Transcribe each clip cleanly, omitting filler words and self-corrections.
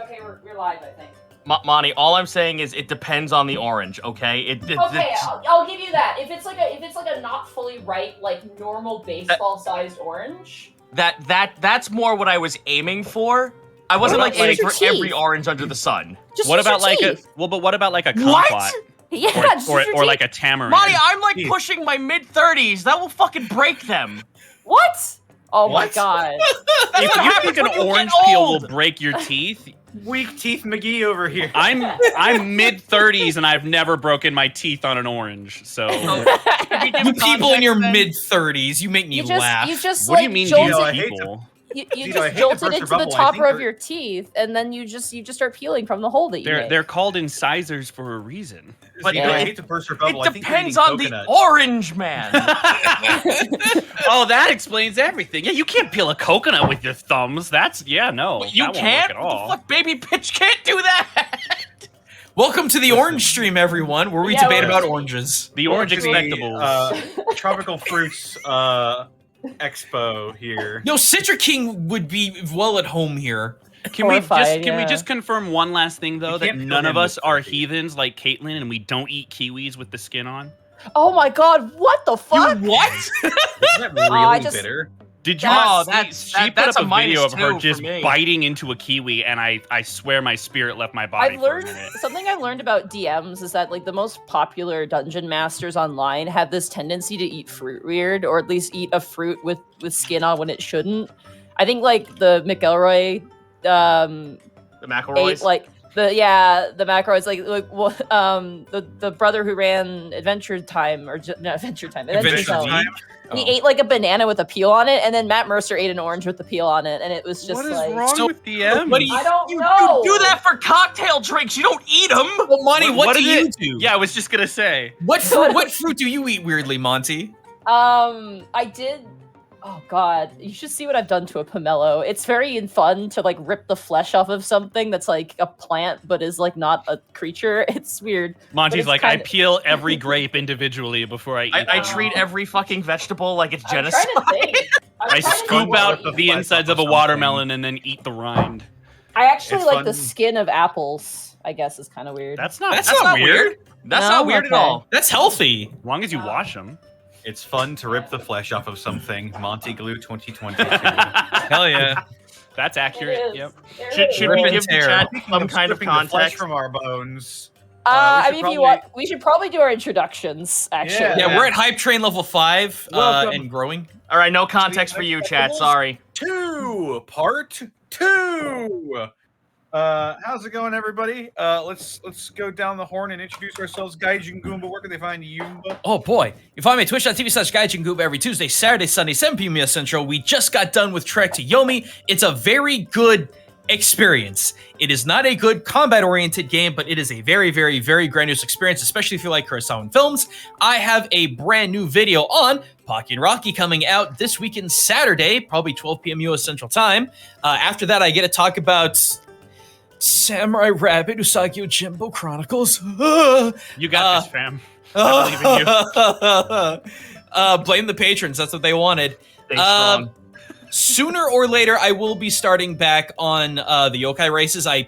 Okay, we're live, I think. Monty, all I'm saying is it depends on the orange, okay? Okay, I'll give you that. If it's like a not fully ripe, like normal baseball-sized orange. That's more what I was aiming for. I wasn't like aiming for every orange under the sun. Just what use about your like teeth. but what about like a What? kumquat? Yeah, or like a tamarind? Monty, I'm like pushing my mid-30s. That will fucking break them. What? Oh my What? god. If you think an when you get orange peel will old. break your teeth, Weak teeth McGee over here. I'm mid-30s and I've never broken my teeth on an orange. So You people in your mid-30s, you make me laugh. You just what do like you mean jolted, these people? you Dino, I just hate to jolted burst your into the bubble, I topper think of they're- your teeth, and then you just start peeling from the hole that you made. They're called incisors for a reason. But Dino, I it- hate to burst your bubble. I It think you're depends eating on the coconut. orange, man. Oh, that explains everything. Yeah, you can't peel a coconut with your thumbs. That's You that won't work can't? at What the all. fuck, baby bitch can't do that. Welcome to the Orange Stream, everyone, where we Yeah, debate we're- about oranges. The orange To the, expectables. tropical fruits expo here. No, Citra King would be well at home here. Can we horrified, just yeah. confirm one last thing though, You that can't peel none of him us with are turkey. heathens like Caitlyn and we don't eat kiwis with the skin on? Oh my god, what the fuck? What? Isn't that really I just- bitter? Did you Oh, see, that's- she put that's up a a video of minus her two just for me. biting into a kiwi and I swear my spirit left my body I've for a learned minute. something I've learned about DMs is that like the most popular dungeon masters online have this tendency to eat fruit weird, or at least eat a fruit with skin on when it shouldn't. I think like the McElroy The McElroys? ate like the McElroys the brother who ran Adventure Time Adventure Time. He ate like a banana with a peel on it, and then Matt Mercer ate an orange with the peel on it, and it was just What is like wrong So- with DM? What do you, I don't You know. do that for cocktail drinks. You don't eat them. well, Monty, what do is you it? do? Yeah, I was just gonna say. What fruit do you eat weirdly, Monty? I did. Oh god, you should see what I've done to a pomelo. It's very fun to like rip the flesh off of something that's like a plant but is like not a creature. It's weird. Monty's it's like, I kinda- peel every grape individually before I eat I it. treat every fucking vegetable like it's I'm trying genocide. to think. I'm I trying to scoop think. out the Flies insides off of a of watermelon and then eat the rind. I actually It's like fun. the skin of apples. I guess is kind of weird. That's not. That's That's not not weird. That's No? not weird Okay. at all. That's healthy. As long as you wash them. It's fun to rip the flesh off of something. Monty Glue 2022. Hell yeah. That's It accurate. is. Yep. It Should, is. should Rip we and give the tear. chat Speaking some of kind of stripping the flesh context? from our bones. I should mean, if probably- you want, we should probably do our introductions. Actually, Yeah. Yeah, we're at Hype Train level 5 Welcome. and growing. All right, no context for you, chat. Sorry. Part 2. How's it going, everybody? Let's go down the horn and introduce ourselves. Gaijin Goomba, where can they find Yumba? Oh boy. You find me at twitch.tv/GaijinGoob every Tuesday, Saturday, Sunday, 7 p.m. US Central. We just got done with Trek to Yomi. It's a very good experience. It is not a good combat-oriented game, but it is a very, very, very grandiose experience, especially if you like Kurosawan films. I have a brand new video on Pocky and Rocky coming out this weekend, Saturday, probably 12 p.m. US Central Time. After that, I get to talk about Samurai Rabbit Usagi Ojimbo Chronicles. You got this, fam. I believe in Blame the patrons. That's what they wanted. Stay strong. Sooner or later, I will be starting back on the yokai races. I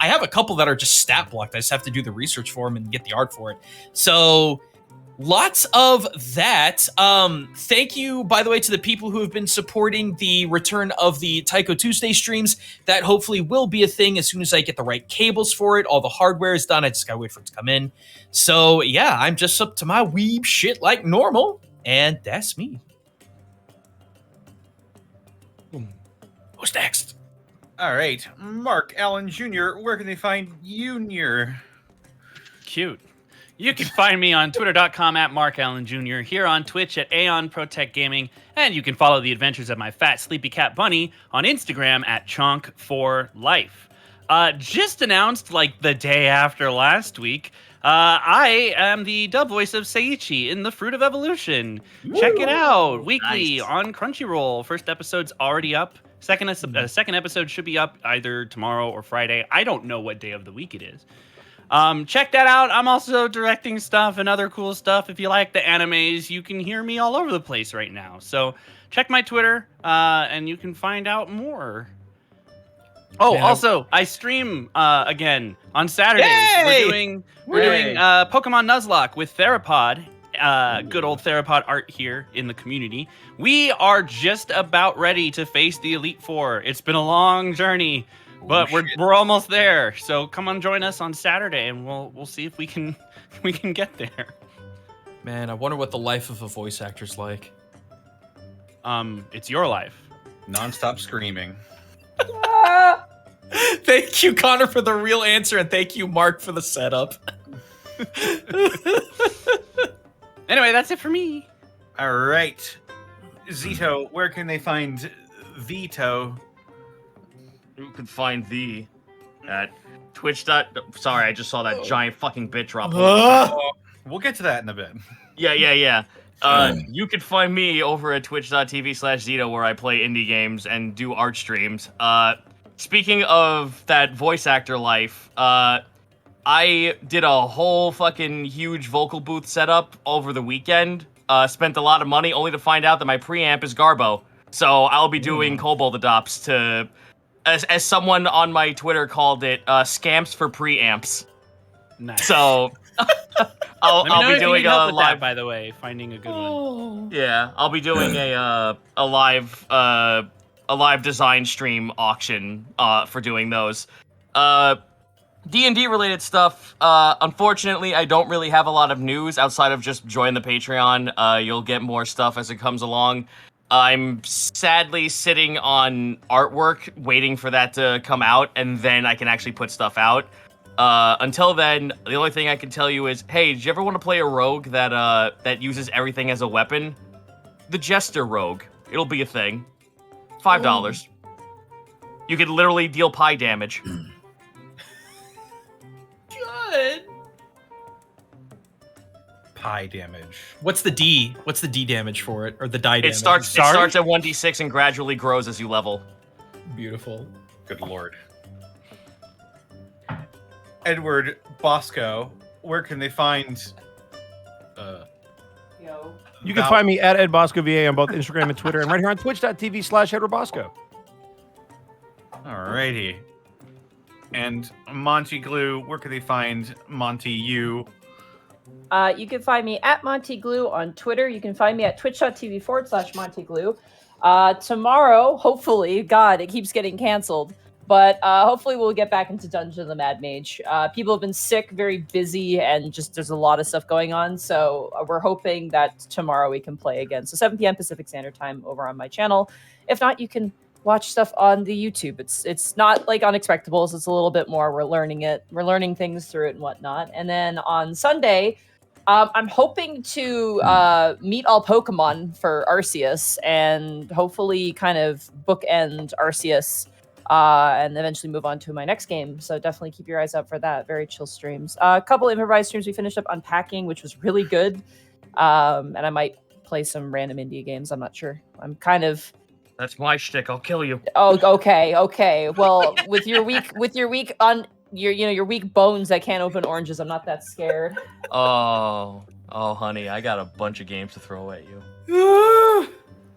have a couple that are just stat blocked. I just have to do the research for them and get the art for it. So lots of that. Thank you, by the way, to the people who have been supporting the return of the Taiko Tuesday streams. That hopefully will be a thing as soon as I get the right cables for it. All the hardware is done. I just gotta wait for it to come in. So yeah, I'm just up to my weeb shit like normal. And that's me. Who's next? All right, Mark Allen Jr., where can they find Junior? Cute. You can find me on twitter.com at Mark Allen Jr., here on Twitch at Aeon Protect Gaming, and you can follow the adventures of my fat sleepy cat Bunny on Instagram at Chonk4Life. Just announced like the day after last week, I am the dub voice of Seiichi in The Fruit of Evolution. Check it out weekly Nice. on Crunchyroll. First episode's already up. Second episode should be up either tomorrow or Friday. I don't know what day of the week it is. Check that out. I'm also directing stuff and other cool stuff. If you like the animes, you can hear me all over the place right now. So check my Twitter, and you can find out more. Oh, Man, also, I stream again on Saturdays. Yay! We're doing Pokemon Nuzlocke with Therapod. Good old Therapod art here in the community. We are just about ready to face the Elite Four. It's been a long journey, but we're almost there. So come on, join us on Saturday, and we'll see if we can get there. Man, I wonder what the life of a voice actor's like. It's your life. Non-stop screaming. Thank you, Connor, for the real answer, and thank you, Mark, for the setup. Anyway, that's it for me. All right. Zito, where can they find Vito? You can find thee at Twitch. Sorry, I just saw that giant fucking bit drop. We'll get to that in a bit. Yeah. You can find me over at twitch.tv/Zito, where I play indie games and do art streams. Speaking of that voice actor life, I did a whole fucking huge vocal booth setup over the weekend. Spent a lot of money only to find out that my preamp is Garbo. So I'll be doing Kobold Adopts to, as someone on my Twitter called it, scamps for preamps. Nice. So I'll be doing a live. By the way, finding a good one. Yeah, I'll be doing a live design stream auction for doing those. D&D related stuff. Unfortunately, I don't really have a lot of news outside of just join the Patreon. You'll get more stuff as it comes along. I'm sadly sitting on artwork, waiting for that to come out, and then I can actually put stuff out. Until then, the only thing I can tell you is, hey, did you ever want to play a rogue that uses everything as a weapon? The Jester Rogue. It'll be a thing. $5. You could literally deal pie damage. Good. Pie damage. What's the D? What's the D damage for it, or the die damage? It starts at 1d6 and gradually grows as you level. Beautiful. Good lord. Edward Bosco, where can they find? You can find me at Ed Bosco VA on both Instagram and Twitter, and right here on twitch.tv/Edward Bosco. Alrighty. And Monty Glue, where can they find Monty U? You can find me at Monty Glue on Twitter. You can find me at twitch.tv/Monty Glue. Tomorrow, hopefully, God, it keeps getting canceled. But hopefully we'll get back into Dungeon of the Mad Mage. People have been sick, very busy, and just there's a lot of stuff going on. So we're hoping that tomorrow we can play again. So 7 p.m. Pacific Standard Time over on my channel. If not, you can watch stuff on the YouTube. It's not like Unexpectables. It's a little bit more. We're learning it. We're learning things through it and whatnot. And then on Sunday, I'm hoping to meet all Pokemon for Arceus and hopefully kind of bookend Arceus. And eventually move on to my next game. So definitely keep your eyes out for that. Very chill streams. A couple improvised streams we finished up unpacking, which was really good. And I might play some random indie games. I'm not sure. I'm kind of. That's my shtick. I'll kill you. Oh, okay. Well, with your weak bones that can't open oranges, I'm not that scared. Oh, honey, I got a bunch of games to throw at you.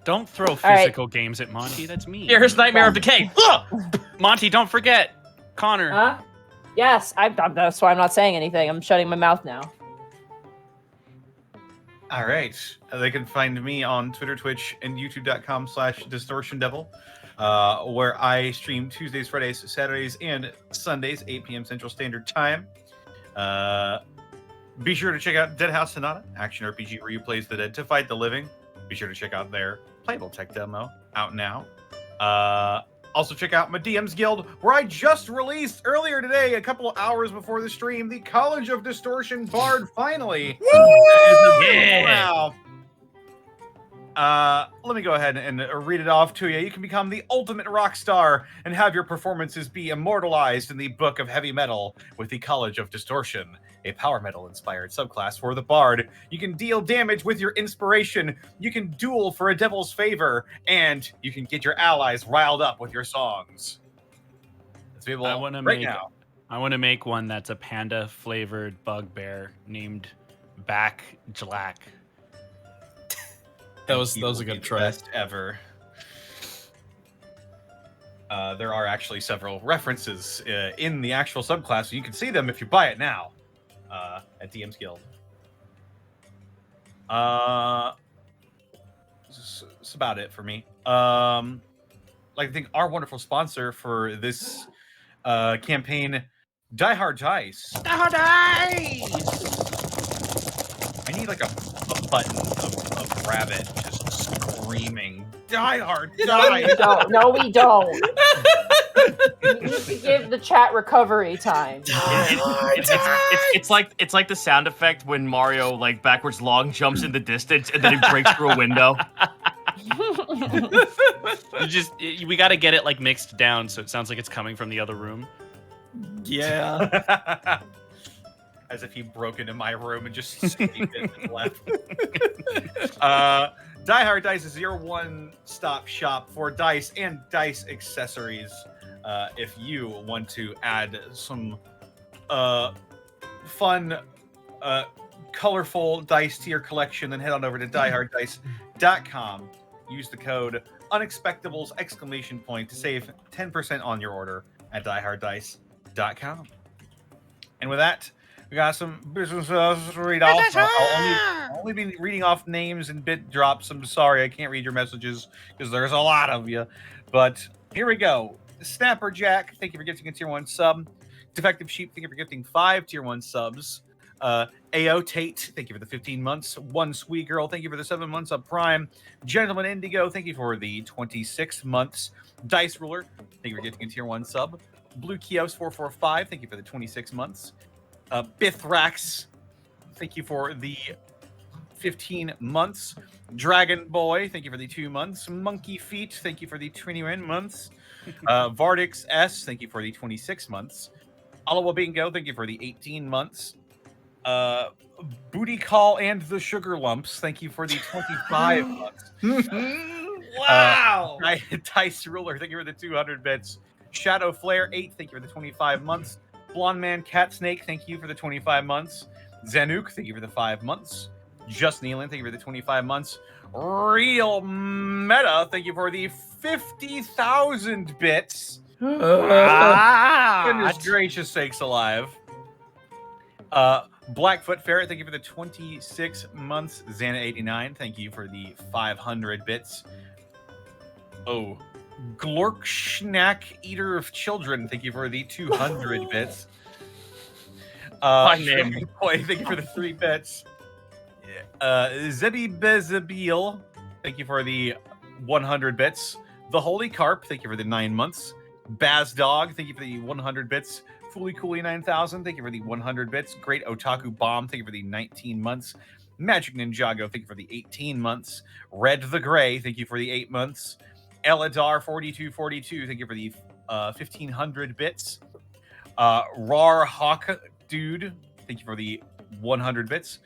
Don't throw physical games at Monty. That's me. Here's Nightmare of Decay. Monty, don't forget. Connor. Huh? Yes, that's why I'm not saying anything. I'm shutting my mouth now. All right. They can find me on Twitter, Twitch, and youtube.com/DistortionDevil, where I stream Tuesdays, Fridays, Saturdays, and Sundays, 8 p.m. Central Standard Time. Be sure to check out Dead House Sonata, action RPG where you play as the dead to fight the living. Be sure to check out their playable tech demo out now. Also check out my DM's Guild, where I just released earlier today, a couple of hours before the stream, the College of Distortion Bard finally. Yeah. Let me go ahead and read it off to you. You can become the ultimate rock star and have your performances be immortalized in the Book of Heavy Metal with the College of Distortion, a power metal inspired subclass for the Bard. You can deal damage with your inspiration, you can duel for a devil's favor, and you can get your allies riled up with your songs. It's available now. I want to make one that's a panda flavored bugbear named Back Jlack. That was a good try. Best ever. there are actually several references in the actual subclass, so you can see them if you buy it now at DM's Guild. That's about it for me. Like I think our wonderful sponsor for this campaign, Die Hard Dice. Die Hard Dice! I need like a button of rabbit just screaming, Die Hard Dice! No, we don't. You need to give the chat recovery time. It's like the sound effect when Mario like backwards long jumps in the distance and then he breaks through a window. We got to get it like mixed down so it sounds like it's coming from the other room. Yeah. As if he broke into my room and just screamed and left. Die Hard Dice is your one-stop shop for dice and dice accessories. If you want to add some fun, colorful dice to your collection, then head on over to dieharddice.com. Use the code Unexpectables ! To save 10% on your order at dieharddice.com. And with that, we got some business to read off. I'll only be reading off names and bit drops. I'm sorry, I can't read your messages because there's a lot of you. But here we go. Snapper Jack, thank you for gifting a tier 1 sub. Defective Sheep, thank you for gifting 5 tier 1 subs. AO Tate, thank you for the 15 months. One Sweet Girl, thank you for the 7 months of Prime. Gentleman Indigo, thank you for the 26 months. Dice Ruler, thank you for gifting a tier 1 sub. Blue Kios 445, thank you for the 26 months. Bithrax, thank you for the 15 months. Dragon Boy, thank you for the 2 months. Monkey Feet, thank you for the 21 months. Vardix S, thank you for the 26 months. Alawa Bingo, thank you for the 18 months. Booty Call and the Sugar Lumps, thank you for the 25 months. Wow! Dice Ruler, thank you for the 200 bits. Shadow Flare 8, thank you for the 25 months. Blonde Man Cat Snake, thank you for the 25 months. Zanuck, thank you for the 5 months. Just Nealon, thank you for the 25 months. Real Meta, thank you for the 50,000 bits. Goodness gracious sakes alive. Blackfoot Ferret, thank you for the 26 months. Xana89, thank you for the 500 bits. Oh, Glorkschnack, Eater of Children, thank you for the 200 bits. My name. Boy, thank you for the 3 bits. Zebi Bezabil, thank you for the 100 bits. The Holy Carp, thank you for the 9 months. Baz Dog, thank you for the 100 bits. Fooly Cooly 9000, thank you for the 100 bits. Great Otaku Bomb, thank you for the 19 months. Magic Ninjago, thank you for the 18 months. Red the Gray, thank you for the 8 months. Eladar 4242, thank you for the 1500 bits. Rar Hawk Dude, thank you for the 100 bits.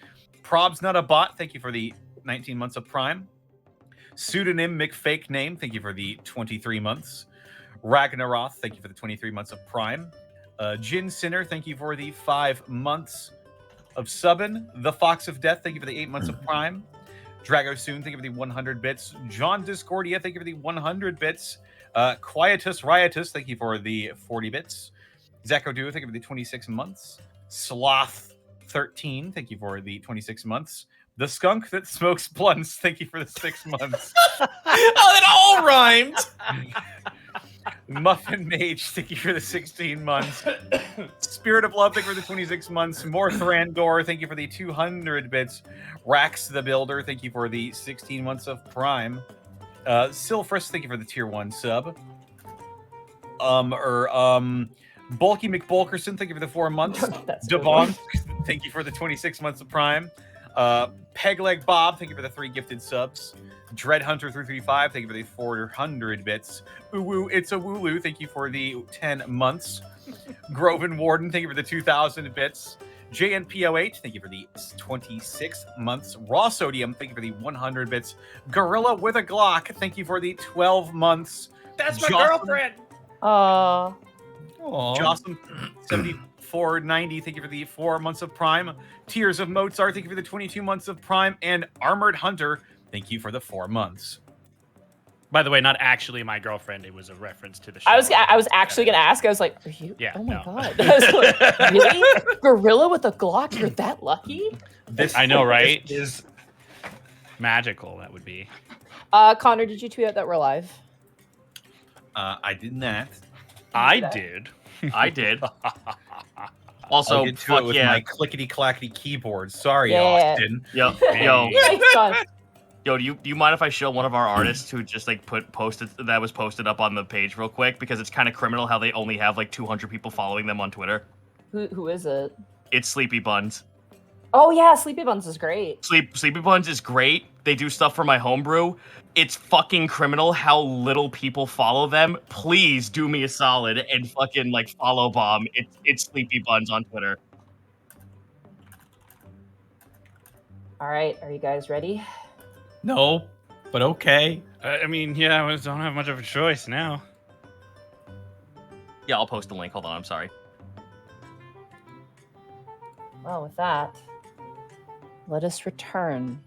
Probs Not a Bot, thank you for the 19 months of Prime. Pseudonym McFake Name, thank you for the 23 months. Ragnaroth, thank you for the 23 months of Prime. Jin Sinner, thank you for the 5 months of Subbin. The Fox of Death, thank you for the 8 months of Prime. Drago Soon, thank you for the 100 bits. John Discordia, thank you for the 100 bits. Quietus Riotous, thank you for the 40 bits. Zeko Duo, thank you for the 26 months. Sloth 13, thank you for the 26 months. The Skunk That Smokes Blunts, thank you for the 6 months. Oh, that all rhymed! Muffin Mage, thank you for the 16 months. Spirit of Love, thank you for the 26 months. Morthrandor, thank you for the 200 bits. Rax the Builder, thank you for the 16 months of Prime. Silfrus, thank you for the tier 1 sub. Bulky McBulkerson, thank you for the 4 months. Devon, thank you for the 26 months of Prime. Pegleg Bob, thank you for the 3 gifted subs. Dread Hunter 335, thank you for the 400 bits. Uwu It's a Wooloo, thank you for the 10 months. Groven Warden, thank you for the 2,000 bits. JNP08, thank you for the 26 months. Raw Sodium, thank you for the 100 bits. Gorilla with a Glock, thank you for the 12 months. That's my girlfriend! Jocelyn 7490, thank you for the 4 months of Prime. Tears of Mozart, thank you for the 22 months of Prime. And Armored Hunter, thank you for the 4 months. By the way, not actually my girlfriend. It was a reference to the show. I was actually gonna ask. I was like, "Are you? Yeah, oh my no. god! I was like, really? Gorilla with a Glock? You're that lucky?" I know, right? This is Magical. That would be. Connor, did you tweet out that we're live? I did not. I did. I did. I'll Also, get to fuck it with yeah. my clickety clackety keyboard. Sorry, Yeah. Austin. Yo, do you mind if I show one of our artists who just like posted up on the page real quick, because it's kind of criminal how they only have like 200 people following them on Twitter. Who is it? It's Sleepy Buns. Oh yeah, Sleepy Buns is great. Sleepy Buns is great. They do stuff for my homebrew. It's fucking criminal how little people follow them. Please do me a solid and fucking like follow bomb. It's Sleepy Buns on Twitter. All right, are you guys ready? No, but okay. I mean, yeah, I don't have much of a choice now. Yeah, I'll post the link. Hold on, I'm sorry. Well, with that, let us return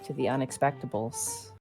to the Unexpectables.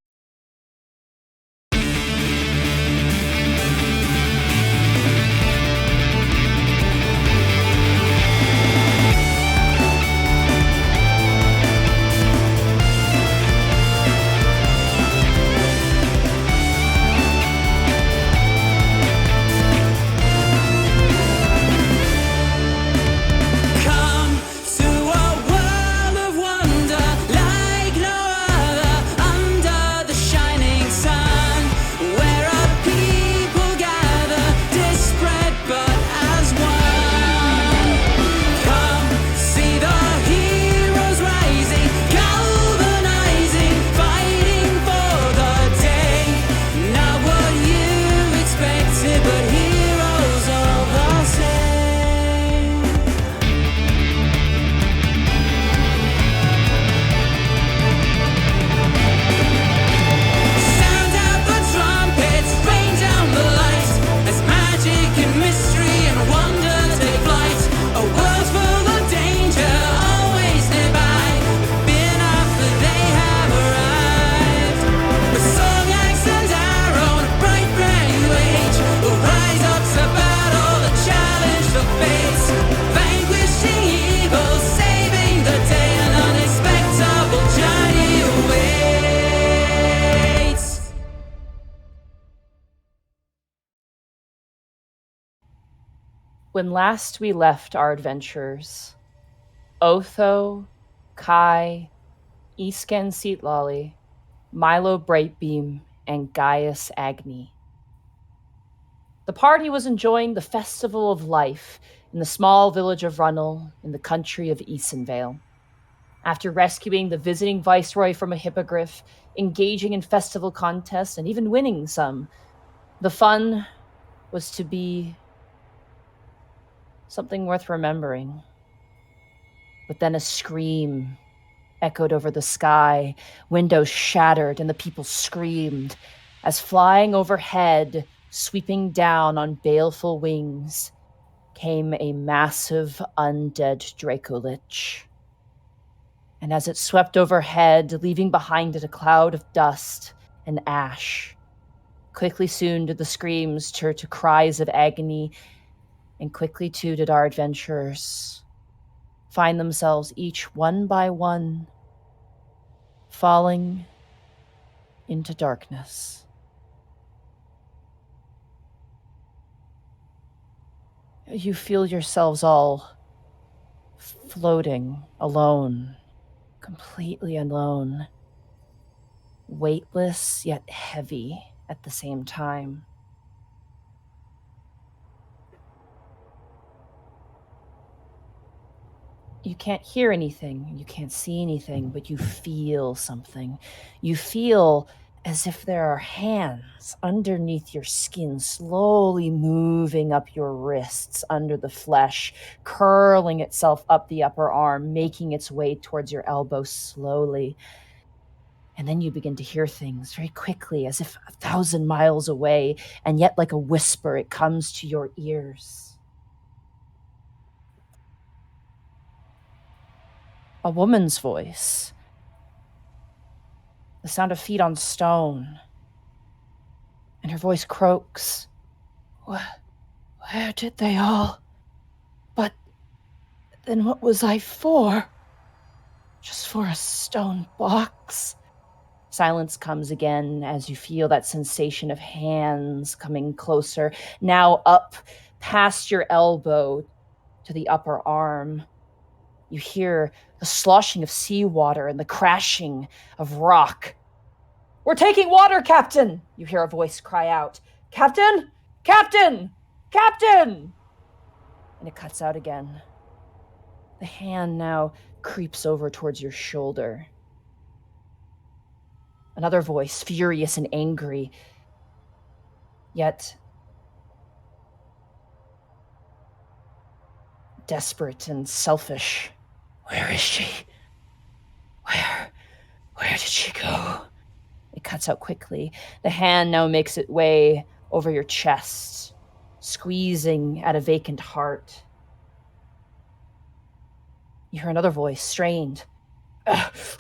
When last we left our adventures, Otho, Kai, Isken Seatlolly, Milo Brightbeam, and Gaius Agni. The party was enjoying the festival of life in the small village of Runnel in the country of Easonvale. After rescuing the visiting viceroy from a hippogriff, engaging in festival contests, and even winning some, the fun was to be something worth remembering. But then a scream echoed over the sky, windows shattered, and the people screamed as flying overhead, sweeping down on baleful wings, came a massive undead Draco Lich. And as it swept overhead, leaving behind it a cloud of dust and ash, quickly soon did the screams turn to cries of agony, and quickly too did our adventurers find themselves each one by one falling into darkness. You feel yourselves all floating alone, completely alone, weightless yet heavy at the same time. You can't hear anything, you can't see anything, but you feel something. You feel as if there are hands underneath your skin, slowly moving up your wrists under the flesh, curling itself up the upper arm, making its way towards your elbow slowly. And then you begin to hear things very quickly, as if 1,000 miles away, and yet like a whisper, it comes to your ears. A woman's voice. The sound of feet on stone. And her voice croaks. Where did they all? But then what was I for? Just for a stone box? Silence comes again as you feel that sensation of hands coming closer, now up past your elbow to the upper arm. You hear the sloshing of seawater and the crashing of rock. "We're taking water, Captain!" You hear a voice cry out. "Captain! Captain! Captain!" And it cuts out again. The hand now creeps over towards your shoulder. Another voice, furious and angry, yet desperate and selfish. "Where is she? Where did she go?" It cuts out quickly. The hand now makes its way over your chest, squeezing at a vacant heart. You hear another voice, strained.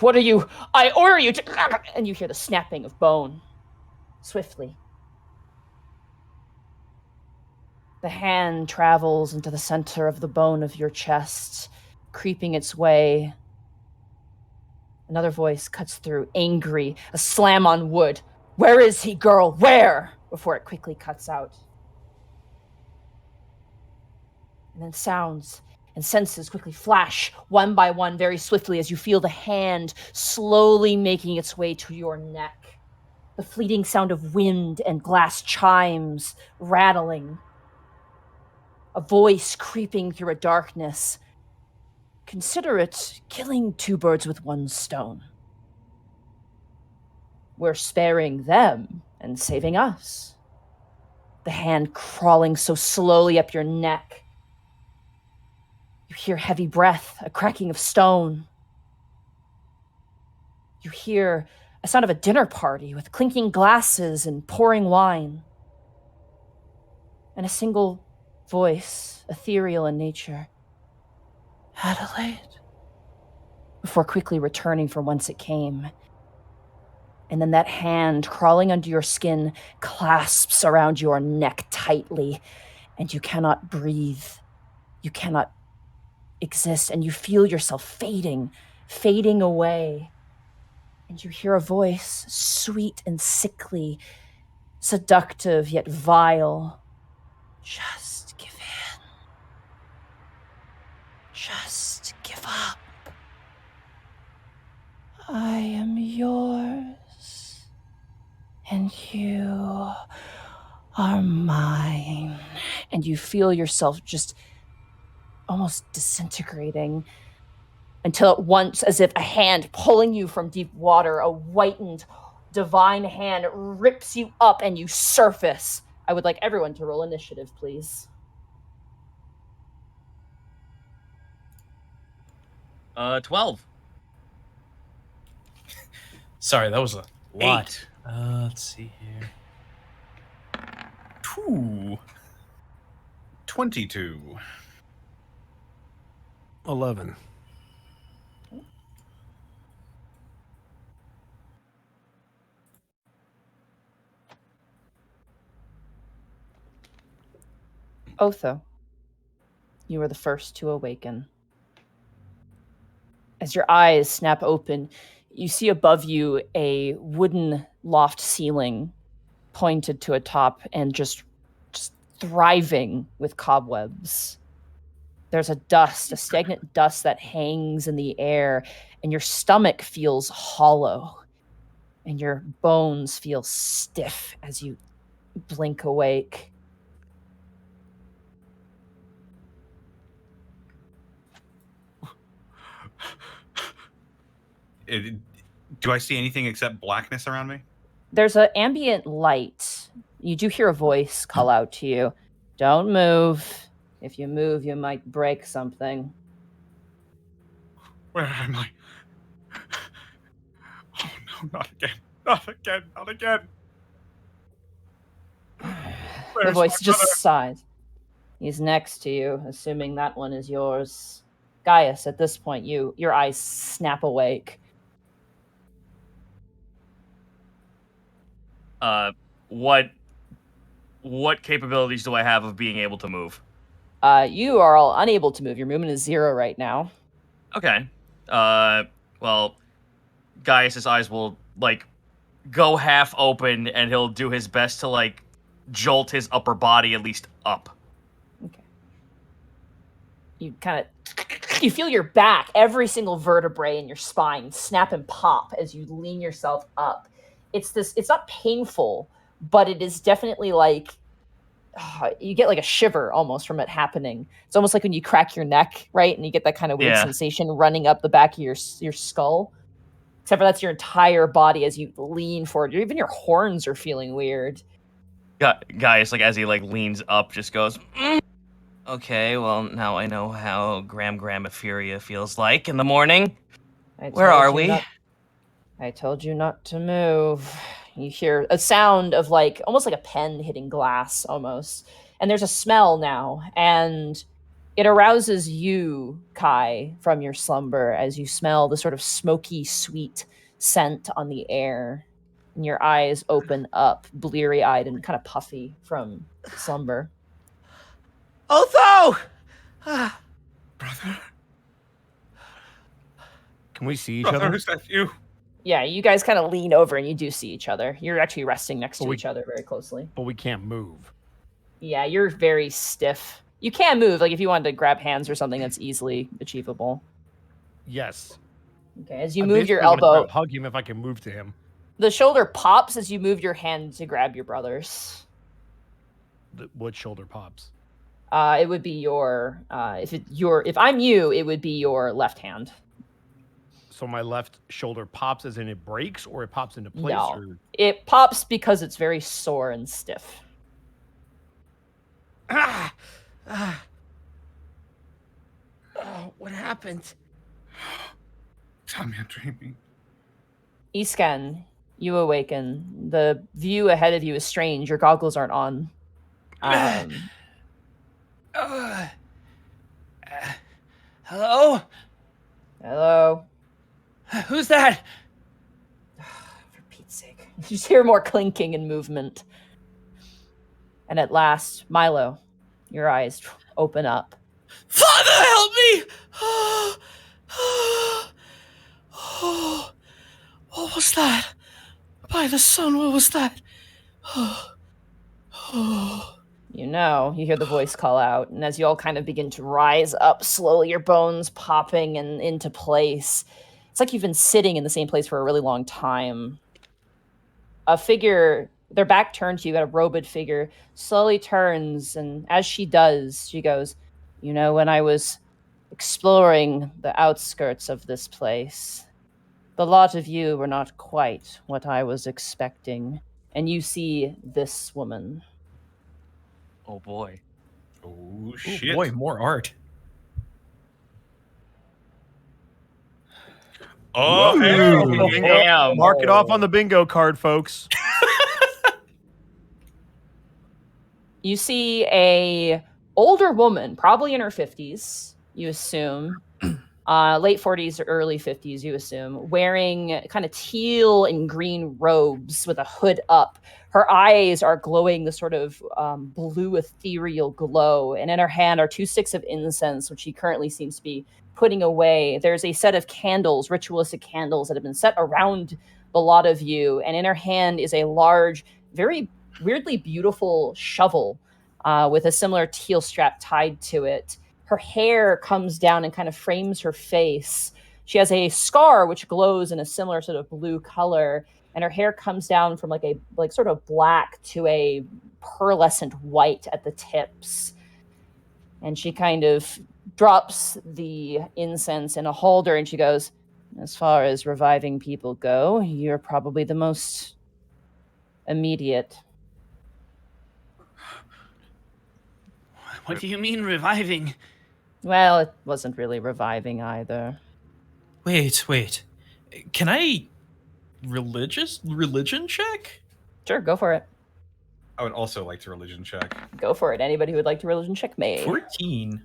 "What are you? I order you to..." And you hear the snapping of bone. Swiftly. The hand travels into the center of the bone of your chest, creeping its way. Another voice cuts through, angry, a slam on wood. "Where is he, girl? Where?" Before it quickly cuts out. And then sounds and senses quickly flash, one by one, very swiftly, as you feel the hand slowly making its way to your neck. The fleeting sound of wind and glass chimes rattling. A voice creeping through a darkness. Consider it killing two birds with one stone. We're sparing them and saving us. The hand crawling so slowly up your neck. You hear heavy breath, a cracking of stone. You hear a sound of a dinner party with clinking glasses and pouring wine. And a single voice, ethereal in nature. "Adelaide?" Before quickly returning from whence it came. And then that hand crawling under your skin clasps around your neck tightly, and you cannot breathe. You cannot exist, and you feel yourself fading away. And you hear a voice, sweet and sickly, seductive yet vile. "Just give in. Just give up. I am yours, and you are mine." And you feel yourself just almost disintegrating until at once, as if a hand pulling you from deep water, a whitened, divine hand rips you up and you surface. I would like everyone to roll initiative, please. 12. Sorry, that was a lot. 8. Let's see here. 22. 11. Otho, you are the first to awaken. As your eyes snap open, you see above you a wooden loft ceiling pointed to a top and just thriving with cobwebs. There's a stagnant dust that hangs in the air, and your stomach feels hollow, and your bones feel stiff as you blink awake. Do I see anything except blackness around me? There's an ambient light. You do hear a voice call out to you. "Don't move. If you move, you might break something." Where am I? Oh no, not again. Not again, not again. The voice just sighs. "He's next to you, assuming that one is yours." Gaius, at this point, your eyes snap awake. What what capabilities do I have of being able to move? You are all unable to move. Your movement is 0 right now. Okay. Well, Gaius' eyes will, like, go half open, and he'll do his best to, like, jolt his upper body at least up. Okay. You kind of, you feel your back, every single vertebrae in your spine snap and pop as you lean yourself up. It's not painful, but it is definitely like, you get like a shiver almost from it happening. It's almost like when you crack your neck, right? And you get that kind of weird sensation running up the back of your skull. Except for that's your entire body as you lean forward. Even your horns are feeling weird. Gaius, like, as he, like, leans up, just goes, Okay, well, now I know how Gramophilia feels like in the morning. Where are we? I told you not to move. You hear a sound of, like, almost like a pen hitting glass, almost. And there's a smell now, and it arouses you, Kai, from your slumber as you smell the sort of smoky, sweet scent on the air. And your eyes open up, bleary-eyed and kind of puffy from slumber. Otho! Brother? Can we see each Brother, other? is that you? Yeah, you guys kind of lean over and you do see each other. You're actually resting next to each other very closely. But we can't move. Yeah, you're very stiff. You can move, like if you wanted to grab hands or something, that's easily achievable. Yes. Okay, as you move your elbow, hug him if I can move to him. the shoulder pops as you move your hand to grab your brother's. What shoulder pops? It would be your if I'm you, it would be your left hand. So my left shoulder pops as in it breaks, or it pops into place? No, or... it pops because it's very sore and stiff. Oh, what happened? Tell me I'm dreaming. Isken, you awaken. The view ahead of you is strange. Your goggles aren't on. Hello? Hello? Who's that? For Pete's sake. You just hear more clinking and movement. And at last, Milo, your eyes open up. Father, help me! What was that? By the sun, what was that? You know, you hear the voice call out, and as you all kind of begin to rise up slowly, your bones popping and into place, it's like you've been sitting in the same place for a really long time. A figure, their back turned to you, got a robed figure, slowly turns, and as she does, she goes, you know, when I was exploring the outskirts of this place, the lot of you were not quite what I was expecting, and you see this woman. Oh boy. Oh, shit. Oh boy, more art. Oh, Ooh. Damn. Mark it off on the bingo card, folks. You see a older woman, probably in her 50s, you assume. Late 40s or early 50s, you assume, wearing kind of teal and green robes with a hood up. Her eyes are glowing the sort of blue ethereal glow, and in her hand are 2 sticks of incense, which she currently seems to be putting away. There's a set of candles, ritualistic candles, that have been set around the lot of you, and in her hand is a large, very weirdly beautiful shovel with a similar teal strap tied to it. Her hair comes down and kind of frames her face. She has a scar which glows in a similar sort of blue color, and her hair comes down from like sort of black to a pearlescent white at the tips. And she kind of drops the incense in a holder, and she goes, as far as reviving people go, you're probably the most immediate. What do you mean reviving? Well, it wasn't really reviving either. Wait. Can I religion check? Sure, go for it. I would also like to religion check. Go for it. Anybody who would like to religion check may. 14.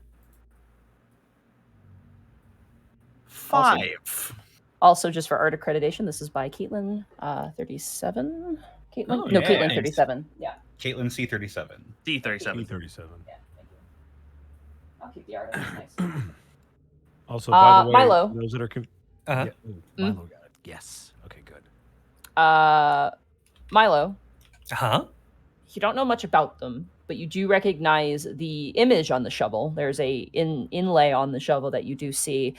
5. Also, just for art accreditation, this is by Caitlin, 37. Caitlin? Oh, no, yeah, Caitlin, nice. 37. Yeah. Caitlin C37. D37. D37. Yeah, thank you. I'll keep the art. That's nice. Also, by the way, Milo. those that are Uh-huh. Milo got it. Yes. Okay, good. Milo. Huh? You don't know much about them, but you do recognize the image on the shovel. There's a inlay on the shovel that you do see,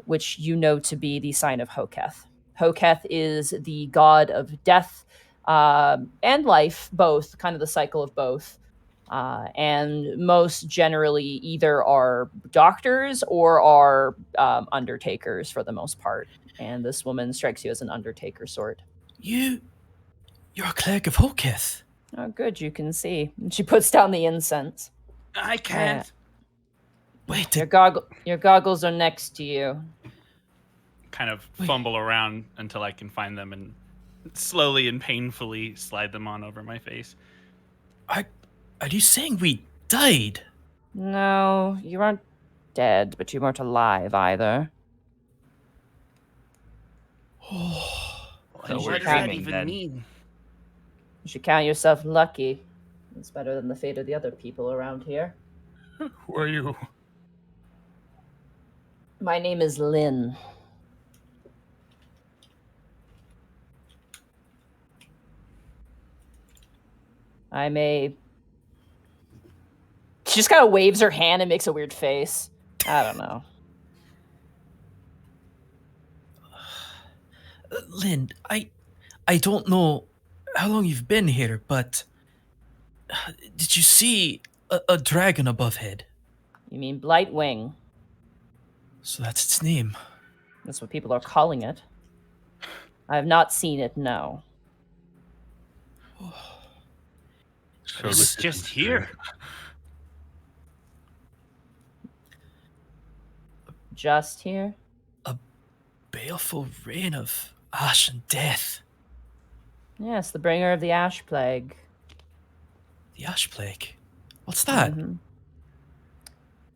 which you know to be the sign of Hoketh. Hoketh is the god of death and life, both, kind of the cycle of both. And most generally either are doctors or are undertakers for the most part. And this woman strikes you as an undertaker sort. You're a cleric of Hoketh. Oh, good, you can see. And she puts down the incense. I can't. Wait, Your goggles are next to you. Kind of fumble around until I can find them and slowly and painfully slide them on over my face. are you saying we died? No, you aren't dead, but you weren't alive either. So What we're does that dreaming even then. mean? You should count yourself lucky. It's better than the fate of the other people around here. Who are you? My name is Lynn. I'm a... She just kind of waves her hand and makes a weird face. I don't know. Lynn, I don't know how long you've been here, but did you see a dragon above head? You mean Blightwing? So that's its name. That's what people are calling it. I have not seen it, no. It was just here. Just here? Baleful reign of ash and death. Yes, the bringer of the Ash Plague. The ash plague. What's that? Mhm.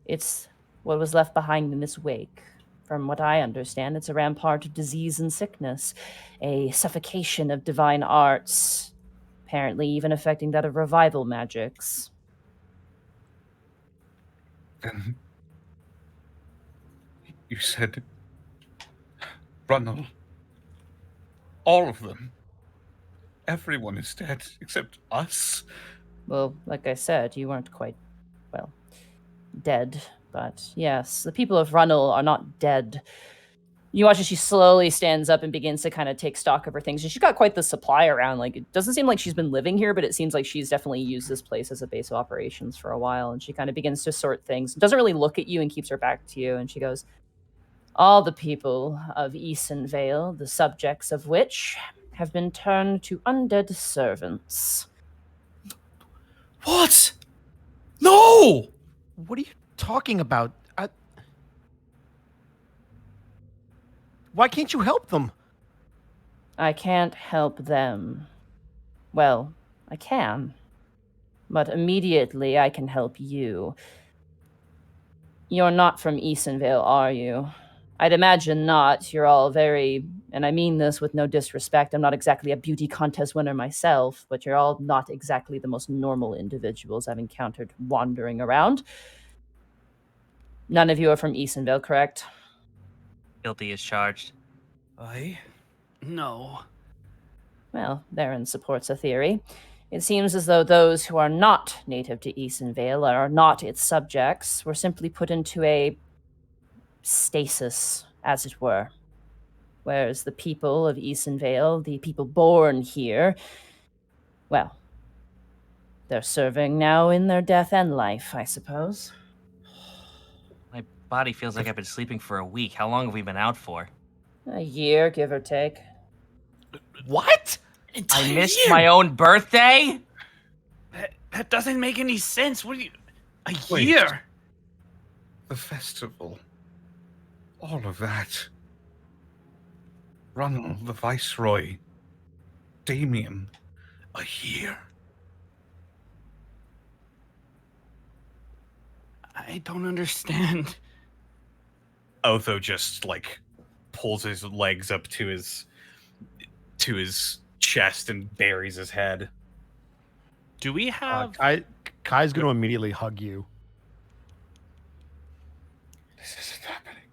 It's what was left behind in its wake. From what I understand, it's a rampart of disease and sickness, a suffocation of divine arts, apparently even affecting that of revival magics. Then you said Runnel. All of them. Everyone is dead except us. Well, like I said, you weren't quite, well, dead. But yes, the people of Runnel are not dead. You watch as she slowly stands up and begins to kind of take stock of her things. She's got quite the supply around. Like, it doesn't seem like she's been living here, but it seems like she's definitely used this place as a base of operations for a while. And she kind of begins to sort things. Doesn't really look at you and keeps her back to you. And she goes, all the people of Eason Vale, the subjects of which have been turned to undead servants. What? No! What are you talking about? Why can't you help them? I can't help them. Well, I can. But immediately I can help you. You're not from Easonvale, are you? I'd imagine not. You're all very, and I mean this with no disrespect, I'm not exactly a beauty contest winner myself, but you're all not exactly the most normal individuals I've encountered wandering around. None of you are from Easonvale, correct? Guilty as charged. Aye. No. Well, therein supports a theory. It seems as though those who are not native to Easonvale are not its subjects were simply put into a stasis, as it were. Whereas the people of Easonvale, the people born here, well, they're serving now in their death and life, I suppose. My body feels like I've been sleeping for a week. How long have we been out for? A year, give or take. What? Entire I missed year. my own birthday? That doesn't make any sense. What are you... A Wait. year? The festival. All of that. Runnel, the Viceroy. Damien. A year. I don't understand. Otho just pulls his legs up to his chest and buries his head. Do we have... Kai's going to immediately hug you. This isn't happening.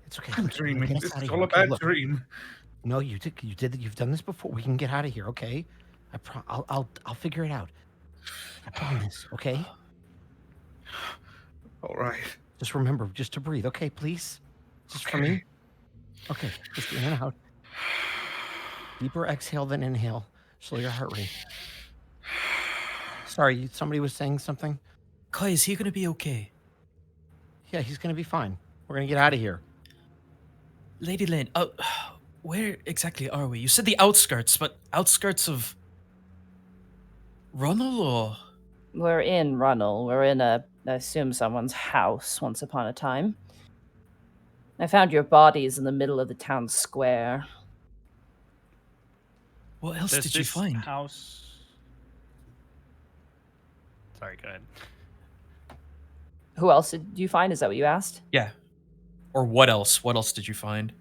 It's okay. I'm dreaming. This is all a bad dream. No, you did. You've done this before. We can get out of here, okay? I'll figure it out. I promise, okay? All right. Just remember, just to breathe, okay, please? Just for me? Okay, just in and out. Deeper exhale than inhale. Slow your heart rate. Sorry, somebody was saying something? Kai, is he gonna be okay? Yeah, he's going to be fine. We're going to get out of here. Lady Lane, where exactly are we? You said the outskirts, but outskirts of Runnel or? We're in Runnel. We're in I assume someone's house once upon a time. I found your bodies in the middle of the town square. What else did you find? House... Sorry, go ahead. Who else did you find? Is that what you asked? Yeah. Or what else? What else did you find?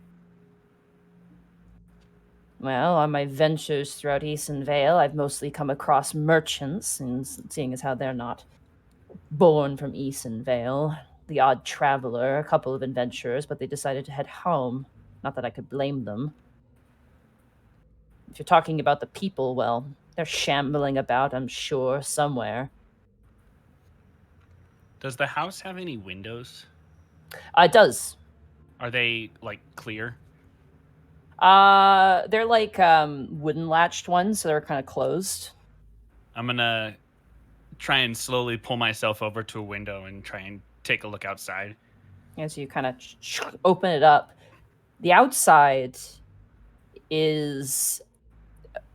Well, on my ventures throughout Eastern Vale, I've mostly come across merchants, and seeing as how they're not born from Eastern Vale, the odd traveler, a couple of adventurers, but they decided to head home. Not that I could blame them. If you're talking about the people, well, they're shambling about, I'm sure, somewhere. Does the house have any windows? It does. Are they, like, clear? They're like wooden latched ones, so they're kind of closed. I'm gonna try and slowly pull myself over to a window and try and take a look outside. As you kind of open it up, the outside is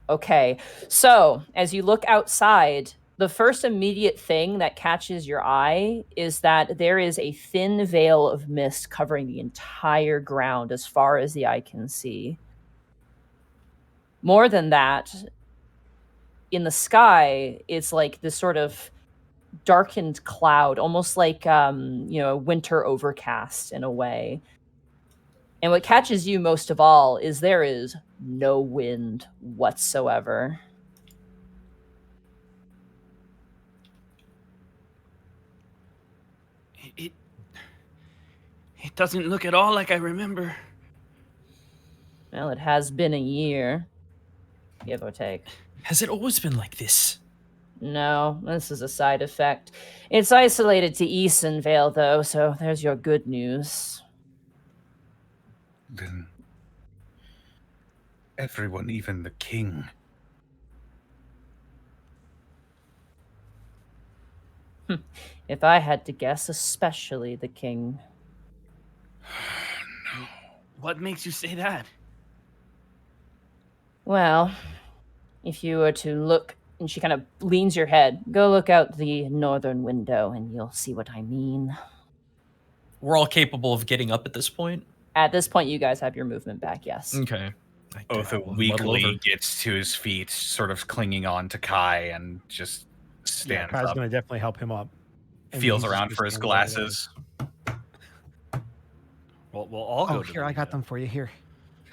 okay. So as you look outside, the first immediate thing that catches your eye is that there is a thin veil of mist covering the entire ground as far as the eye can see. More than that, in the sky, it's like this sort of darkened cloud, almost like winter overcast in a way. And what catches you most of all is there is no wind whatsoever. It doesn't look at all like I remember. Well, it has been a year, give or take. Has it always been like this? No, this is a side effect. It's isolated to Eastern Vale, though, so there's your good news. Then everyone, even the king. If I had to guess, especially the king. No. What makes you say that? Well, if you were to look, and she kind of leans your head, go look out the northern window and you'll see what I mean. We're all capable of getting up at this point? At this point, you guys have your movement back, yes. Okay. Otho weakly gets to his feet, sort of clinging on to Kai, and just stands Kai's up. going to definitely help him up. And Feels he's around just for his gonna glasses. We'll all go Oh, to here, I got them for you. Here.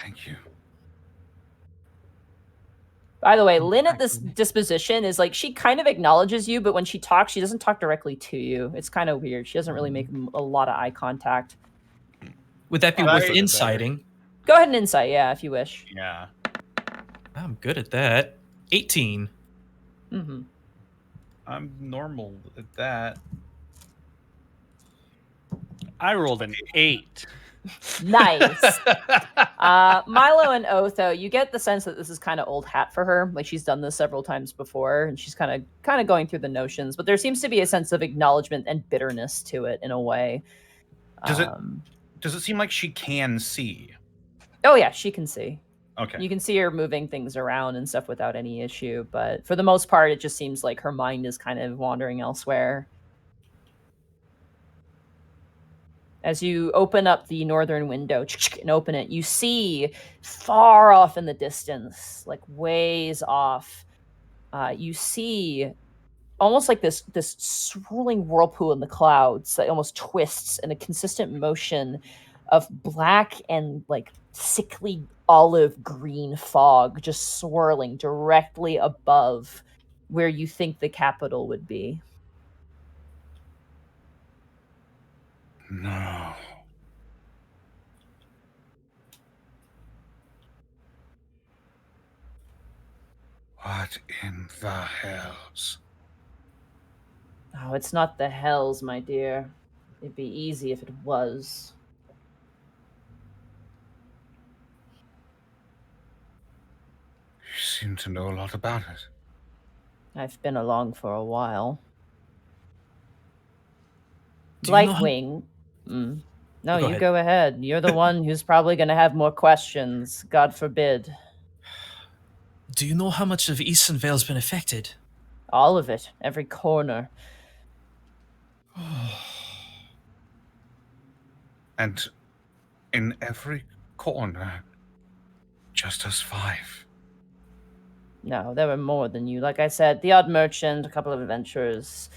Thank you. By the way, Lynn at this disposition is like, she kind of acknowledges you, but when she talks, she doesn't talk directly to you. It's kind of weird. She doesn't really make a lot of eye contact. Would that be worth inciting? Go ahead and insight, yeah, if you wish. Yeah. I'm good at that. 18. Mm-hmm. I'm normal at that. I rolled an 8. Nice. Milo and Otho, you get the sense that this is kind of old hat for her. Like, she's done this several times before, and she's kind of going through the notions. But there seems to be a sense of acknowledgement and bitterness to it in a way. Does it seem like she can see? Oh yeah, she can see. Okay. You can see her moving things around and stuff without any issue. But for the most part, it just seems like her mind is kind of wandering elsewhere. As you open up the northern window and open it, you see far off in the distance, like ways off, you see almost like this swirling whirlpool in the clouds that almost twists in a consistent motion of black and like sickly olive green fog just swirling directly above where you think the capital would be. No. What in the hells? Oh, it's not the hells, my dear. It'd be easy if it was. You seem to know a lot about it. I've been along for a while. Do you know how- Blightwing. No, Go you ahead. go ahead. You're the one who's probably going to have more questions. God forbid. Do you know how much of Eastern Vale's been affected? All of it. Every corner. And in every corner, just us 5. No, there were more than you. Like I said, the odd merchant, a couple of adventurers.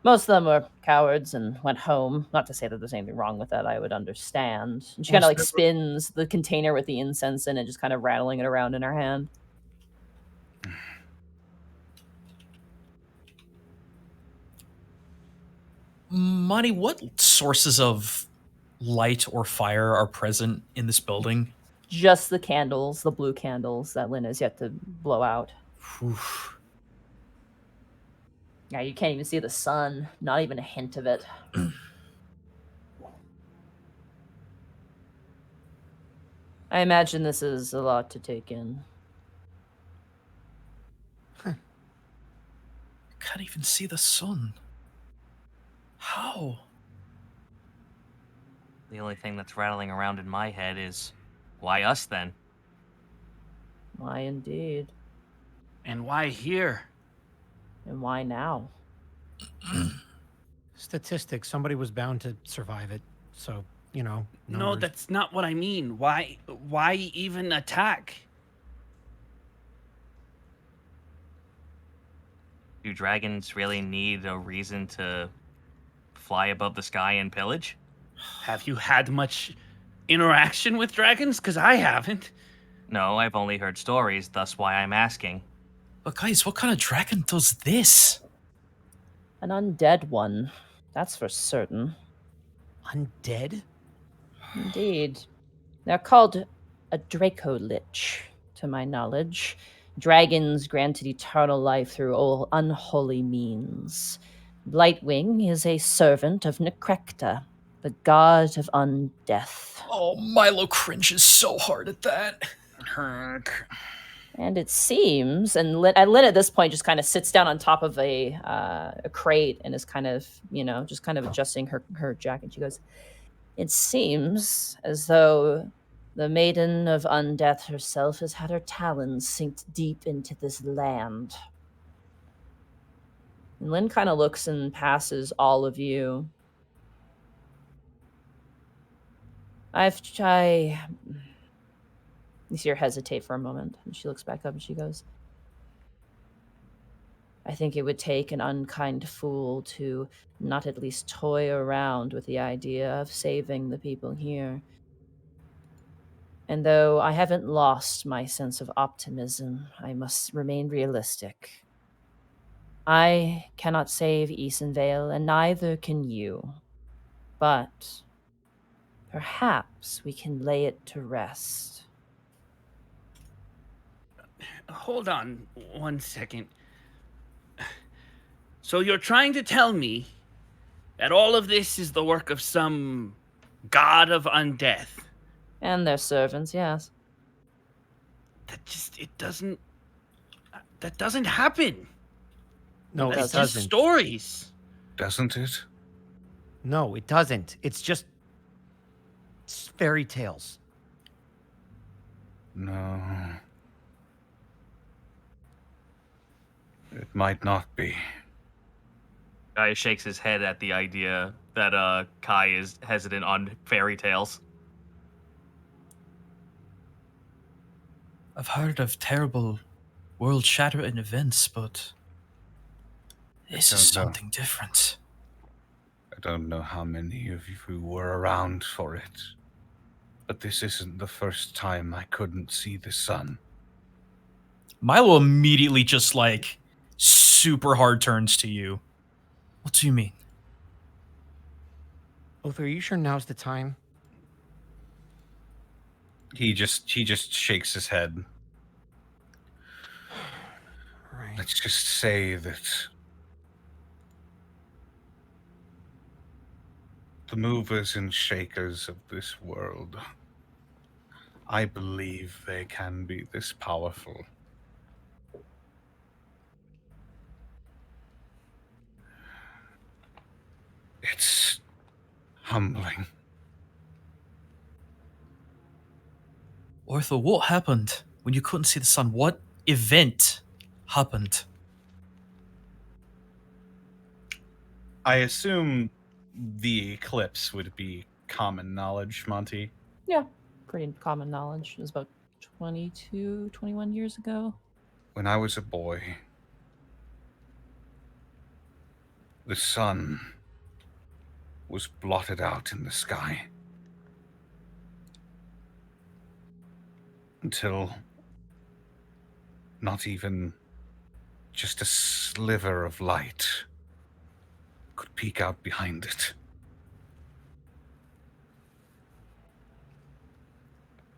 Most of them were cowards and went home. Not to say that there's anything wrong with that, I would understand. And she kind of like spins the container with the incense in it, just kind of rattling it around in her hand. Monty, what sources of light or fire are present in this building? Just the candles, the blue candles that Lynn has yet to blow out. Oof. Yeah, you can't even see the sun. Not even a hint of it. I imagine this is a lot to take in. I can't even see the sun. How? The only thing that's rattling around in my head is, why us then? Why indeed? And why here? And why now? Statistics. Somebody was bound to survive it. So, you know. No, numbers. that's not what I mean. Why even attack? Do dragons really need a reason to fly above the sky and pillage? Have you had much interaction with dragons? Because I haven't. No, I've only heard stories, thus why I'm asking. But guys, what kind of dragon does this? An undead one. That's for certain. Undead? Indeed. They're called a Draco Lich, to my knowledge. Dragons granted eternal life through unholy means. Blightwing is a servant of Necrecta, the god of undeath. Oh, Milo cringes so hard at that. And it seems, and Lynn at this point just kind of sits down on top of a crate and is kind of, just kind of adjusting her jacket. She goes, it seems as though the Maiden of Undeath herself has had her talons sink deep into this land. And Lynn kind of looks and passes all of you. You see her hesitate for a moment, and she looks back up and she goes, I think it would take an unkind fool to not at least toy around with the idea of saving the people here. And though I haven't lost my sense of optimism, I must remain realistic. I cannot save Eastern Vale, and neither can you. But perhaps we can lay it to rest. Hold on 1 second. So you're trying to tell me that all of this is the work of some god of undeath? And their servants, yes. That doesn't happen. No, That's it just doesn't. stories. Doesn't it? No, it doesn't. It's fairy tales. No. It might not be. Guy shakes his head at the idea that Kai is hesitant on fairy tales. I've heard of terrible world-shattering events, but this is don't know. something different. I don't know how many of you were around for it. But this isn't the first time I couldn't see the sun. Milo immediately just, like, super hard turns to you. What do you mean? Otho, are you sure now's the time? He just shakes his head. Right. Let's just say that the movers and shakers of this world, I believe they can be this powerful. It's humbling. Ortho, what happened when you couldn't see the sun? What event happened? I assume the eclipse would be common knowledge, Monty. Yeah, pretty common knowledge. It was about 22, 21 years ago. When I was a boy, the sun was blotted out in the sky. Until not even just a sliver of light could peek out behind it.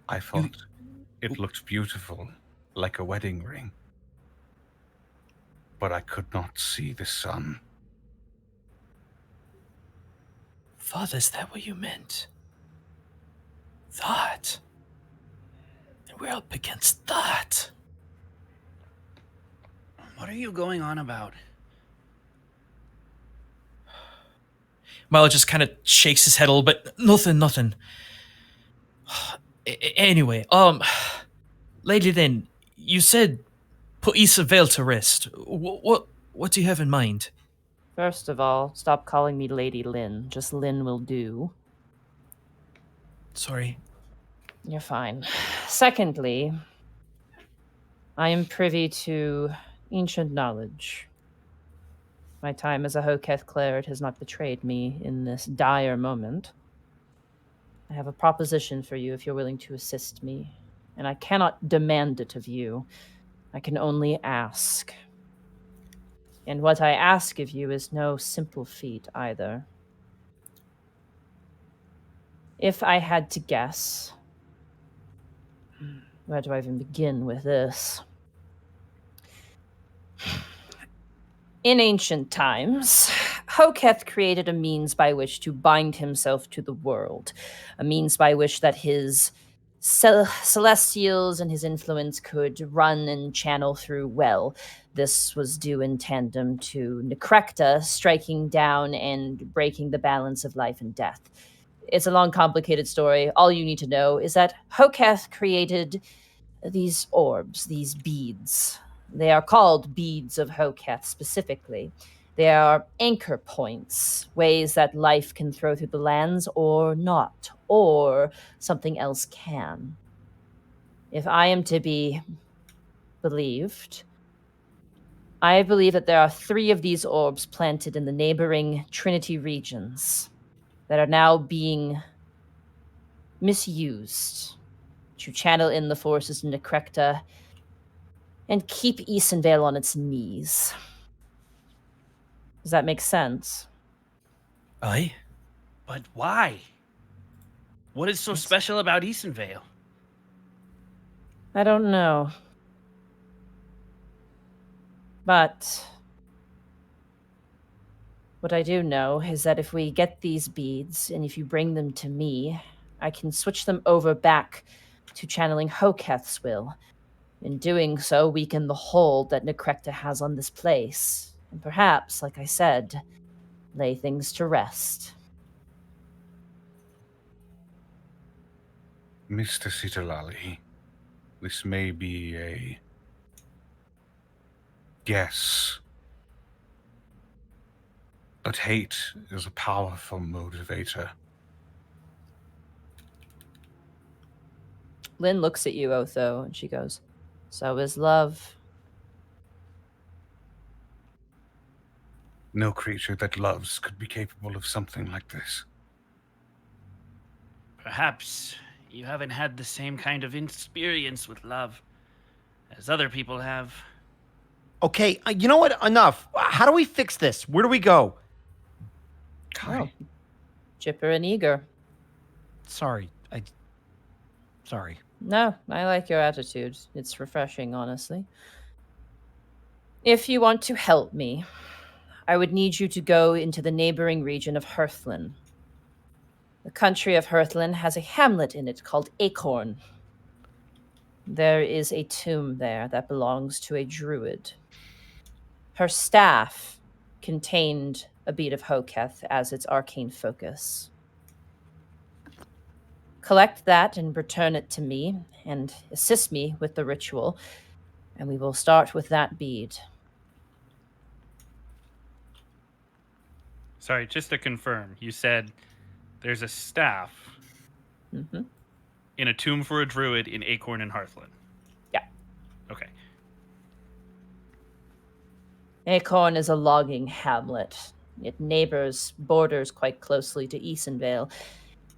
I thought it looked beautiful, like a wedding ring. But I could not see the sun. Father, is that what you meant? That? And we're up against that. What are you going on about? Milo just kind of shakes his head a little bit. Nothing. Anyway, Lady Lynn, you said put Issa Vale to rest. What do you have in mind? First of all, stop calling me Lady Lynn. Just Lynn will do. Sorry. You're fine. Secondly, I am privy to ancient knowledge. My time as a Hoketh cleric has not betrayed me in this dire moment. I have a proposition for you if you're willing to assist me, and I cannot demand it of you. I can only ask. And what I ask of you is no simple feat either. If I had to guess, where do I even begin with this? In ancient times, Hoketh created a means by which to bind himself to the world, a means by which that his celestials and his influence could run and channel through well. This was due in tandem to Necrecta striking down and breaking the balance of life and death. It's a long, complicated story. All you need to know is that Hoketh created these orbs, these beads. They are called beads of Hoketh specifically. They are anchor points, ways that life can throw through the lands or not, or something else can. If I am to be believed, I believe that there are 3 of these orbs planted in the neighboring Trinity regions that are now being misused to channel in the forces of Necrecta and keep Easonvale on its knees. Does that make sense? Aye. But why? What is so special about Easonvale? I don't know. But what I do know is that if we get these beads, and if you bring them to me, I can switch them over back to channeling Hoketh's will. In doing so, weaken the hold that Necrecta has on this place. And perhaps, like I said, lay things to rest. Mr. Sitalali, this may be a guess, but hate is a powerful motivator. Lynn looks at you, Otho, and she goes, "So is love." No creature that loves could be capable of something like this. Perhaps You haven't had the same kind of experience with love as other people have. Okay, you know what? Enough. How do we fix this? Where do we go? Oh, Chipper and eager. Sorry. Sorry. No, I like your attitude. It's refreshing, honestly. If you want to help me, I would need you to go into the neighboring region of Hearthland. The country of Hearthland has a hamlet in it called Acorn. There is a tomb there that belongs to a druid. Her staff contained a bead of Hoketh as its arcane focus. Collect that and return it to me, and assist me with the ritual, and we will start with that bead. Sorry, just to confirm, you said there's a staff in a tomb for a druid in Acorn and Hearthland. Yeah. Okay. Acorn is a logging hamlet. It borders quite closely to Easonvale,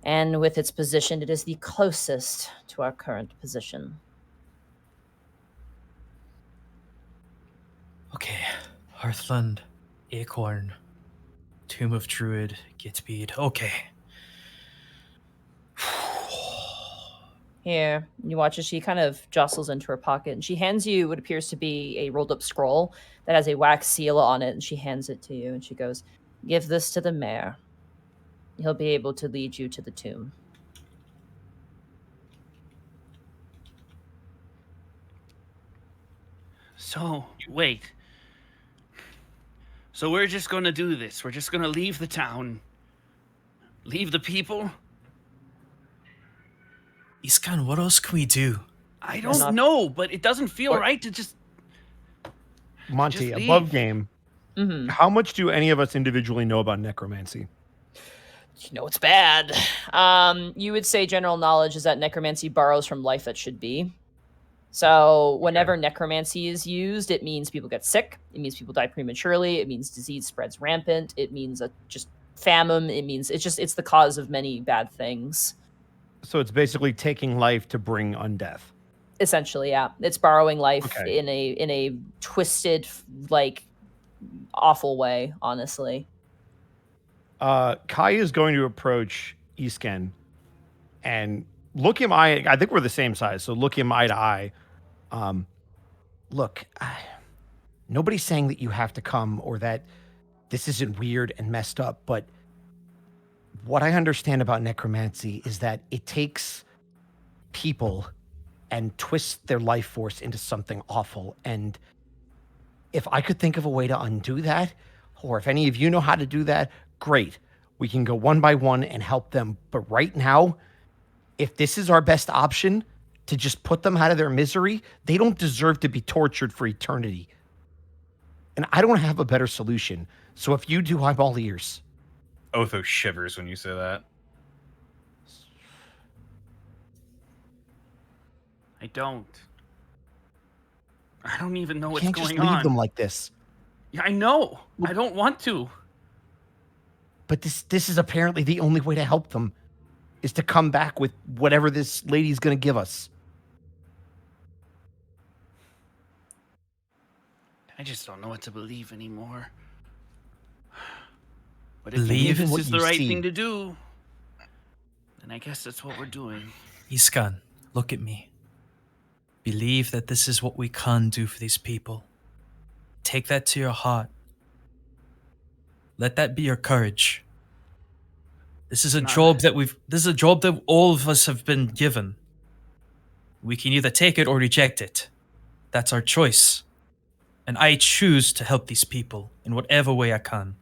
and with its position, it is the closest to our current position. Okay, Hearthland, Acorn, Tomb of Druid, Gitbead. Okay. Here, you watch as she kind of jostles into her pocket, and she hands you what appears to be a rolled-up scroll that has a wax seal on it, and she hands it to you, and she goes, "Give this to the mayor. He'll be able to lead you to the tomb." So, wait. So we're just gonna do this. We're just gonna leave the town. Leave the people? Iskan, what else can we do? I don't know, but it doesn't feel right to just... Monty, Just above leave. game, Mm-hmm. how much do any of us individually know about necromancy? You know it's bad. You would say general knowledge is that necromancy borrows from life that should be. So whenever necromancy is used, it means people get sick. It means people die prematurely. It means disease spreads rampant. It means just famine. It means it's the cause of many bad things. So it's basically taking life to bring undeath. Essentially, yeah. It's borrowing life Okay. in a twisted, like, awful way, honestly. Kai is going to approach Isken and look him eye. I think we're the same size, so look him eye to eye. Look, nobody's saying that you have to come or that this isn't weird and messed up, but what I understand about necromancy is that it takes people and twists their life force into something awful. And if I could think of a way to undo that, or if any of you know how to do that, great. We can go one by one and help them. But right now, if this is our best option to just put them out of their misery, they don't deserve to be tortured for eternity. And I don't have a better solution. So if you do, I'm all ears. Otho shivers when you say that. I don't even know what's Can't going just leave on. them like this. Yeah, I know. I don't want to. But this is apparently the only way to help them, is to come back with whatever this lady's going to give us. I just don't know what to believe anymore. But if Believe this what is the you right see. thing to do, then I guess that's what we're doing. Iskan, look at me. Believe that this is what we can do for these people. Take that to your heart. Let that be your courage. This is a job that all of us have been given. We can either take it or reject it. That's our choice. And I choose to help these people in whatever way I can.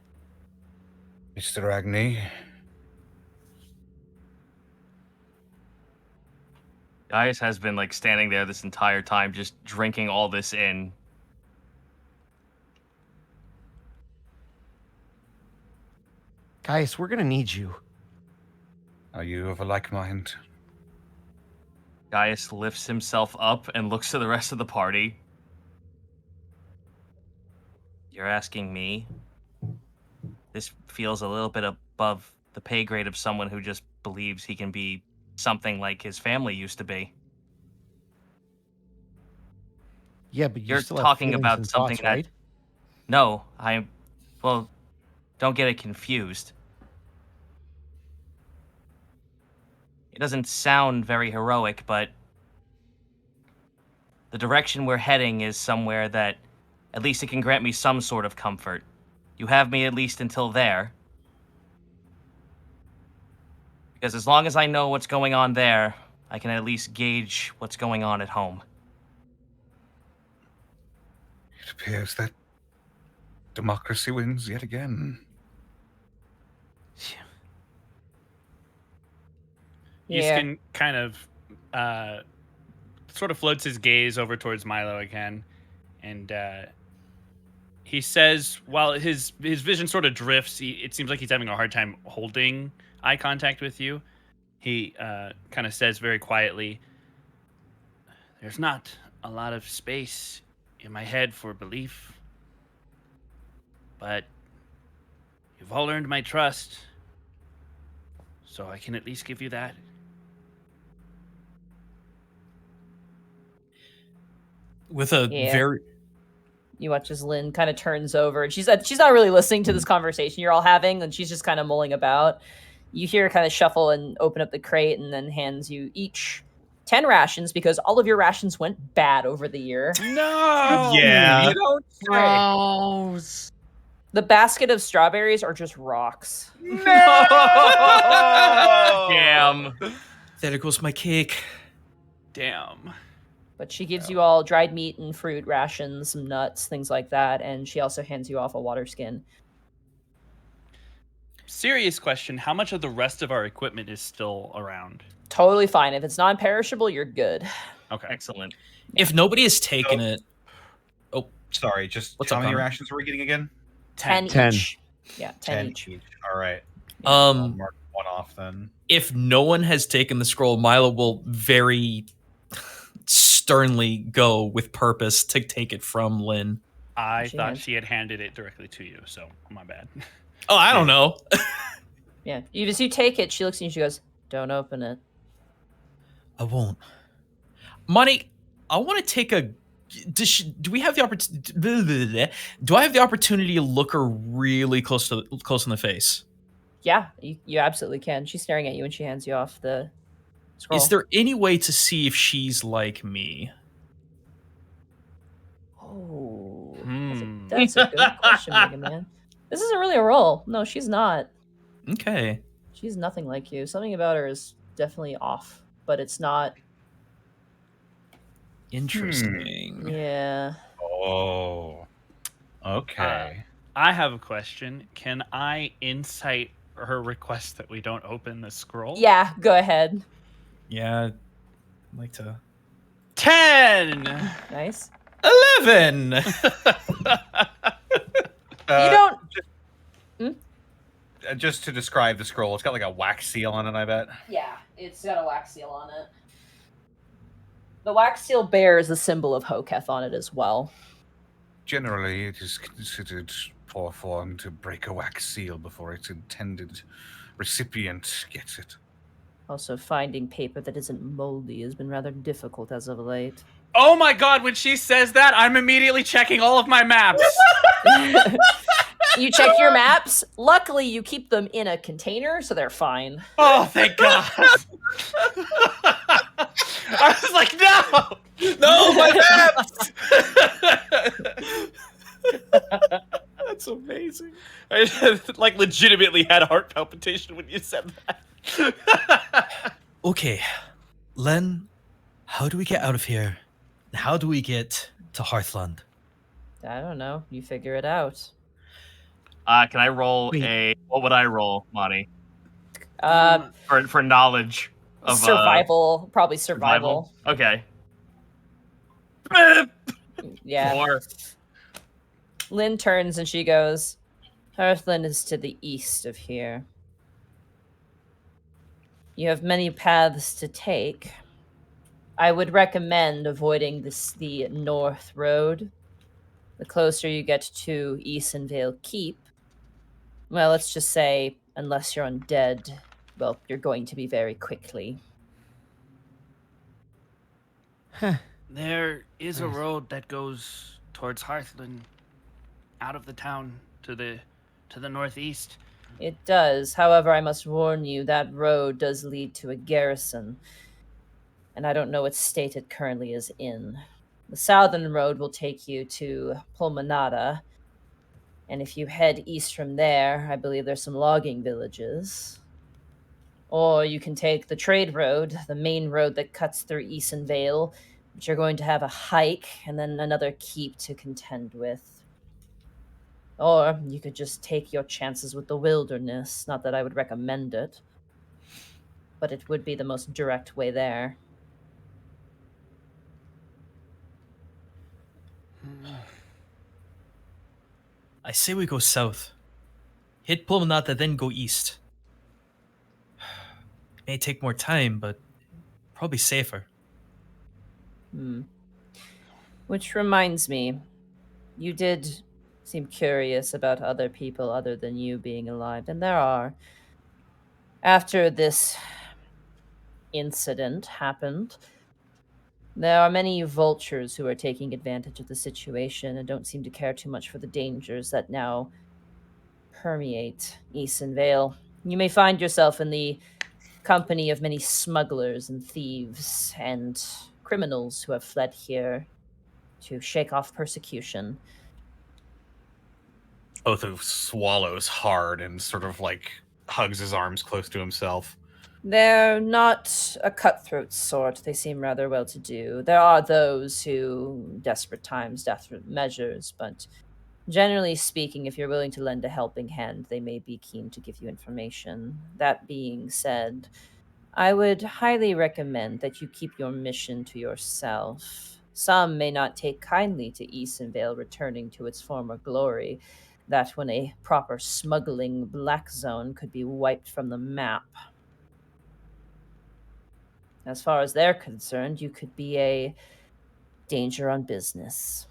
Mr. Agni, Gaius has been like standing there this entire time, just drinking all this in. Gaius, we're going to need you. are you of a like mind? Gaius lifts himself up and looks to the rest of the party. You're asking me? This feels a little bit above the pay grade of someone who just believes he can be something like his family used to be. Yeah, but You're still have talking feelings about and something thoughts, that- right? No, well, don't get it confused. It doesn't sound very heroic, but the direction we're heading is somewhere that at least it can grant me some sort of comfort. You have me at least until there. Because as long as I know what's going on there, I can at least gauge what's going on at home. It appears that democracy wins yet again. Easton kind of sort of floats his gaze over towards Milo again, and he says, while his vision sort of drifts, it seems like he's having a hard time holding eye contact with you. He kind of says very quietly, "There's not a lot of space in my head for belief, but you've all earned my trust, so I can at least give you that." With a very You watch as Lynn kind of turns over, and she's not really listening to this conversation you're all having, and she's just kind of mulling about. You hear her kind of shuffle and open up the crate, and then hands you each 10 rations because all of your rations went bad over the year. No! Yeah. You don't say. Gross. The basket of strawberries are just rocks. Damn. there goes my cake. Damn. But she gives you all dried meat and fruit rations, some nuts, things like that, and she also hands you off a water skin. Serious question. How much of the rest of our equipment is still around? Totally fine. If it's non-perishable, you're good. Okay. Excellent. If nobody has taken it, Sorry, just What's how up, many Connor? rations were we getting again? 10 10. each. Yeah, 10 each. All right. I'll um, mark one off then. if no one has taken the scroll, Milo will very sternly go with purpose to take it from Lynn. I She thought has. she had handed it directly to you, so my bad. Oh, I don't know. Yeah. As you take it, she looks at you and she goes, "Don't open it." I won't. Money, I want to take a. Do we have the opportunity? Do I have the opportunity to look her really close in the face? Yeah, you absolutely can. She's staring at you and she hands you off the scroll. Is there any way to see if she's like me? Oh, Hmm. that's a good question, Mega Man. This isn't really a roll. No, she's not. Okay. She's nothing like you. Something about her is definitely off, but it's not. Interesting. Yeah. Oh. Okay. I have a question. Can I insight her request that we don't open the scroll? Yeah, go ahead. Yeah. I'd like to. 10! Nice. 11. You don't. Just to describe the scroll, it's got like a wax seal on it, I bet. Yeah, it's got a wax seal on it. The wax seal bears the symbol of Hoketh on it as well. Generally, it is considered poor form to break a wax seal before its intended recipient gets it. Also, finding paper that isn't moldy has been rather difficult as of late. Oh my god, when she says that, I'm immediately checking all of my maps. You check your maps. Luckily, you keep them in a container, so they're fine. Oh, thank god. I was like, no! No, my maps! That's amazing. I like legitimately had a heart palpitation when you said that. Okay. Len, how do we get out of here? How do we get to Hearthland? I don't know. You figure it out. Can I roll what would I roll, Monty? Uh, For knowledge of survival. Probably survival. Okay. Yeah. 4. Lynn turns and she goes, Hearthland is to the east of here. You have many paths to take. I would recommend avoiding the north road. The closer you get to Easonvale Keep, well, let's just say, unless you're undead, well, you're going to be very quickly. There is a road that goes towards Hearthland, out of the town to the northeast. It does. However, I must warn you, that road does lead to a garrison. And I don't know what state it currently is in. The southern road will take you to Pulmonata. And if you head east from there, I believe there's some logging villages. Or you can take the trade road, the main road that cuts through Eason Vale, but you're going to have a hike and then another keep to contend with. Or you could just take your chances with the wilderness. Not that I would recommend it, but it would be the most direct way there. I say we go south. Hit Pulmonata, then go east. May take more time, but probably safer. Which reminds me, you did seem curious about other people other than you being alive, and there are. After this incident happened, there are many vultures who are taking advantage of the situation and don't seem to care too much for the dangers that now permeate Eason Vale. You may find yourself in the company of many smugglers and thieves and criminals who have fled here to shake off persecution. Otho swallows hard and sort of like hugs his arms close to himself. They're not a cutthroat sort. They seem rather well-to-do. There are those who, desperate times, desperate measures, but generally speaking, if you're willing to lend a helping hand, they may be keen to give you information. That being said, I would highly recommend that you keep your mission to yourself. Some may not take kindly to Eason Vale returning to its former glory, that when a proper smuggling black zone could be wiped from the map. As far as they're concerned, you could be a danger on business.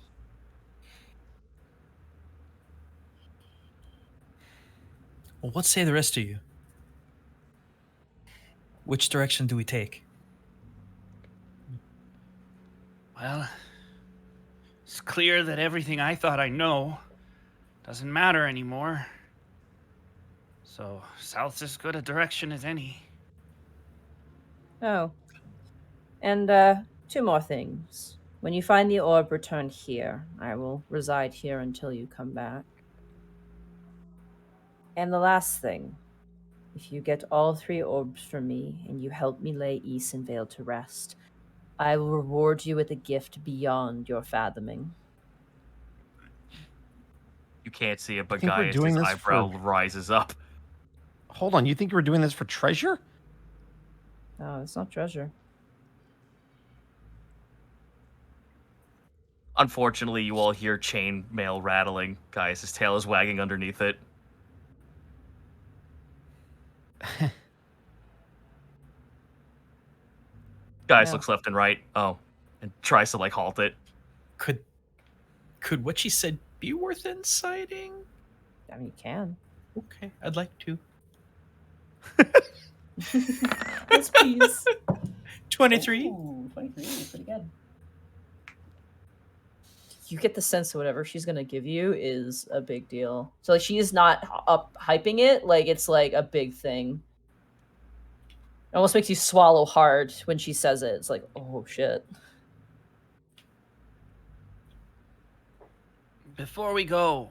Well, what say the rest of you? Which direction do we take? Well, it's clear that everything I thought I know doesn't matter anymore. So, south's as good a direction as any. Oh. And, two more things. When you find the orb, return here. I will reside here until you come back. And the last thing. If you get all 3 orbs from me, and you help me lay Eason Vale to rest, I will reward you with a gift beyond your fathoming. You can't see it, but think we're Gaius' doing this eyebrow for- rises up. Hold on, you think you were doing this for treasure? Oh, it's not treasure. Unfortunately, you all hear chain mail rattling. Gaius' tail is wagging underneath it. Gaius Yeah. looks left and right. Oh, and tries to like halt it. Could what she said be worth inciting? I mean, you can. Okay, I'd like to. Yes, please. 23. Ooh, 23, pretty good. You get the sense that whatever she's gonna give you is a big deal. So like she is not up hyping it, like it's like a big thing. It almost makes you swallow hard when she says it. It's like, oh shit. Before we go,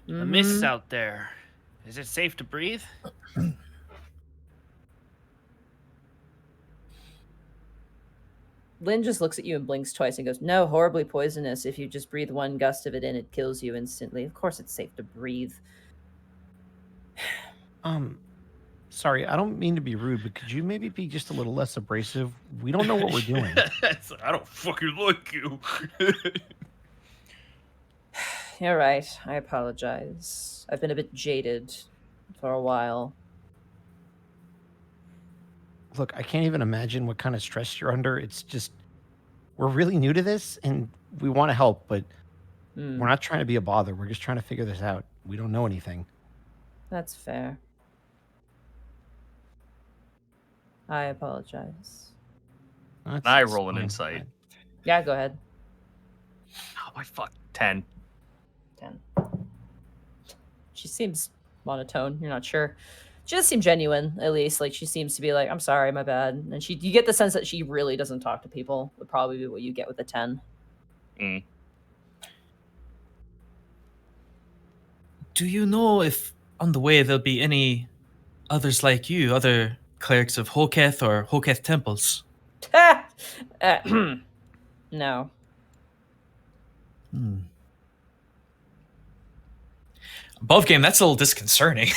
the mist's out there. Is it safe to breathe? Lynn just looks at you and blinks twice and goes, no, horribly poisonous. If you just breathe one gust of it in, it kills you instantly. Of course it's safe to breathe. Sorry, I don't mean to be rude, but could you maybe be just a little less abrasive? We don't know what we're doing. I don't fucking like you. You're right. I apologize. I've been a bit jaded for a while. Look, I can't even imagine what kind of stress you're under. It's just, we're really new to this and we want to help, but we're not trying to be a bother. We're just trying to figure this out. We don't know anything. That's fair. I apologize. That's I roll an fine. insight. Yeah, go ahead. Oh my fuck. 10. 10. She seems monotone. You're not sure. She does seem genuine, at least. Like, she seems to be like, I'm sorry, my bad. And you get the sense that she really doesn't talk to people, would probably be what you get with a 10. Mm. Do you know if on the way there'll be any others like you, other clerics of Hoketh or Hoketh temples? No. Above game, that's a little disconcerting.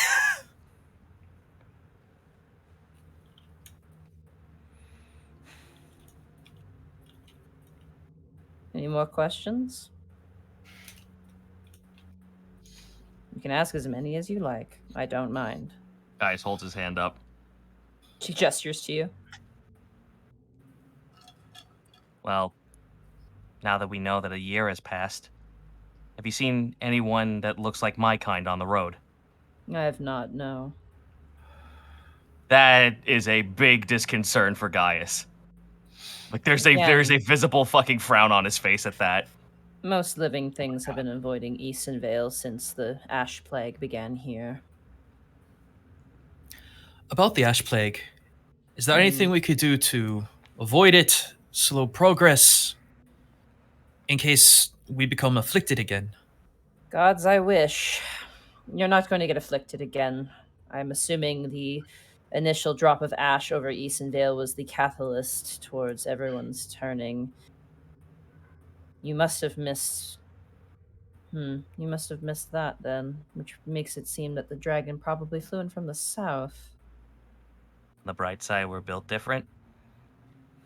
Any more questions? You can ask as many as you like. I don't mind. Guys holds his hand up. She gestures to you. Well, now that we know that a year has passed, have you seen anyone that looks like my kind on the road? I have not, no. That is a big disconcern for Gaius. Like, there's a visible fucking frown on his face at that. Most living things have been avoiding Eastern Vale since the Ash Plague began here. About the Ash Plague, is there anything we could do to avoid it, slow progress, in case we become afflicted again? Gods, I wish. You're not going to get afflicted again. I'm assuming the initial drop of ash over Eastern Vale was the catalyst towards everyone's turning. You must have missed... You must have missed that then, which makes it seem that the dragon probably flew in from the south. On the bright side, we're built different.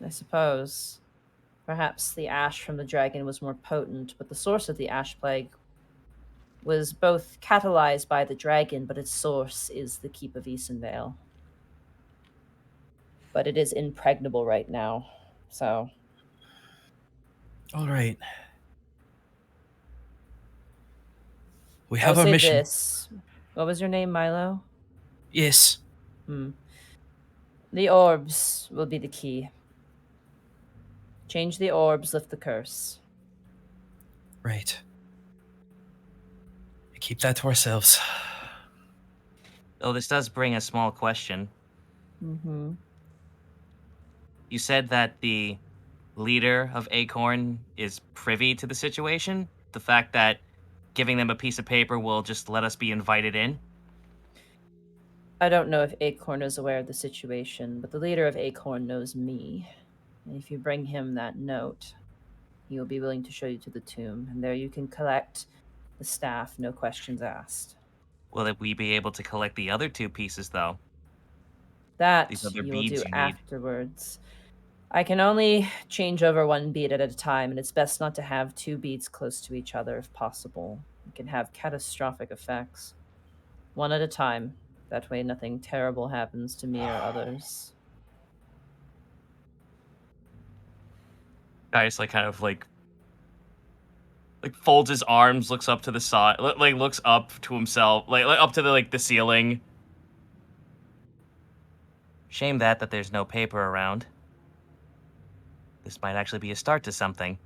I suppose. Perhaps the ash from the dragon was more potent, but the source of the ash plague was both catalyzed by the dragon, but its source is the Keep of Eastern Vale. But it is impregnable right now, so... All right. We have I'll our say mission. this. What was your name, Milo? Yes. The orbs will be the key. Change the orbs, lift the curse. Right. We keep that to ourselves. Though this does bring a small question. You said that the leader of Acorn is privy to the situation? The fact that giving them a piece of paper will just let us be invited in? I don't know if Acorn is aware of the situation, but the leader of Acorn knows me. And if you bring him that note, he will be willing to show you to the tomb, and there you can collect the staff, no questions asked. Will we be able to collect the other 2 pieces, though? That These other you will beads do you need. afterwards. I can only change over 1 bead at a time, and it's best not to have 2 beads close to each other if possible. It can have catastrophic effects. 1 at a time. That way nothing terrible happens to me or others. Gaius, kind of folds his arms, looks up to the side, looks up to himself, up to the ceiling. Shame that there's no paper around. This might actually be a start to something.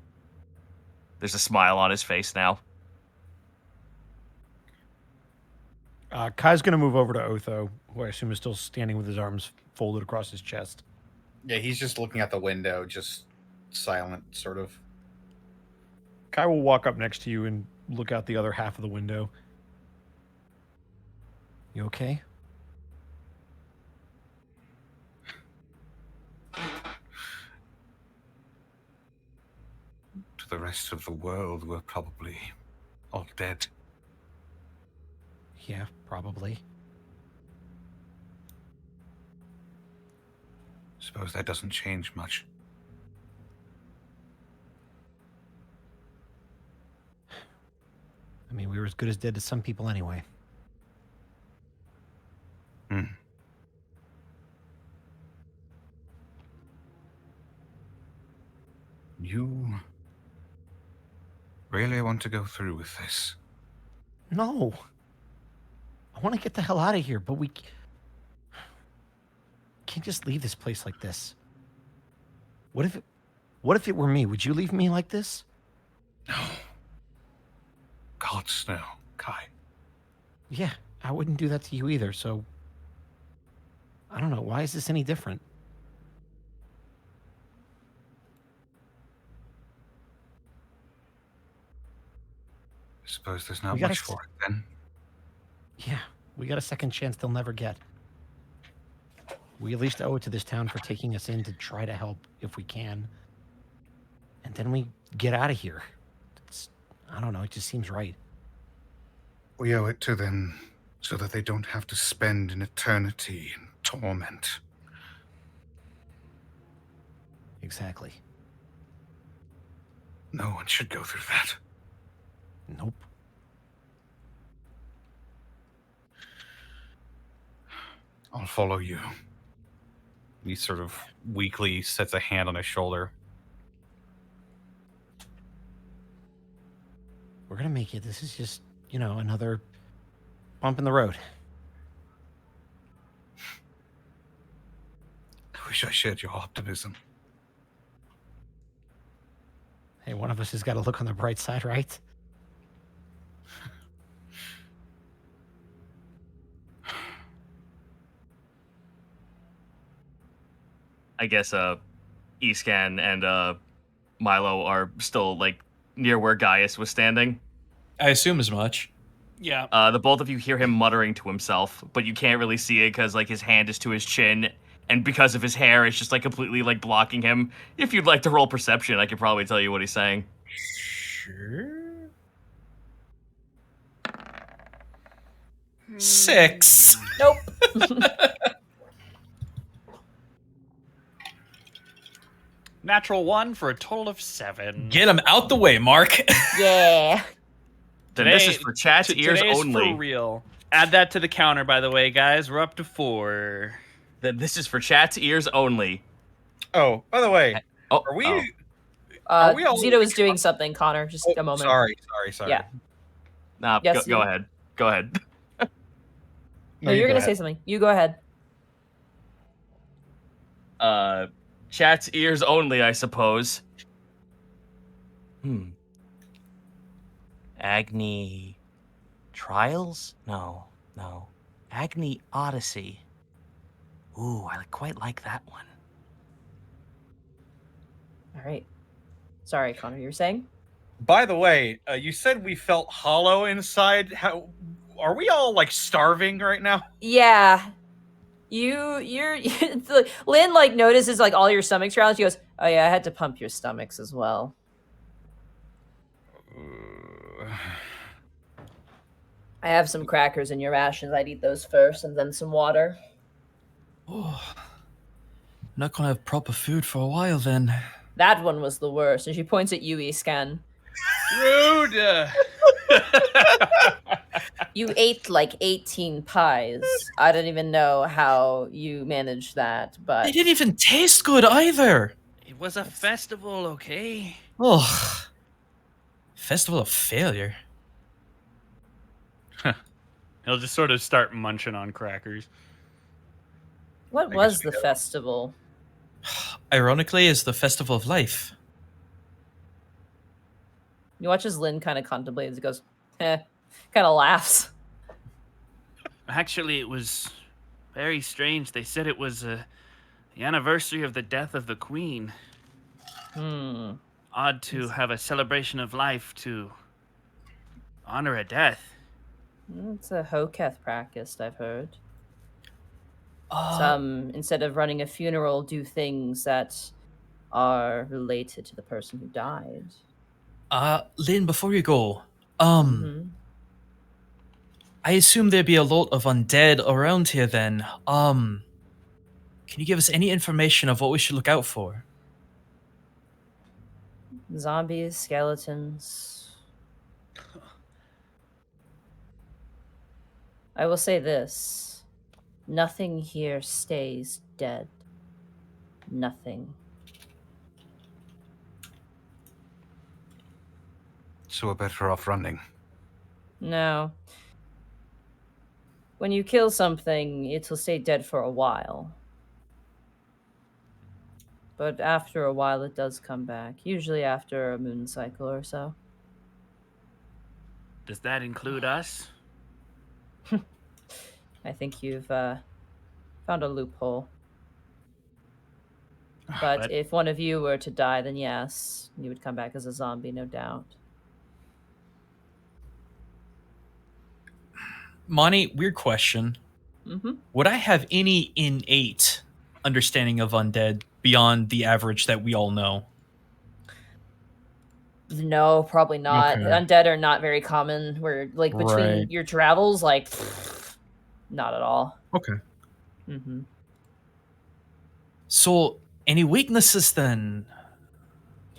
There's a smile on his face now. Kai's going to move over to Otho, who I assume is still standing with his arms folded across his chest. Yeah, he's just looking out the window, just silent, sort of. Kai will walk up next to you and look out the other half of the window. You okay? To the rest of the world, we're probably all dead. Yeah, probably. Suppose that doesn't change much. I mean, we were as good as dead to some people anyway. You really want to go through with this? No. I want to get the hell out of here, but we can't just leave this place like this. What if it were me? Would you leave me like this? No. Gods, no. Kai. Yeah, I wouldn't do that to you either, so... I don't know. Why is this any different? I suppose there's not We gotta much for it, then. Yeah, we got a second chance they'll never get. We at least owe it to this town for taking us in to try to help if we can. And then we get out of here. I don't know, it just seems right. We owe it to them so that they don't have to spend an eternity in torment. Exactly. No one should go through that. Nope. I'll follow you. He sort of weakly sets a hand on his shoulder. We're gonna make it. This is just, another bump in the road. I wish I shared your optimism. Hey, one of us has got to look on the bright side, right? I guess Escan and Milo are still near where Gaius was standing. I assume as much. Yeah. The both of you hear him muttering to himself, but you can't really see it because his hand is to his chin, and because of his hair, it's just completely blocking him. If you'd like to roll perception, I could probably tell you what he's saying. Sure. 6. Nope. Natural 1 for a total of 7. Get him out the way, Mark. Yeah. Then this is for chat's ears today's only. For real. Add that to the counter, by the way, guys. We're up to 4. Then this is for chat's ears only. Oh, by the way, Oh, are we? oh. Are we all Zito is doing something, Connor. Just a moment. Sorry. Yeah. Nah, Yes, go you- ahead. Go ahead. No, you're going to say something. You go ahead. Chat's ears only, I suppose. Agni Trials? No. Agni Odyssey. Ooh, I quite like that one. All right. Sorry, Connor, you were saying? By the way, you said we felt hollow inside. How are we all starving right now? Yeah. You're Lynn notices all your stomachs around. She goes, "Oh yeah, I had to pump your stomachs as well." I have some crackers in your rations. I'd eat those first, and then some water. Oh, not gonna have proper food for a while then. That one was the worst. And she points at you, Escan. Rude! You ate 18 pies. I don't even know how you managed that, but They didn't even taste good either. It was a festival, okay? Oh, festival of failure. He'll just sort of start munching on crackers. what was the festival? Ironically, it's the festival of life. You watch as Lynn kind of contemplates. He goes, kind of laughs. Actually, it was very strange. They said it was the anniversary of the death of the queen. Odd to have a celebration of life to honor a death. It's a Hoketh practice, I've heard. Some, instead of running a funeral, do things that are related to the person who died. Lynn, before you go, I assume there'd be a lot of undead around here then. Can you give us any information of what we should look out for? Zombies, skeletons. I will say this. Nothing here stays dead. Nothing. So we're better off running. No. When you kill something, it'll stay dead for a while. but after a while it does come back, usually after a moon cycle or so. Does that include us? I think you've found a loophole. But if one of you were to die, then yes, you would come back as a zombie, no doubt. Monty, weird question. Mm-hmm. Would I have any innate understanding of undead beyond the average that we all know? No, probably not. Okay. Undead are not very common. Where like between your travels, like not at all. Okay. Mm-hmm. So, any weaknesses then?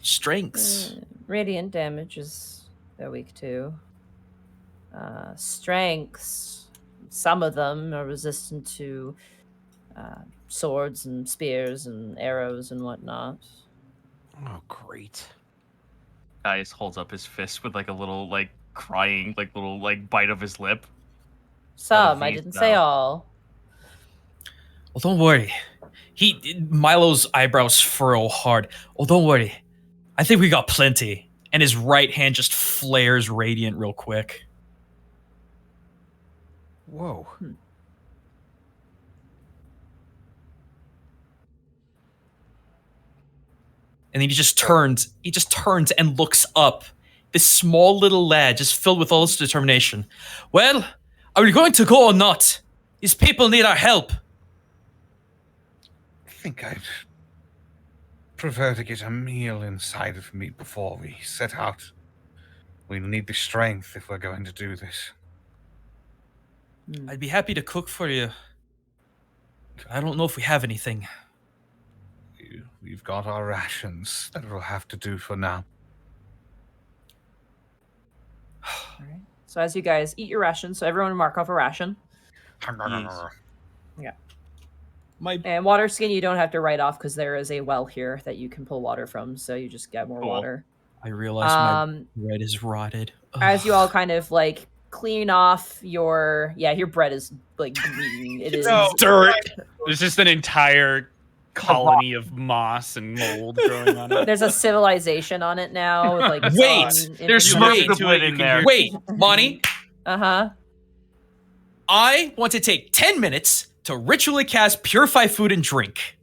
Strengths? Radiant damage is they're weak too. Strengths, some of them are resistant to swords and spears and arrows and whatnot. Oh, great. Guys holds up his fist with like a little like crying like little like bite of his lip. Some, I didn't say all. Well, don't worry. Milo's eyebrows furrow hard. Oh, don't worry. I think we got plenty. And his right hand just flares radiant real quick. Whoa. And then he just turns and looks up. This small little lad, just filled with all this determination. Well, are we going to go or not? These people need our help. I think I'd prefer to get a meal inside of me before we set out. We'll need the strength if we're going to do this. I'd be happy to cook for you. I don't know if we have anything. We've got our rations. That will have to do for now. All right. So as you guys eat your rations, so everyone mark off a ration. Yeah. And water skin you don't have to write off because there is a well here that you can pull water from, so you just get more water. I realize my bread is rotted. As you all kind of like clean off your bread is like green. It is dirt. There's just an entire colony of moss and mold growing on it. There's a civilization on it now. With, like, there's smoke to it in there. Wait, Monty. Uh-huh. I want to take 10 minutes to ritually cast Purify Food and Drink.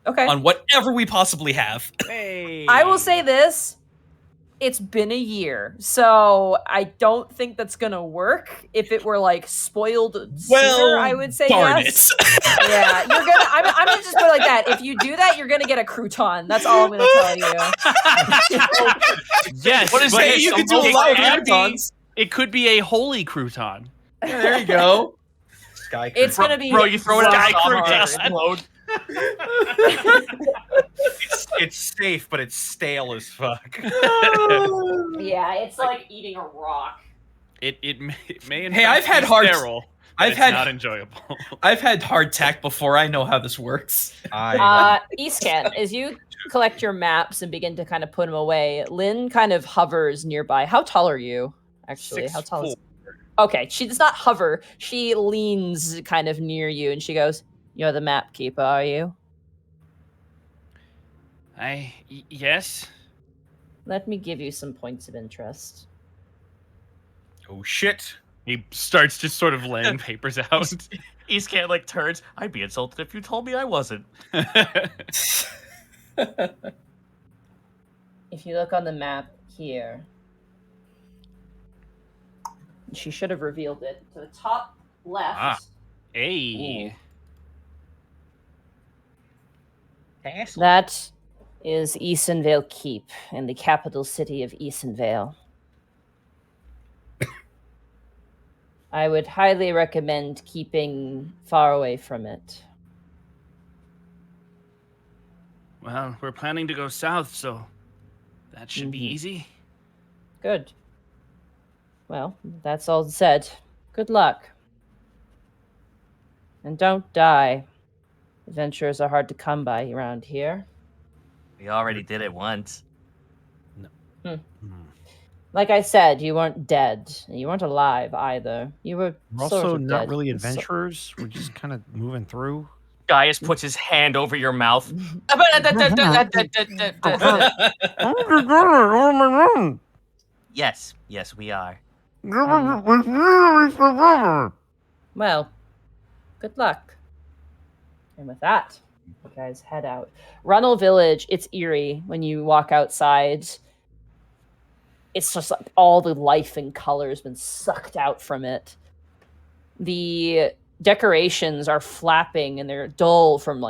Okay. On whatever we possibly have. Hey. I will say this. It's been a year, so I don't think that's gonna work. If it were like spoiled sooner, I would say yes. Yeah, you're gonna. I'm gonna just put it like that. If you do that, you're gonna get a crouton. That's all I'm gonna tell you. Yes. What is it? You can do a lot of croutons. It could be a holy crouton. Yeah, there you go. Sky crouton. It's gonna be. Bro, you throw it sky crouton. It's safe, but it's stale as fuck. Yeah, it's like eating a rock. It may in Hey, fact I've had be hard. sterile, but it's not enjoyable. I've had hardtack before. I know how this works. Escan, as you collect your maps and begin to kind of put them away, Lynn kind of hovers nearby. How tall are you? Actually, how tall is? Okay, she does not hover. She leans kind of near you, and she goes, "You're the map keeper, are you?" Yes. Let me give you some points of interest. Oh shit. He starts just sort of laying papers out. Eastcan like turns. I'd be insulted if you told me I wasn't. If you look on the map here, she should have revealed it. To the top left. Hey. That is Easonvale Keep in the capital city of Easonvale. I would highly recommend keeping far away from it. Well, we're planning to go south, so that should be easy. Good. Well, that's all said. Good luck. And don't die. Adventurers are hard to come by around here. We already did it once. Like I said, you weren't dead. You weren't alive either. You were We're sort also of not dead. really adventurers. We're just kind of moving through. Gaius puts his hand over your mouth. Yes, we are. Well, good luck. And with that, you guys head out. Runnel Village, it's eerie when you walk outside. It's just like all the life and color has been sucked out from it. The decorations are flapping and they're dull from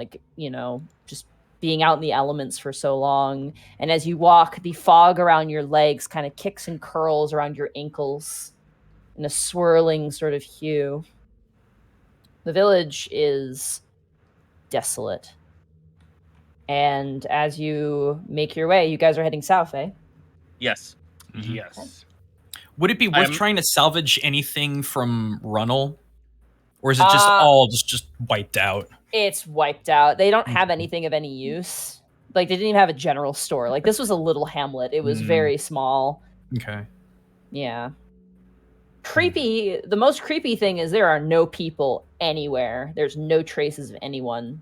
just being out in the elements for so long. And as you walk, the fog around your legs kind of kicks and curls around your ankles in a swirling sort of hue. The village is desolate. And as you make your way, you guys are heading south, eh? Yes. Yes. Would it be worth trying to salvage anything from Runnel? Or is it just all just wiped out? It's wiped out. They don't have anything of any use. Like, they didn't even have a general store. Like, this was a little hamlet. It was very small. Okay. Yeah. Creepy. The most creepy thing is there are no people anywhere. There's no traces of anyone.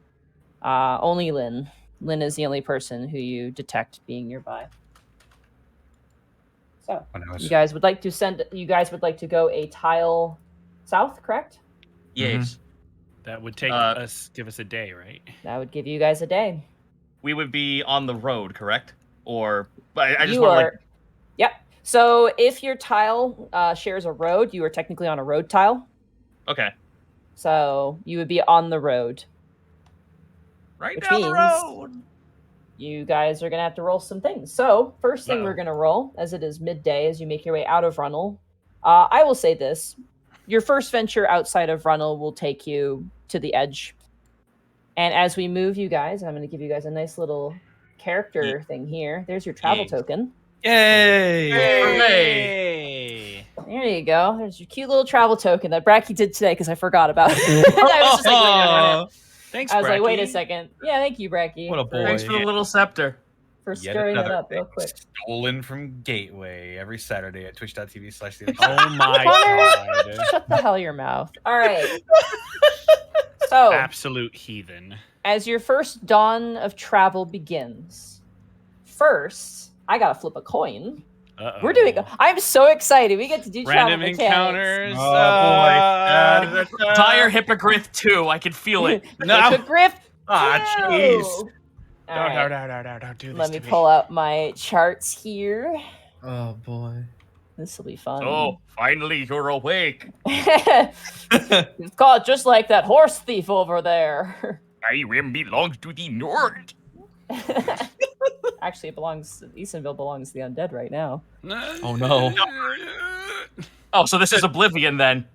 Only Lynn. Lynn is the only person who you detect being nearby. So, you guys would like to go a tile south, correct? Yes. That would give us a day, right? That would give you guys a day. We would be on the road, correct? Or I just You want are. Yep. So if your tile shares a road, you are technically on a road tile. Okay. So you would be on the road. Right which down the means road. You guys are going to have to roll some things. So first thing we're going to roll, as it is midday, as you make your way out of Runnel. I will say this. Your first venture outside of Runnel will take you to the edge. And as we move you guys, I'm going to give you guys a nice little character thing here. There's your travel token. Yay! Hey! There you go. There's your cute little travel token that Bracky did today because I forgot about it. I was just like, wait a minute. Thanks, I was like, wait a Bracky. second. Yeah, thank you, Bracky. What a boy. Thanks for the little scepter. For stirring it up real quick. Stolen from Gateway every Saturday at twitch.tv/. Oh my god. Shut the hell your mouth. All right. So, Absolute heathen. as your first dawn of travel begins, first, I gotta flip a coin. Uh-oh. We're doing. I'm so excited. We get to do Random travel mechanics. encounters. Oh boy. Dire Hippogriff 2. I can feel it. Hippogriff. Ah, jeez. All right. No, don't do this. Let me to pull out my charts here. Oh boy. This will be fun. Oh, finally you're awake. It's called just like that horse thief over there. My realm belongs to the Nord. Actually, Eastonville belongs to the undead right now. Oh no. Oh, so this is Oblivion then.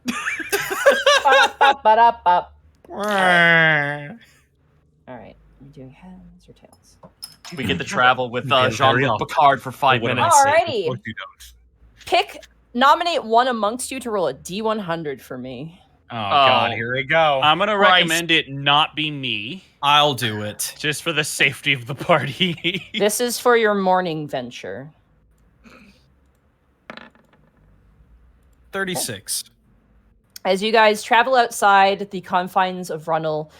Ba-da-ba-ba-da-ba. All right. Are you doing heads or tails? We get to travel with Okay, Jean-Luc Picard for 5 What am minutes. I saying? Alrighty. Of course you don't. Nominate one amongst you to roll a D100 for me. Oh, God, here we go. I'm gonna Christ. recommend it not be me, I'll do it. just for the safety of the party. This is for your morning venture. 36. As you guys travel outside the confines of Runnel,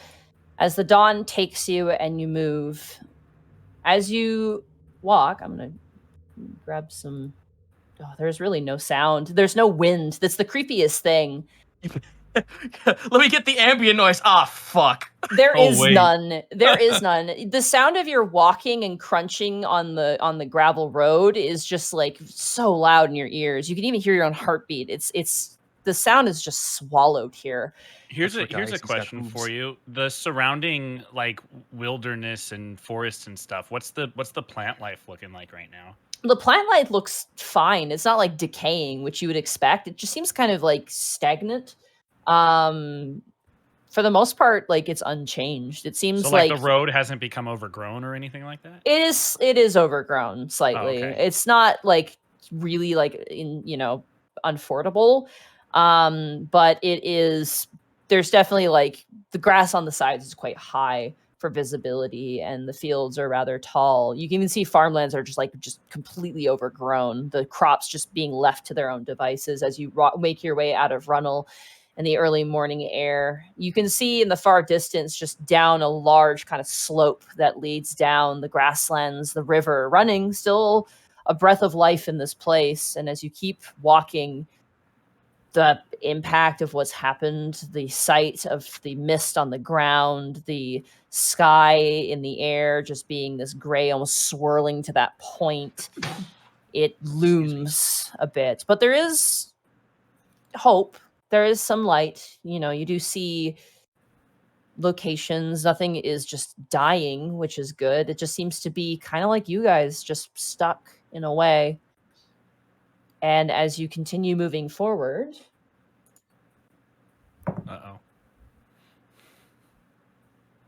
as the dawn takes you and you move, as you walk, I'm going to grab some... Oh, there's really no sound. There's no wind. That's the creepiest thing. Let me get the ambient noise. Ah, fuck. There Oh, is wait. none. There is none. The sound of your walking and crunching on the gravel road is just like so loud in your ears. You can even hear your own heartbeat. It's the sound is just swallowed here. Here's That's a what Galaxy's got question hooves. for you. The surrounding like wilderness and forests and stuff. What's the plant life looking like right now? The plant life looks fine. It's not like decaying, which you would expect. It just seems kind of like stagnant. For the most part, like it's unchanged. It seems So like the road hasn't become overgrown or anything like that? it is overgrown slightly. okay. It's not like really like unfordable. But it is, there's definitely like the grass on the sides is quite high for visibility and the fields are rather tall. You can even see farmlands are just completely overgrown. The crops just being left to their own devices as you make your way out of Runnel. in the early morning air. You can see in the far distance, just down a large kind of slope that leads down the grasslands, the river running, still a breath of life in this place. And as you keep walking, the impact of what's happened, the sight of the mist on the ground, the sky in the air just being this gray, almost swirling to that point, it looms a bit. But there is hope. There is some light. You know, you do see locations. Nothing is just dying, which is good. It just seems to be kind of like you guys, just stuck in a way. And as you continue moving forward... Uh-oh.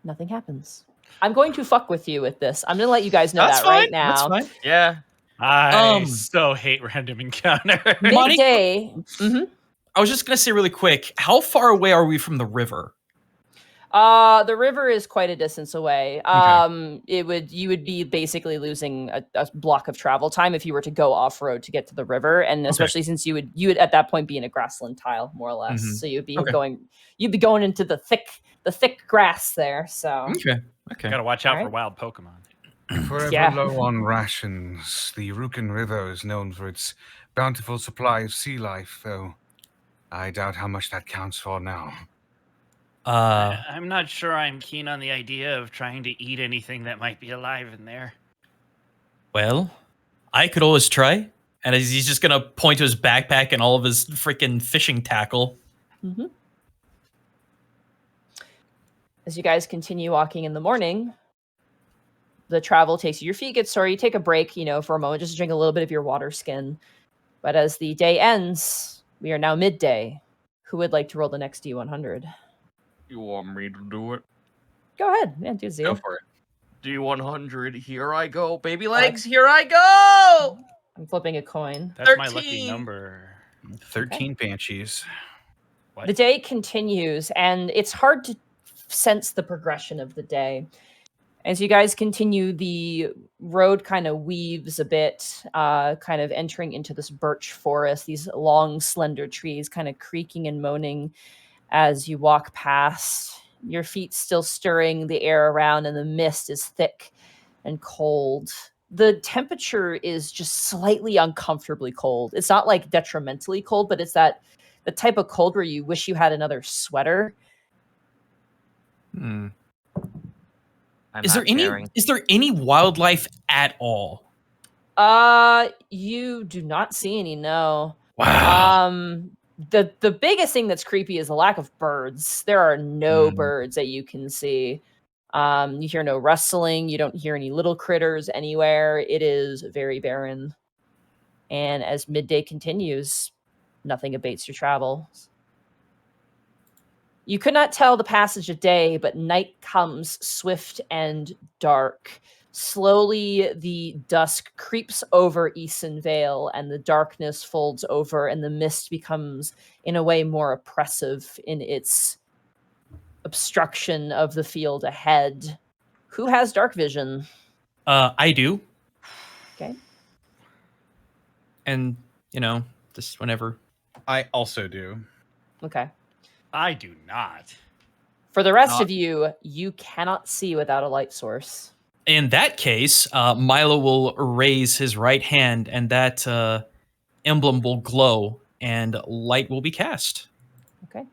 Nothing happens. I'm going to fuck with you with this. I'm going to let you guys know That's that fine. right now. That's fine. Yeah. I so hate random encounter. Midday. I was just gonna say really quick, how far away are we from the river? The river is quite a distance away. Okay. You would be basically losing a block of travel time if you were to go off road to get to the river, and especially since you would at that point be in a grassland tile more or less. So you'd be going into the thick grass there. So Okay. Gotta watch out for wild Pokemon. Forever low on rations, the Rukin River is known for its bountiful supply of sea life, though I doubt how much that counts for now. I'm not sure I'm keen on the idea of trying to eat anything that might be alive in there. Well, I could always try. And he's just gonna point to his backpack and all of his freaking fishing tackle. As you guys continue walking in the morning, the travel takes you. Your feet get sore. You take a break, for a moment, just to drink a little bit of your water skin. But as the day ends, we are now midday. Who would like to roll the next D100? You want me to do it? Go ahead. Yeah, do zero. Go for it. D100, here I go. Baby legs, here I go! I'm flipping a coin. That's 13. My lucky number. 13 banshees. What? The day continues, and it's hard to sense the progression of the day. As you guys continue, the road kind of weaves a bit, kind of entering into this birch forest, these long, slender trees kind of creaking and moaning as you walk past. Your feet still stirring the air around, and the mist is thick and cold. The temperature is just slightly uncomfortably cold. It's not like detrimentally cold, but it's the type of cold where you wish you had another sweater. Is there any wildlife at all? You do not see any, no. Wow. The biggest thing that's creepy is the lack of birds. There are no birds that you can see. You hear no rustling. You don't hear any little critters anywhere. It is very barren. And as midday continues, nothing abates your travels. You could not tell the passage of day, but night comes swift and dark. Slowly, the dusk creeps over Eason Vale, and the darkness folds over, and the mist becomes, in a way, more oppressive in its obstruction of the field ahead. Who has dark vision? I do. Okay. And, just whenever. I also do. Okay. I do not. For the rest of you, you cannot see without a light source. In that case, Milo will raise his right hand, and that emblem will glow, and light will be cast. Okay.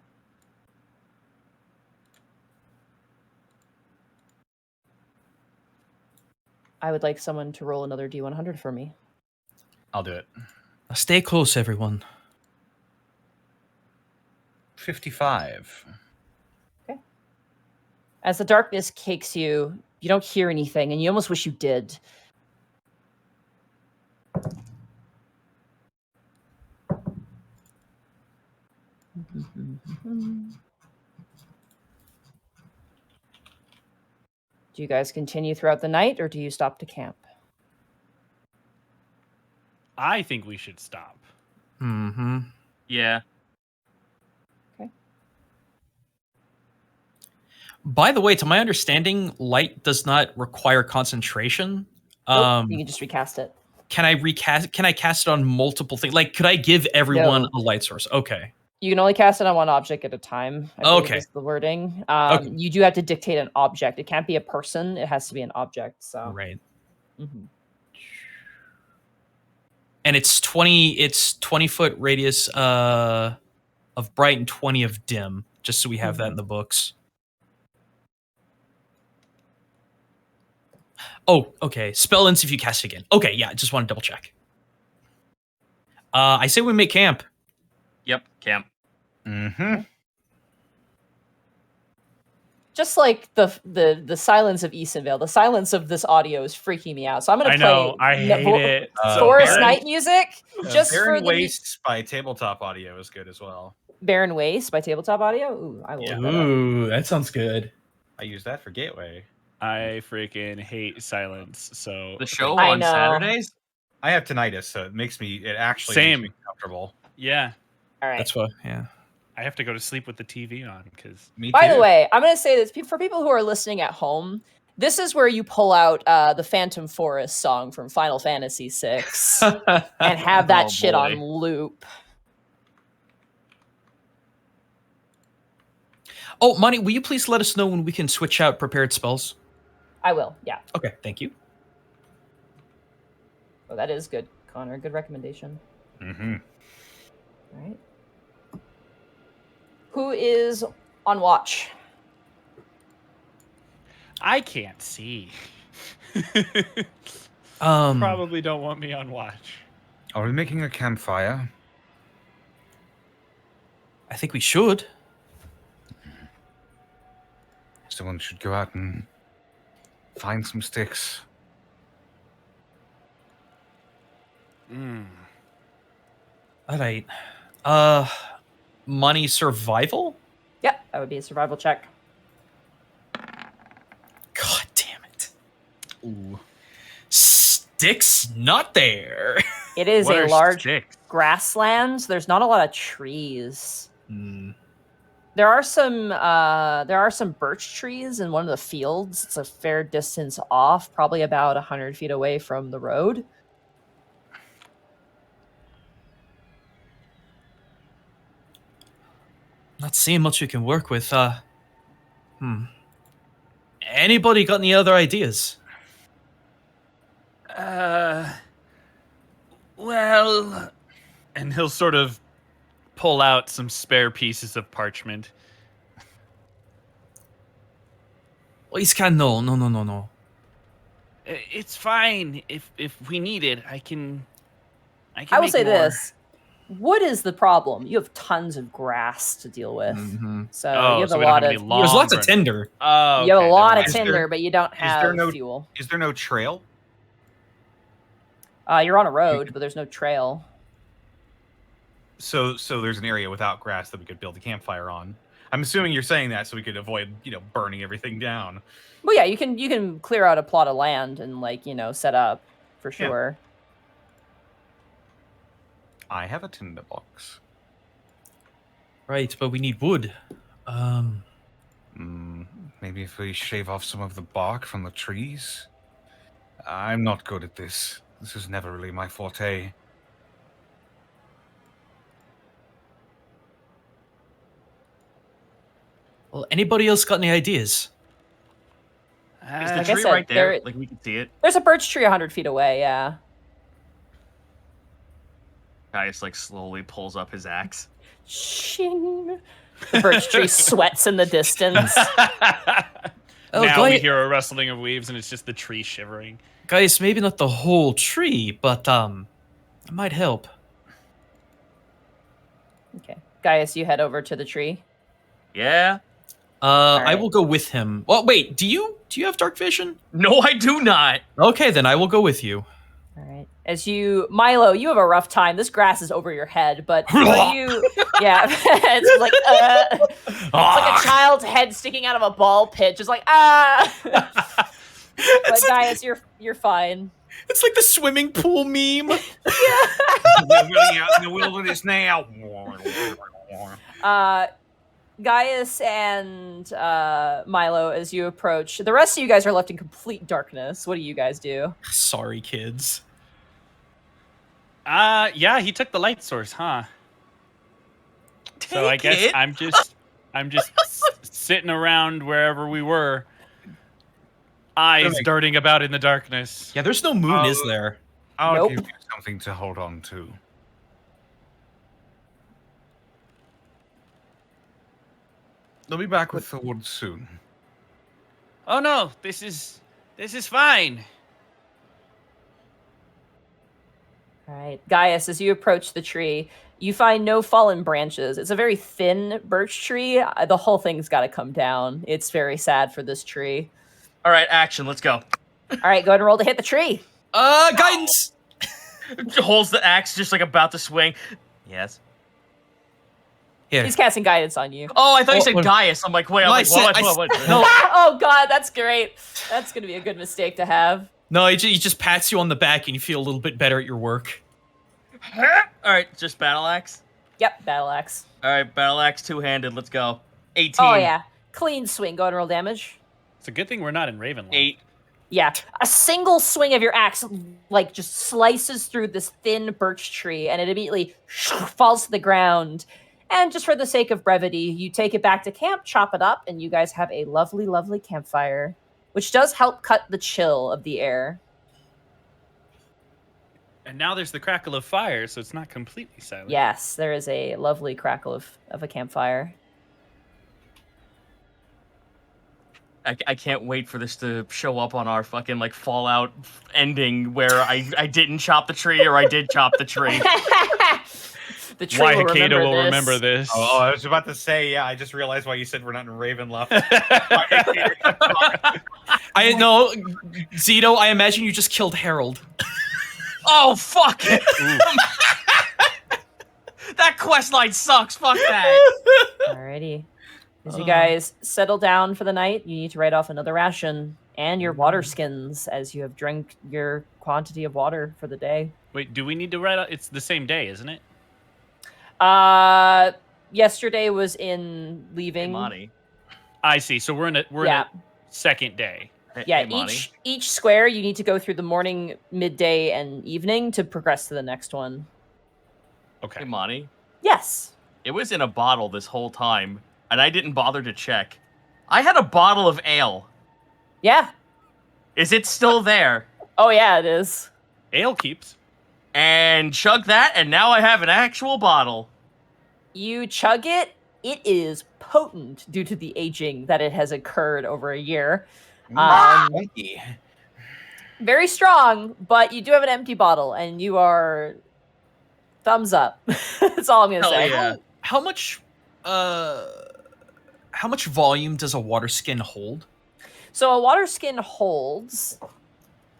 I would like someone to roll another D100 for me. I'll do it. Stay close, everyone. 55. Okay. As the darkness cakes you, you don't hear anything, and you almost wish you did. Do you guys continue throughout the night, or do you stop to camp? I think we should stop. Yeah. Okay. By the way, to my understanding, light does not require concentration. Nope, you can just recast it. Can I cast it on multiple things? Like, could I give everyone a light source? Okay. You can only cast it on one object at a time. I believe Okay. is the wording. Okay. You do have to dictate an object. It can't be a person. It has to be an object. So. Right. Mm-hmm. And it's 20 foot radius of bright and 20 of dim, just so we have that in the books. Oh, okay. Spell ends if you cast it again. Okay, yeah, just want to double check. I say we make camp. Yep, camp. Mm-hmm. Just like the silence of Eastonvale, the silence of this audio is freaking me out. So I'm going to play I hate it. Forest Baron- Night music just for Baron the Wastes by Tabletop Audio is good as well. Barren Waste by Tabletop Audio. Ooh, I will. look that up. Ooh, that sounds good. I use that for Gateway. I freaking hate silence. So The show I on know. Saturdays? I have tinnitus, so it actually Same. makes me comfortable. yeah, All right. That's what, yeah. I have to go to sleep with the TV on because Me By too. the way, I'm going to say this for people who are listening at home. This is where you pull out the Phantom Forest song from Final Fantasy VI and have that Oh, shit boy. on loop. Oh, Monty, will you please let us know when we can switch out prepared spells? I will. Yeah. Okay, thank you. Oh, that is good, Connor. Good recommendation. Mm-hmm. All right. Who is on watch? I can't see. Probably don't want me on watch. Are we making a campfire? I think we should. Someone should go out and find some sticks. All right. Money survival? Yep, that would be a survival check. God damn it. Ooh. Sticks not there. It is What a are large sticks? grassland. There's not a lot of trees. Hmm. There are some birch trees in one of the fields. It's a fair distance off, probably about 100 feet away from the road. Not seeing much we can work with. Anybody got any other ideas? Well, and he'll sort of pull out some spare pieces of parchment. Well, he's kind of no. It's fine if we need it. I can I will make say more. this. Wood is the problem. You have tons of grass to deal with. So you have so a we don't lot have of any There's lots of burn. tinder. Oh, you have a okay, lot never of mind. tinder, but you don't have fuel. Is there no trail? You're on a road, but there's no trail. So there's an area without grass that we could build a campfire on. I'm assuming you're saying that so we could avoid, burning everything down. Well, yeah, you can clear out a plot of land and set up for Yeah. sure. I have a tinderbox. Right, but we need wood. Maybe if we shave off some of the bark from the trees? I'm not good at this. This is never really my forte. Well, anybody else got any ideas? Is the like I tree said, right there? there- Like we can see it. There's a birch tree 100 feet away. Yeah. Gaius slowly pulls up his axe. Shing. The birch tree sweats in the distance. Oh, now we Guy- hear a rustling of leaves, and it's just the tree shivering. Guys, maybe not the whole tree, but it might help. Okay, Gaius, you head over to the tree. Yeah? I right. will go with him. Well, wait, do you have dark vision? No, I do not. Okay, then I will go with you. All right. Milo, you have a rough time. This grass is over your head, but for you, yeah, it's like it's like a child's head sticking out of a ball pit, just like But Gaius, you're fine. It's like the swimming pool meme. We're really out in the wilderness now. Gaius and Milo, as you approach, the rest of you guys are left in complete darkness. What do you guys do? Sorry, kids. Yeah, he took the light source, huh? So I guess I'm just sitting around wherever we were, eyes darting about in the darkness. Yeah, there's no moon, is there? I'll Nope. give you something to hold on to. They'll be back with the wood soon. Oh no, this is fine. All right, Gaius, as you approach the tree, you find no fallen branches. It's a very thin birch tree. The whole thing's got to come down. It's very sad for this tree. All right, action. Let's go. All right, go ahead and roll to hit the tree. Guidance. Holds the axe, just like about to swing. Yes. Here. He's casting guidance on you. Oh, I thought you What- said Gaius. I'm like, wait. No, I'm like, what? No, Oh God, that's great. That's gonna be a good mistake to have. no, he just pats you on the back and you feel a little bit better at your work. All right, just battle axe. Yep, battle axe. All right, battle axe two-handed. Let's go. 18. Oh yeah, clean swing. Go ahead and roll damage. It's a good thing we're not in Ravenloft. 8. Yeah, a single swing of your axe like just slices through this thin birch tree, and it immediately falls to the ground. And just for the sake of brevity, you take it back to camp, chop it up, and you guys have a lovely, lovely campfire, which does help cut the chill of the air. And now there's the crackle of fire, so it's not completely silent. Yes, there is a lovely crackle of a campfire. I can't wait for this to show up on our fucking like Fallout ending where I didn't chop the tree or I did chop the tree. The tree will remember this. Oh, I was about to say, yeah, I just realized why you said we're not in Ravenloft. I know, Zito. I imagine you just killed Harold. Oh fuck! That quest line sucks. Fuck that. Alrighty. As you guys settle down for the night, you need to write off another ration and your water skins as you have drank your quantity of water for the day. Wait, do we need to write out? It's the same day, isn't it? Yesterday was in leaving. Monty. I see. So we're in a second day. Yeah, Hey, Monty. each square you need to go through the morning, midday, and evening to progress to the next one. Okay. Hey, Monty. Yes. It was in a bottle this whole time, and I didn't bother to check. I had a bottle of ale. Yeah. Is it still there? Oh yeah, it is. Ale keeps. And chug that, and now I have an actual bottle. You chug it. It is potent due to the aging that it has occurred over a year. Very strong, but you do have an empty bottle, and you are thumbs up. That's all I'm gonna Hell say. yeah. How much volume does a water skin hold? So a water skin holds.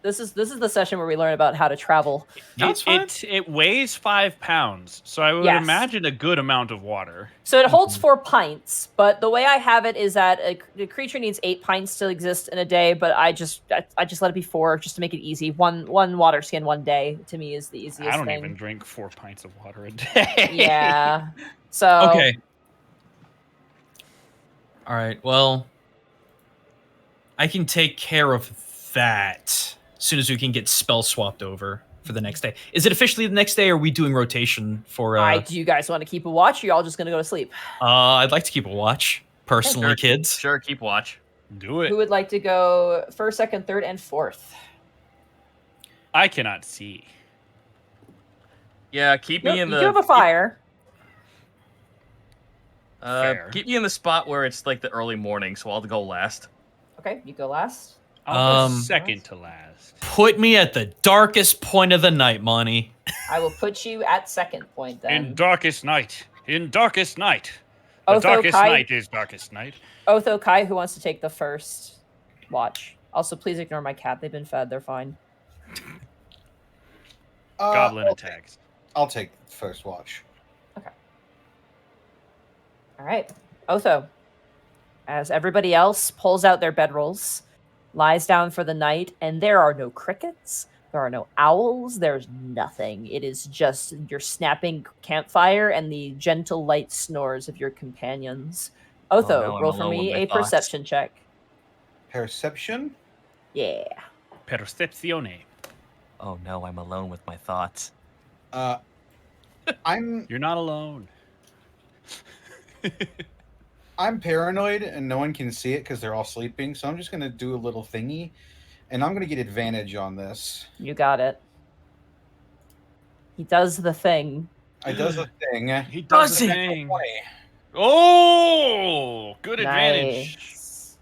This is the session where we learn about how to travel. It weighs 5 pounds, so I would Yes. imagine a good amount of water. So it holds 4 pints, but the way I have it is that the creature needs 8 pints to exist in a day, but I just let it be 4 just to make it easy. One water skin one day to me is the easiest I don't thing. even drink 4 pints of water a day. Yeah. So Okay. All right. Well, I can take care of that as soon as we can get spell swapped over for the next day. Is it officially the next day, or are we doing rotation for... do you guys want to keep a watch, or y'all just gonna go to sleep? I'd like to keep a watch, personally, kids. Sure, keep watch. Do it. Who would like to go first, second, third, and fourth? I cannot see. Yeah, keep me in You the... do have a fire. Fair. Keep me in the spot where it's like the early morning, so I'll go last. Okay, you go last. I'll go second to last. Put me at the darkest point of the night, Monty. I will put you at second point then. In darkest night. In darkest night. The Otho, darkest Kai? night is darkest night. Otho, Kai, who wants to take the first watch? Also, please ignore my cat. They've been fed. They're fine. Goblin attacks. I'll take first watch. All right. Otho, as everybody else pulls out their bedrolls, lies down for the night, and there are no crickets, there are no owls, there's nothing. It is just your snapping campfire and the gentle light snores of your companions. Otho, no, I'm roll for alone me with my a thoughts. perception check. Perception? Yeah. Percepzione. Oh no, I'm alone with my thoughts. I'm You're not alone. I'm paranoid and no one can see it because they're all sleeping, so I'm just going to do a little thingy, and I'm going to get advantage on this. You got it. He does the thing. I does a thing. He does the it? thing. Oh, good advantage. Nice.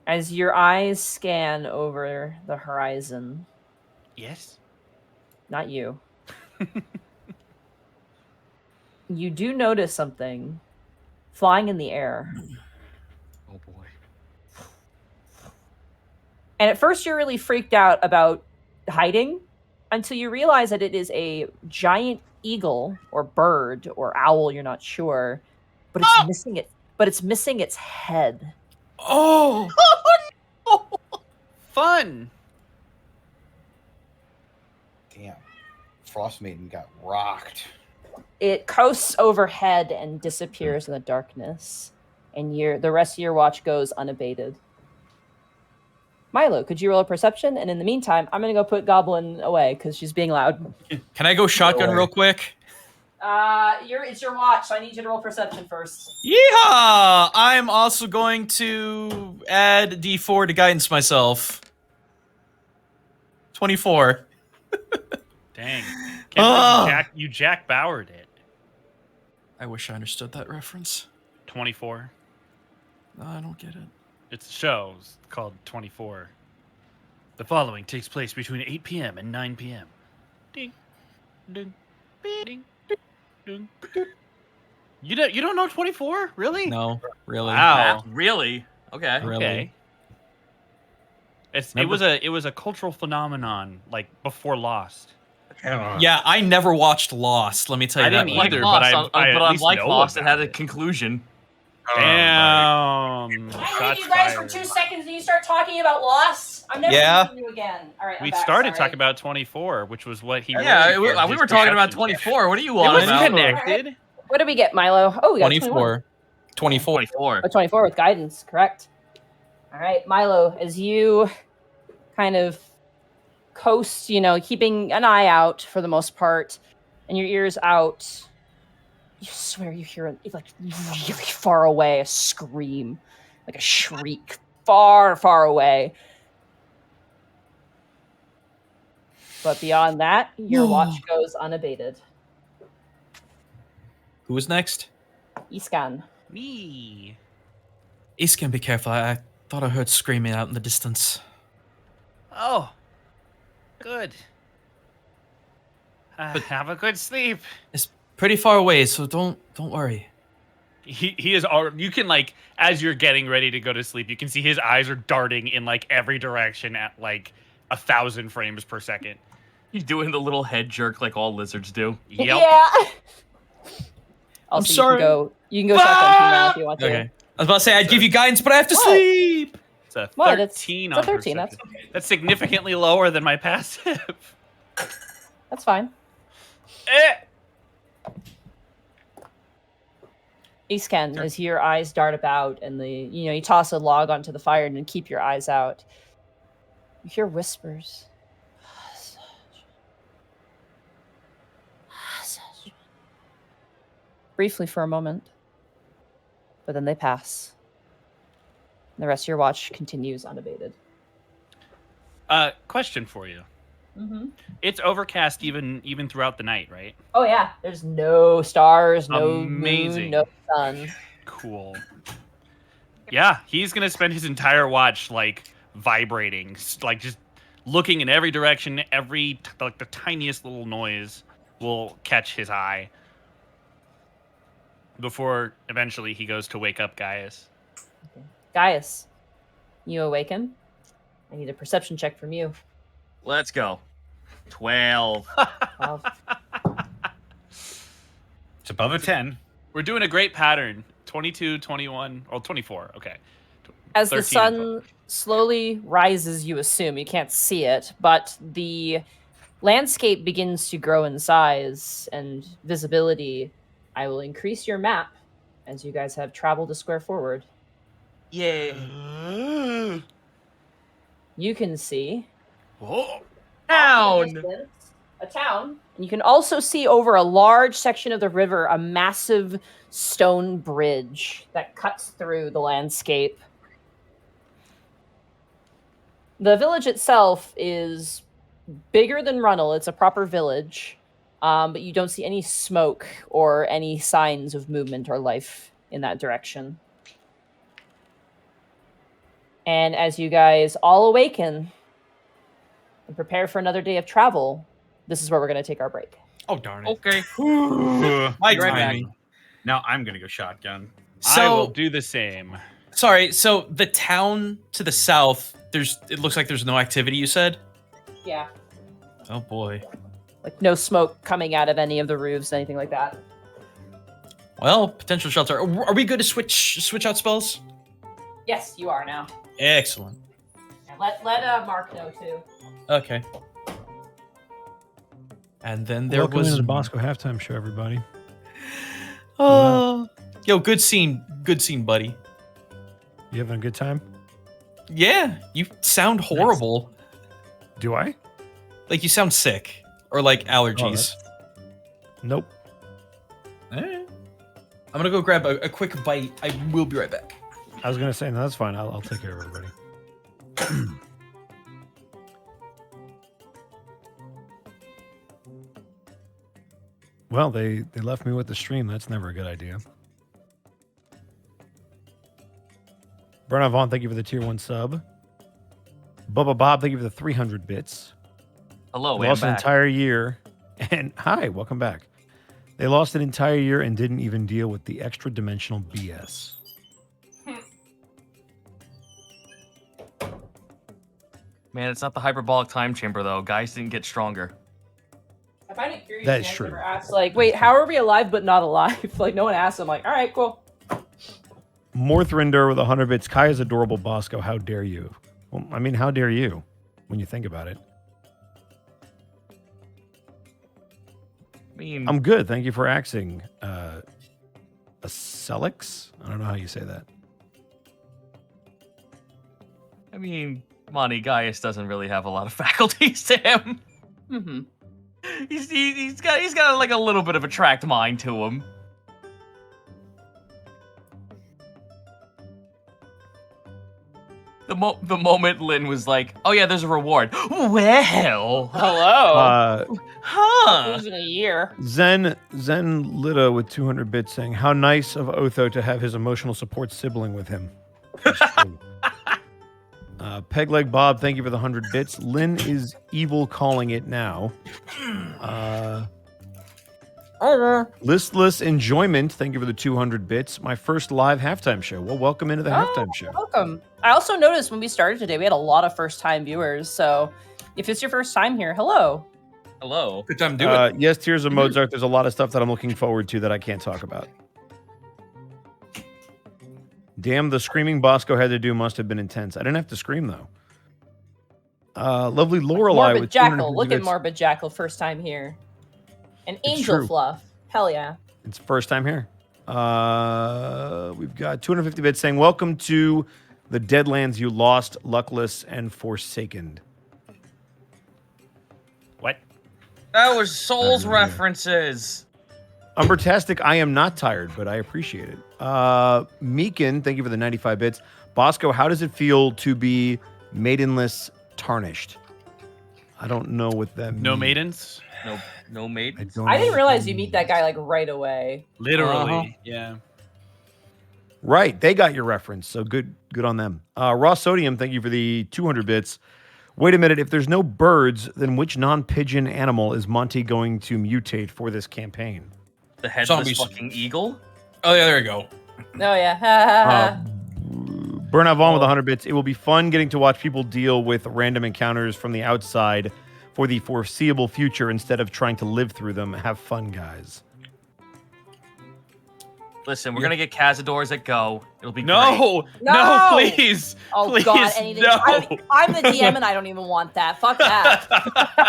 As your eyes scan over the horizon, Yes. not you, you do notice something flying in the air. Oh boy. And at first you're really freaked out about hiding until you realize that it is a giant eagle or bird or owl, you're not sure, but it's missing it. But it's missing its head. Oh! Fun. Damn. Frost Maiden got rocked. It coasts overhead and disappears in the darkness, and the rest of your watch goes unabated. Milo, could you roll a perception? And in the meantime, I'm gonna go put Goblin away because she's being loud. Can I go shotgun real quick? It's your watch, so I need you to roll perception first. Yeehaw! I'm also going to add D4 to guidance myself. 24. Dang. Can't believe you Jack Bowered it. I wish I understood that reference. 24. No, I don't get it. It's a show called 24. The following takes place between 8 p.m. and 9 p.m. Ding, ding, ding, ding, ding. You don't know 24? Really? No, really. Wow. Really? Okay. Really? Okay. It was a cultural phenomenon like before Lost. Yeah, I never watched Lost. Let me tell you I that. didn't much. either, Lost, but I at least unlike know Lost, it about had a conclusion. Damn. I leave you guys for 2 seconds and you start talking about Lost. I'm never leaving you again. All right, We started talking about 24, which was what he. Yeah, really we were talking about 24. What do you want It was about? connected. What did we get, Milo? Oh, we got 24. 24. 24. Oh, 24 with guidance, correct. All right, Milo, as you kind of coast, keeping an eye out for the most part, and your ears out, you swear you hear, like, really far away, a scream, like a shriek, far, far away. But beyond that, your watch goes unabated. Who was next? Iskan. Me. Iskan, be careful. I thought I heard screaming out in the distance. Oh, good. Have a good sleep. It's pretty far away, so don't worry. He is already, you can, like, as you're getting ready to go to sleep, you can see his eyes are darting in like every direction at like 1,000 frames per second. He's doing the little head jerk like all lizards do. Yep. Yeah. Also, sorry. You can go shotgun too now if you want to. Okay. I was about to say I'd give you guidance, but I have to sleep. It's a 13 What? It's on a 13. perception. That's significantly lower than my passive. That's fine. Iskan, as your eyes dart about and you toss a log onto the fire and then keep your eyes out, you hear whispers. Briefly for a moment, but then they pass. And the rest of your watch continues unabated. Question for you. Mm-hmm. It's overcast even throughout the night, right? Oh yeah, there's no stars, no Amazing. moon, no sun. Cool. Yeah, he's gonna spend his entire watch like vibrating, like just looking in every direction. Like the tiniest little noise will catch his eye before eventually he goes to wake up Gaius. Okay. Gaius, you awaken. I need a perception check from you. Let's go. 12. 12. It's above a 10. We're doing a great pattern. 22, 21, or 24. Okay. As the 13 sun and 12. slowly rises, you assume, you can't see it, but the landscape begins to grow in size and visibility. I will increase your map as you guys have traveled a square forward. Yay. You can see Whoa. off Down. in the distance, a town. And you can also see over a large section of the river a massive stone bridge that cuts through the landscape. The village itself is bigger than Runnel. It's a proper village, but you don't see any smoke or any signs of movement or life in that direction. And as you guys all awaken and prepare for another day of travel, this is where we're going to take our break. Oh, darn it. Okay. My Be right back. timing. Now I'm gonna go shotgun. I will do the same. Sorry, so the town to the south, it looks like there's no activity, you said? Yeah. Oh boy. Like no smoke coming out of any of the roofs, anything like that. Well, potential shelter. Are we good to switch out spells? Yes, you are now. Excellent. And let Mark know too. Okay. And then there Welcome was to the Bosco halftime show, everybody. Oh, yo, good scene, buddy. You having a good time? Yeah, you sound horrible. Do I? Like you sound sick or like allergies. Nope. I'm gonna go grab a quick bite. I will be right back. I was gonna say no, that's fine. I'll take care of everybody. Well, they left me with the stream. That's never a good idea. Burnout Vaughn, thank you for the tier 1 sub. Bubba Bob, thank you for the 300 bits. Hello, They lost an entire year. And hi, welcome back. They lost an entire year and didn't even deal with the extra dimensional BS. Man, it's not the hyperbolic time chamber though. Guys didn't get stronger. I find it curious. That is no one true. ever asks, like, wait, how are we alive but not alive? Like, no one asks. I'm like, all right, cool. Morthrinder with 100 bits. Kai is adorable, Bosco. How dare you? Well, I mean, how dare you when you think about it? I mean, I'm good. Thank you for axing. Acelix? I don't know how you say that. Monty Gaius doesn't really have a lot of faculties to him. Mm-hmm. He's got like a little bit of a tracked mind to him. The moment Lynn was like, "Oh yeah, there's a reward." Well, Hello. huh? Losing a year. Zen Lita with 200 bits saying, how nice of Otho to have his emotional support sibling with him. That's true. Pegleg Bob, thank you for the 100 bits. Lynn is evil calling it now. Listless Enjoyment, thank you for the 200 bits. My first live halftime show. Well, welcome into the halftime show. Welcome. I also noticed when we started today, we had a lot of first-time viewers. So if it's your first time here, hello. Hello. Good time to do it. Yes, Tears of Mozart. There's a lot of stuff that I'm looking forward to that I can't talk about. Damn, the screaming Bosco had to do must have been intense. I didn't have to scream, though. Lovely Lorelei Morbid with Jackal. 250 Look at bits. Morbid Jackal, first time here. And It's Angel true. Fluff. Hell yeah. It's first time here. We've got 250 bits saying, welcome to the Deadlands you lost, luckless, and forsaken. What? That was Souls Yeah. references. Umbertastic, I am not tired, but I appreciate it. Meekin, thank you for the 95 bits. Bosco, how does it feel to be maidenless tarnished? I don't know what that means. No maidens? No maid. I don't I know didn't what realize that you meet means. that guy like right away. Literally. Yeah. Right, they got your reference, so good on them. Raw Sodium, thank you for the 200 bits. Wait a minute, if there's no birds, then which non-pigeon animal is Monty going to mutate for this campaign? The headless Zombies. fucking eagle. Oh yeah, there you go. Oh yeah. Burnout Vaughn with 100 bits. It will be fun getting to watch people deal with random encounters from the outside for the foreseeable future instead of trying to live through them. Have fun, guys. Listen, we're gonna get Cazadors at Go. It'll be great. No, No! please. Oh please, god, anything. no. I'm the DM and I don't even want that. Fuck that.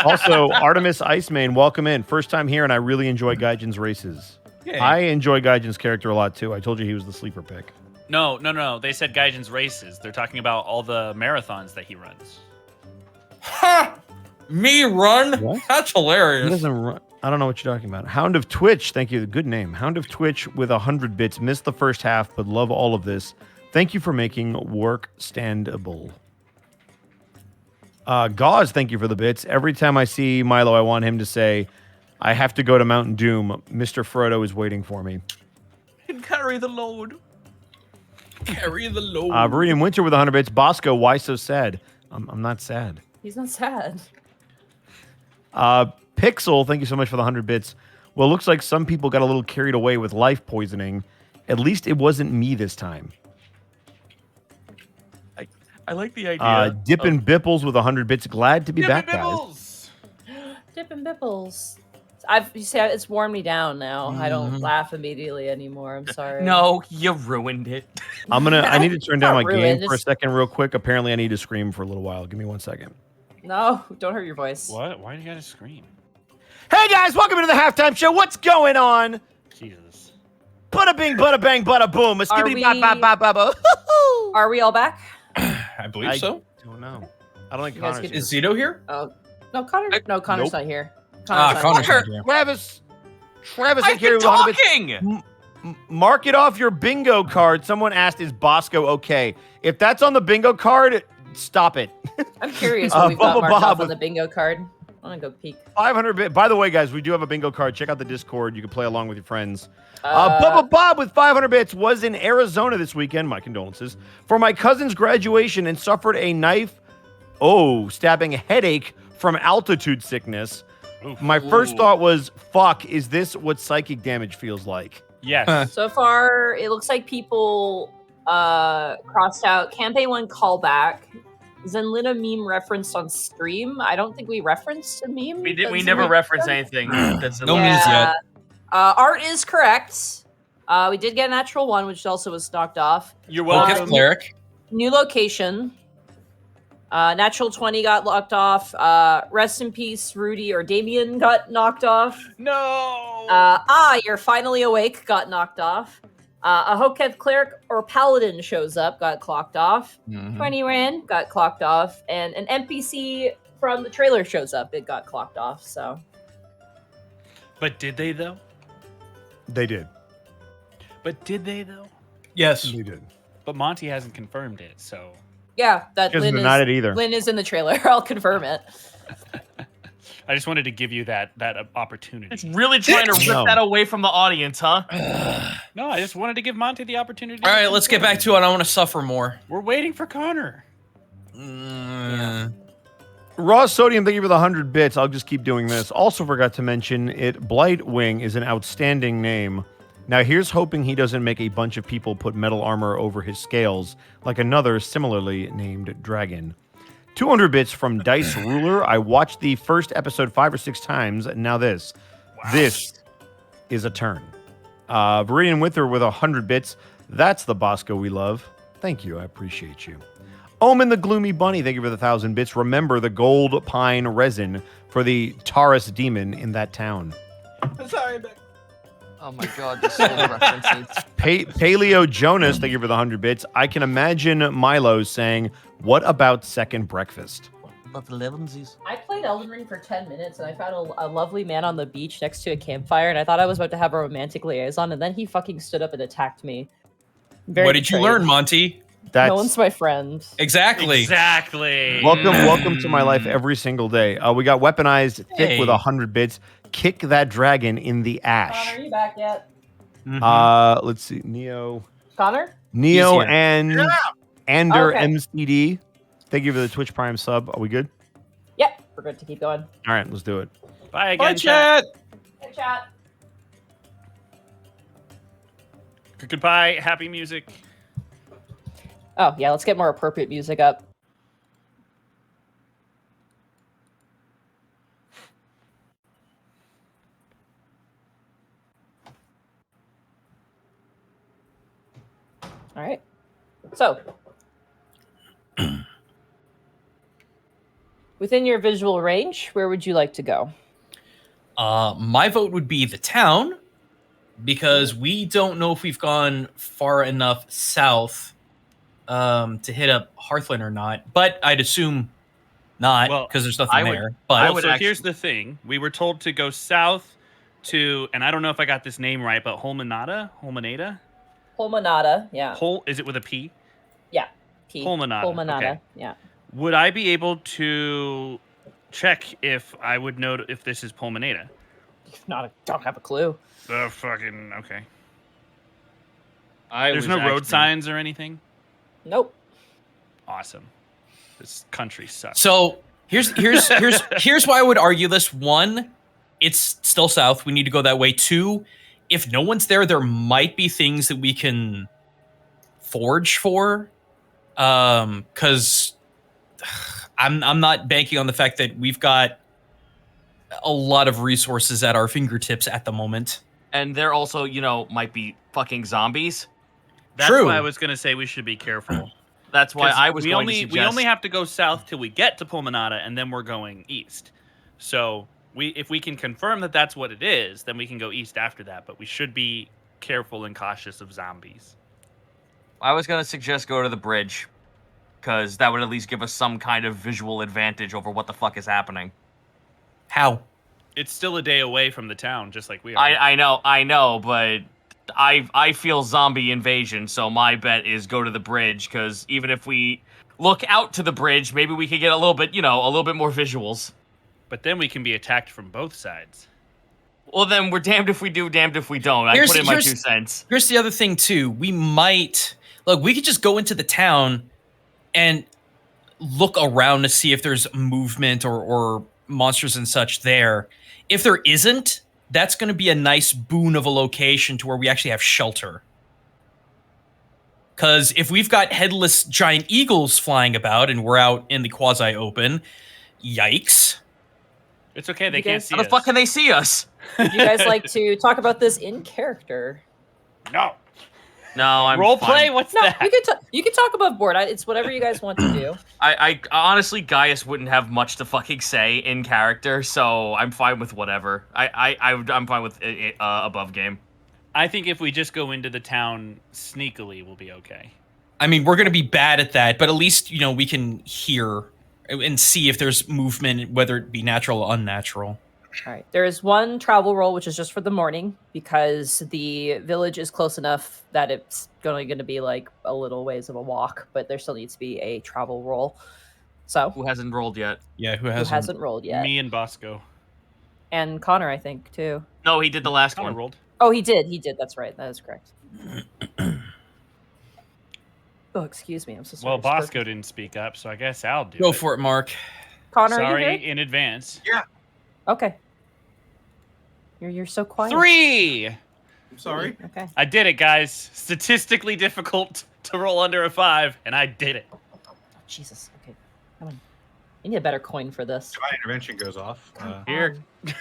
Also, Artemis Iceman, welcome in. First time here, and I really enjoy Gaijin's races. I enjoy Gaijin's character a lot, too. I told you he was the sleeper pick. No. They said Gaijin's races. They're talking about all the marathons that he runs. Ha! Me run? What? That's He hilarious. doesn't run. I don't know what you're talking about. Hound of Twitch, thank you. Good name. Hound of Twitch with 100 bits. Missed the first half, but love all of this. Thank you for making work standable. Gauze, thank you for the bits. Every time I see Milo, I want him to say, I have to go to Mountain Doom. Mr. Frodo is waiting for me. And carry the load. Carry the load. Viridian Winter with 100 bits. Bosco, why so sad? I'm not sad. He's not sad. Pixel, thank you so much for the 100 bits. Well, it looks like some people got a little carried away with life poisoning. At least it wasn't me this time. I like the idea. Dippin' Bipples with 100 bits. Glad to be back, guys. Dippin' Bipples. You see, it's worn me down now. I don't laugh immediately anymore. I'm sorry. No, you ruined it. I need to turn down my Not ruined, game for a second real quick. Apparently, I need to scream for a little while. Give me 1 second. No, don't hurt your voice. What? Why do you gotta scream? Hey, guys, welcome to the halftime show. What's going on? Jesus. Bada bing, bada bang, bada boom. A skibbity bop, bop, bop, bop, bop. Are we all back? I believe so. I don't know. I don't think You guys Connor's get- Is Zito here? Oh, no, Connor. No, Connor's not here. Connor's not here. not here. Travis is I've here been with 100 bits. talking! Mark it off your bingo card. Someone asked, is Bosco okay? If that's on the bingo card, stop it. I'm curious what we've got Bubba marked Bob off on with- the bingo card. I want to go peek. 500 bit. By the way, guys, we do have a bingo card. Check out the Discord. You can play along with your friends. Bubba Bob with 500 bits was in Arizona this weekend. My condolences. For my cousin's graduation and suffered a stabbing headache from altitude sickness. Oof. My first thought was, fuck, is this what psychic damage feels like? Yes. So far, it looks like people crossed out campaign 1 callback. Zenlina meme referenced on stream. I don't think we referenced a meme. We never reference anything. That's No memes yet. Art is correct. We did get a natural 1, which also was knocked off. You're Okay, welcome. cleric. New location. Natural 20 got locked off. Rest in peace, Rudy or Damien got knocked off. No. You're finally awake got knocked off. A Hoketh cleric or paladin shows up, got clocked off. 20 Rand got clocked off, and an NPC from the trailer shows up. It got clocked off. So But did they though? They did. Yes. They did. But Monty hasn't confirmed it, so yeah, that He hasn't Lynn denied it is, either. Lynn is in the trailer. I'll confirm it. I just wanted to give you that opportunity. It's really trying to rip No. that away from the audience, huh? No, I just wanted to give Monty the opportunity. All right, let's get back to it. I want to suffer more. We're waiting for Connor. Raw Sodium, thank you for the 100 bits. I'll just keep doing this. Also forgot to mention it. Blightwing is an outstanding name. Now here's hoping he doesn't make a bunch of people put metal armor over his scales, like another similarly named dragon. 200 bits from Dice Ruler. I watched the first episode 5 or 6 times. Now this. Wow. This is a turn. Viridian Wither with 100 bits. That's the Bosco we love. Thank you. I appreciate you. Omen the Gloomy Bunny, thank you for the 1,000 bits. Remember the gold pine resin for the Taurus demon in that town. Sorry, Oh my god, this is references. Paleo Jonas, thank you for the 100 bits. I can imagine Milo saying, what about second breakfast? About the elevensies. I played Elden Ring for 10 minutes, and I found a lovely man on the beach next to a campfire, and I thought I was about to have a romantic liaison, and then he fucking stood up and attacked me. Very What did you betrayed. learn, Monty? That's No one's my friend. Exactly. Exactly. welcome to my life every single day. We got Weaponized Thick Hey. with 100 bits. Kick that dragon in the ash. Connor, are you back yet? Let's see. Neo Connor? He's here. and Ander Okay. MCD. Thank you for the Twitch Prime sub. Are we good? Yep, we're good to keep going. All right, let's do it. Bye again, Bye, chat. Hey, chat. Goodbye. Happy music. Oh, yeah, let's get more appropriate music up. All right. So, within your visual range, where would you like to go? My vote would be the town, because we don't know if we've gone far enough south to hit up Hearthland or not. But I'd assume not Well, because there's I nothing would- there. I But would so actually- here's the thing: we were told to go south to, and I don't know if I got this name right, but Holmanada. Pulmonata, yeah. Is it with a P? Yeah. P. Pulmonata, Pulmonata, okay. yeah. Would I be able to check if I would know if this is Pulmonata? If not, I don't have a clue. Fucking okay. I There's was no road actually- signs or anything. Nope. Awesome. This country sucks. so here's why I would argue this. One, it's still south. We need to go that way. Two, if no one's there, there might be things that we can forge for. Because I'm not banking on the fact that we've got a lot of resources at our fingertips at the moment. And they're also, might be fucking zombies. That's True. why I was gonna say we should be careful. That's why 'Cause I was we going only to suggest. we only have to go south till we get to Pulmonata, and then we're going east. So if we can confirm that that's what it is, then we can go east after that. But we should be careful and cautious of zombies. I was going to suggest go to the bridge, because that would at least give us some kind of visual advantage over what the fuck is happening. How? It's still a day away from the town, just like we are. I know, but I feel zombie invasion, so my bet is go to the bridge, because even if we look out to the bridge, maybe we could get a little bit more visuals. But then we can be attacked from both sides. Well, then we're damned if we do, damned if we don't. I put in my 2 cents. Here's the other thing too. We could just go into the town and look around to see if there's movement or monsters and such there. If there isn't, that's going to be a nice boon of a location to where we actually have shelter. Because if we've got headless giant eagles flying about and we're out in the quasi-open, yikes. It's okay. They You can't guys- see How the us. fuck can they see us? Would you guys like to talk about this in character? No. No, I'm Role fine. play? What's No, that? you can talk above board. It's whatever you guys want to do. I honestly, Gaius wouldn't have much to fucking say in character, so I'm fine with whatever. I'm fine with above game. I think if we just go into the town sneakily, we'll be okay. I mean, we're going to be bad at that, but at least, we can hear and see if there's movement, whether it be natural or unnatural. All right. There is one travel roll, which is just for the morning, because the village is close enough that it's going to be like a little ways of a walk, but there still needs to be a travel roll. So, Who hasn't rolled yet? Yeah, who who hasn't? hasn't rolled yet? Me and Bosco. And Connor, I think, too. No, he did the last Connor one. rolled. Oh, he did. He did. That's right. That is correct. Oh, excuse me. I'm so sorry. Well, Bosco didn't speak up, so I guess I'll do Go it. for it, Mark. Connor, are you Sorry here? in advance. Okay. You're so quiet. 3! I'm sorry. Okay. I did it, guys. Statistically difficult to roll under a 5, and I did it. Jesus. Okay. Come on. I need a better coin for this. Divine intervention goes off. Here,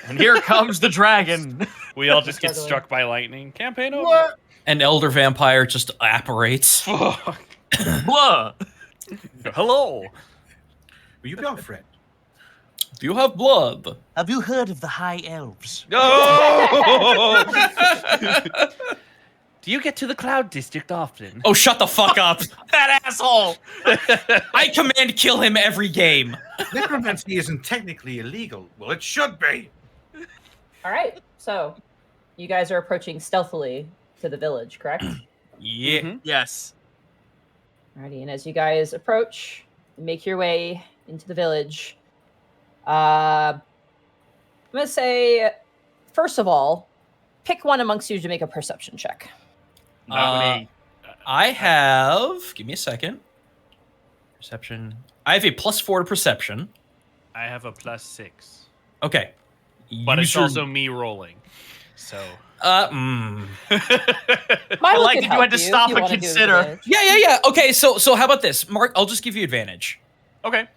and here comes the dragon. We all just get Struggling. struck by lightning. Campaign over. What? An elder vampire just apparates. Fuck. Blah. Hello. Will you be our friend? Do you have blood? Have you heard of the High Elves? No. Do you get to the Cloud District often? Oh, shut the fuck up. That asshole! I command kill him every game. Necromancy isn't technically illegal. Well, it should be. All right. So, you guys are approaching stealthily to the village, correct? Yeah. Mhm. Yes. Alrighty. And as you guys approach, make your way into the village. I'm gonna say, first of all, pick one amongst you to make a perception check. Not me. I have. Give me a second. Perception. I have a +4 to perception. I have a +6. Okay. But it's Use your- also me rolling. So. My I look like could that you had help to if stop you and wanna do consider. advantage. Yeah. Okay, so how about this? Mark, I'll just give you advantage. Okay.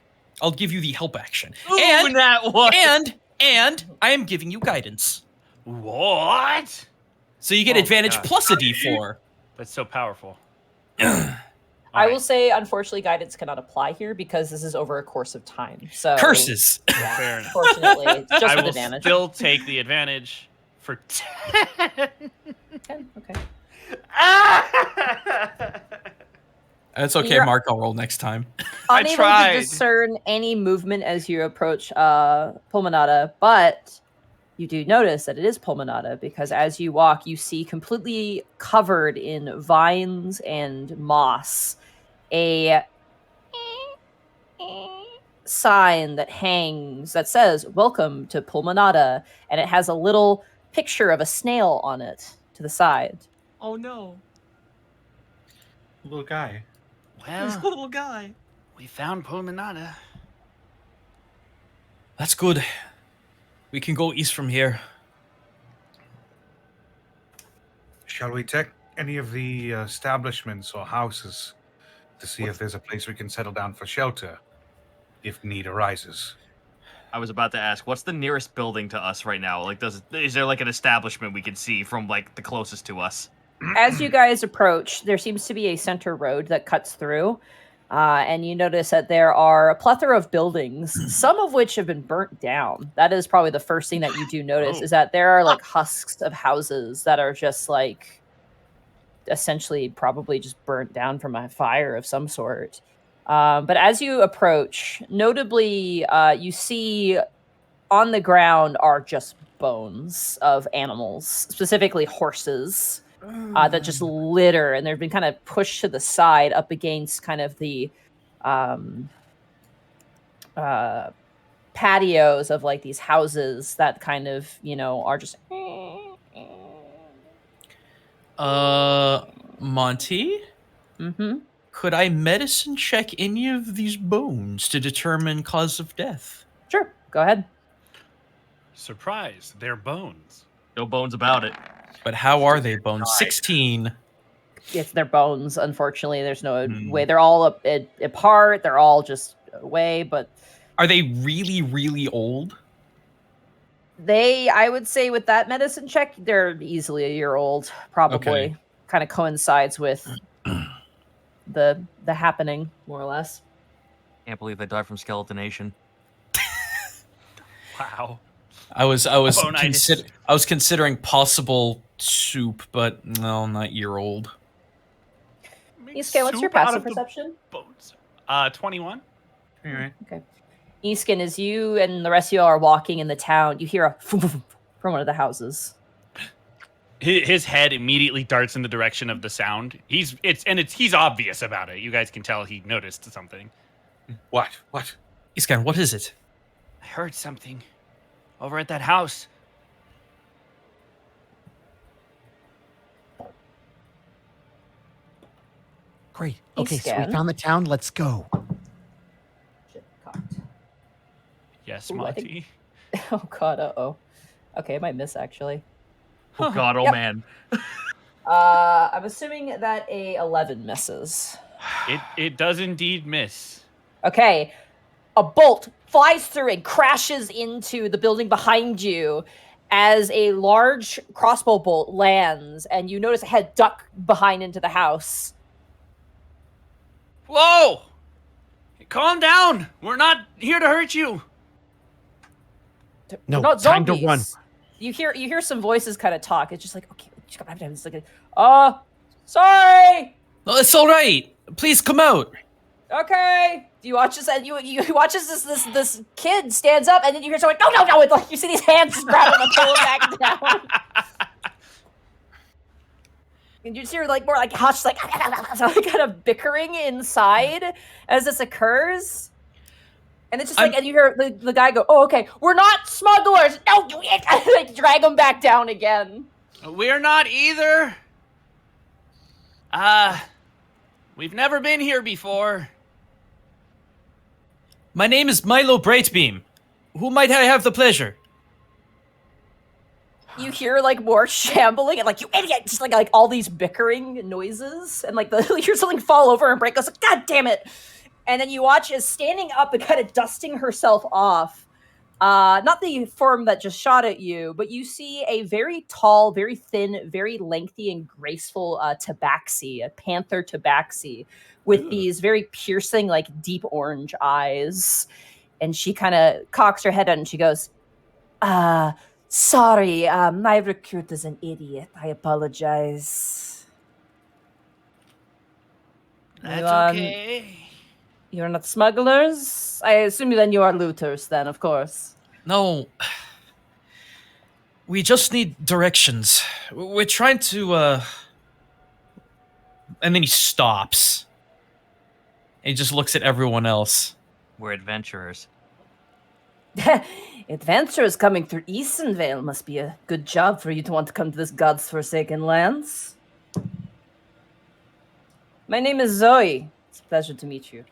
I'll give you the help action. Ooh, And that one. and I am giving you guidance. What? So you get Oh, advantage God. plus a D4. That's so powerful. I will say, unfortunately, guidance cannot apply here because this is over a course of time. So Curses. Yeah, Fair enough. unfortunately, it's just I with will advantage. still take the advantage for 10. 10, okay. That's okay, You're- Mark. I'll roll next time. unable tried. to discern any movement as you approach Pulmonata, but you do notice that it is Pulmonata because as you walk, you see completely covered in vines and moss a sign that hangs that says "Welcome to Pulmonata," and it has a little picture of a snail on it to the side. Oh no. Little guy. This Well, little guy. we found Pulmonata. That's good. We can go east from here. Shall we check any of the establishments or houses to see if there's a place we can settle down for shelter if need arises? I was about to ask, what's the nearest building to us right now? Like, is there like an establishment we can see from like the closest to us? As you guys approach, there seems to be a center road that cuts through, and you notice that there are a plethora of buildings, some of which have been burnt down. That is probably the first thing that you do notice, is that there are like husks of houses that are just like essentially probably just burnt down from a fire of some sort. But as you approach, notably, you see on the ground are just bones of animals, specifically horses. That just litter, and they've been kind of pushed to the side up against kind of the patios of like these houses that kind of, are just. Monty? Mm-hmm. Could I medicine check any of these bones to determine cause of death? Sure, go ahead. Surprise, they're bones. No bones about it. But how are they bones? 16. It's their bones, unfortunately. There's no way. They're all apart. They're all just away, but... Are they really, really old? I would say with that medicine check, they're easily a year old, probably. Okay. Kind of coincides with the happening, more or less. Can't believe they died from skeletonation. Wow. I was Bonitis. considering possible soup, but no, not year old. Iskin, what's your Soup out passive of the perception? Bones. 21. All right. Okay. Iskin, as you and the rest of you are walking in the town, you hear a from one of the houses. His head immediately darts in the direction of the sound. He's obvious about it. You guys can tell he noticed something. What? Iskan, what is it? I heard something over at that house. Great. Okay, so we Scan. found the town. Let's go. Shit, cocked. Yes, Ooh, I think- Monty. Oh god, uh-oh. Okay, I might miss, actually. Oh god, oh Yep. man. I'm assuming that a 11 misses. It does indeed miss. Okay, a bolt flies through and crashes into the building behind you as a large crossbow bolt lands, and you notice a head duck behind into the house. Whoa! Calm down. We're not here to hurt you. No, Not time to zombies. run. You hear some voices kind of talk. It's just like, okay, it's like, sorry. Oh, it's all right. Please come out. Okay. You watch this, and you watch as this kid stands up, and then you hear someone, no. It's like you see these hands just grab him and pull him back down. And you just hear like more like hush, like kind of bickering inside as this occurs. And it's just like, and you hear the guy go, "Oh, okay, we're not smugglers." No, you like drag him back down again. We're not either. We've never been here before. My name is Milo Brightbeam. Who might I have the pleasure? You hear like more shambling and like, "You idiot!" Just like all these bickering noises, and like you hear something fall over and break. Goes, like, "God damn it!" And then you watch as standing up and kind of dusting herself off. Not the form that just shot at you, but you see a very tall, very thin, very lengthy and graceful tabaxi, a panther tabaxi, with these very piercing, like deep orange eyes. And she kind of cocks her head out and she goes, sorry, my recruit is an idiot. I apologize. That's okay. You're not smugglers? I assume then you are looters then, of course. No. We just need directions. We're trying to, And then he stops. And he just looks at everyone else. We're adventurers. Adventurers coming through Easonvale must be a good job for you to want to come to this God's forsaken lands. My name is Zoe. It's a pleasure to meet you.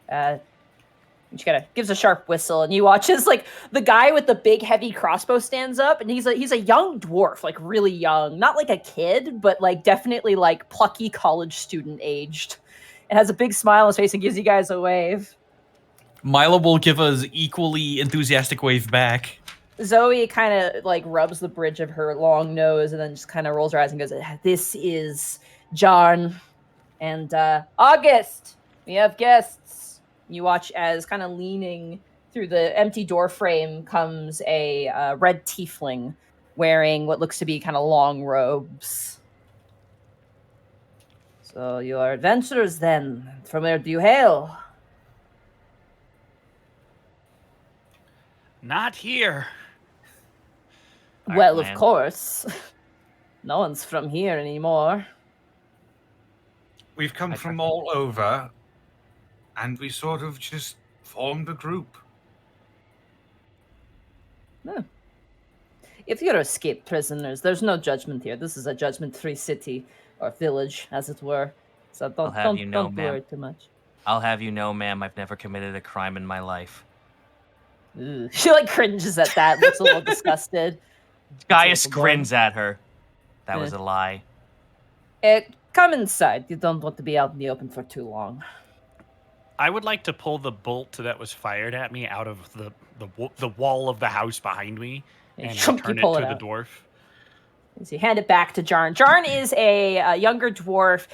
She kind of gives a sharp whistle, and you watch as like the guy with the big heavy crossbow stands up, and he's a young dwarf, like really young, not like a kid, but like definitely like plucky college student aged, and has a big smile on his face and gives you guys a wave. Milo will give an equally enthusiastic wave back. Zoe kind of like rubs the bridge of her long nose and then just kind of rolls her eyes and goes, "This is Jarn and August. We have guests." You watch as kind of leaning through the empty door frame comes a red tiefling wearing what looks to be kind of long robes. "So you are adventurers then. From where do you hail?" Not here. "Well, of course. No one's from here anymore." We've come from all over, and we sort of just formed a group. If you're escaped prisoners, there's no judgment here. This is a judgment-free city, or village, as it were. So don't worry too much. I'll have you know, ma'am, I've never committed a crime in my life. Ugh. She like cringes at that, looks a little disgusted. Gaius grins at her. That was a lie. Come inside. You don't want to be out in the open for too long. I would like to pull the bolt that was fired at me out of the wall of the house behind me and return it to the dwarf. So you hand it back to Jarn. Jarn is a younger dwarf,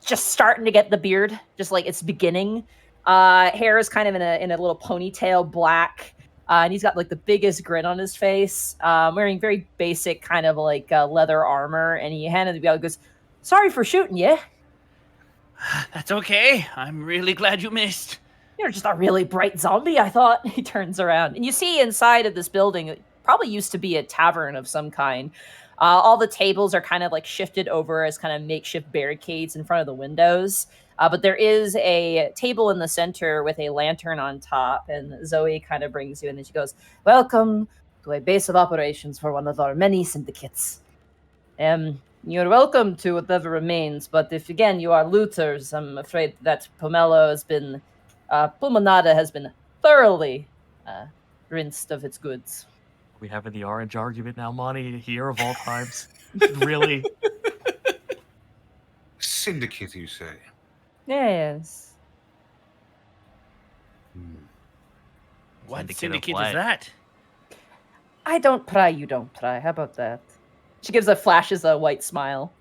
just starting to get the beard, just like it's beginning. Hair is kind of in a little ponytail, black. And he's got like the biggest grin on his face, wearing very basic kind of like leather armor. And he handed it to and goes, "Sorry for shooting you." That's okay. I'm really glad you missed. "You're just a really bright zombie, I thought." He turns around. And you see inside of this building, it probably used to be a tavern of some kind. All the tables are kind of like shifted over as kind of makeshift barricades in front of the windows. But there is a table in the center with a lantern on top, and Zoe kind of brings you in, and she goes, "Welcome to a base of operations for one of our many syndicates. You're welcome to whatever remains, but if, again, you are looters, I'm afraid that Pulmonada has been thoroughly rinsed of its goods." We having the orange argument now, Monty, here of all times? Really? Syndicate, you say? Yes. What syndicate is that? I don't pry, you don't pry. How about that? She flashes a white smile.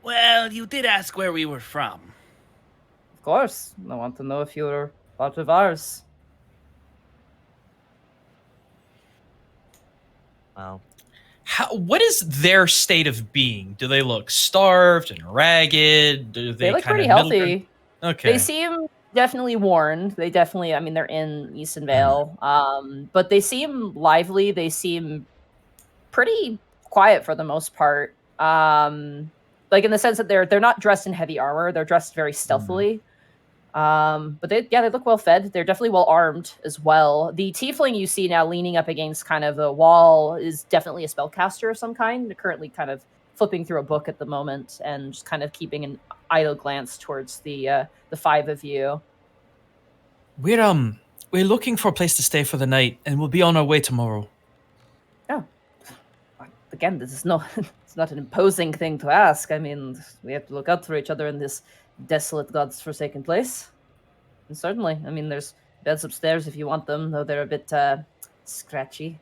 Well, you did ask where we were from. Of course. I want to know if you're part of ours. Well, what is their state of being? Do they look starved and ragged? Do they look pretty healthy. Okay. They seem definitely worn. They're in Easonvale. But they seem lively. They seem pretty quiet for the most part. Like in the sense that they're not dressed in heavy armor. They're dressed very stealthily. But they look well fed. They're definitely well armed as well. The tiefling you see now leaning up against kind of the wall is definitely a spellcaster of some kind. They're currently kind of flipping through a book at the moment and just kind of keeping an idle glance towards the five of you. We're looking for a place to stay for the night, and we'll be on our way tomorrow. Oh, again, this is it's not an imposing thing to ask. I mean, we have to look out for each other in this desolate, God's forsaken place. And certainly, I mean, there's beds upstairs if you want them, though they're a bit scratchy.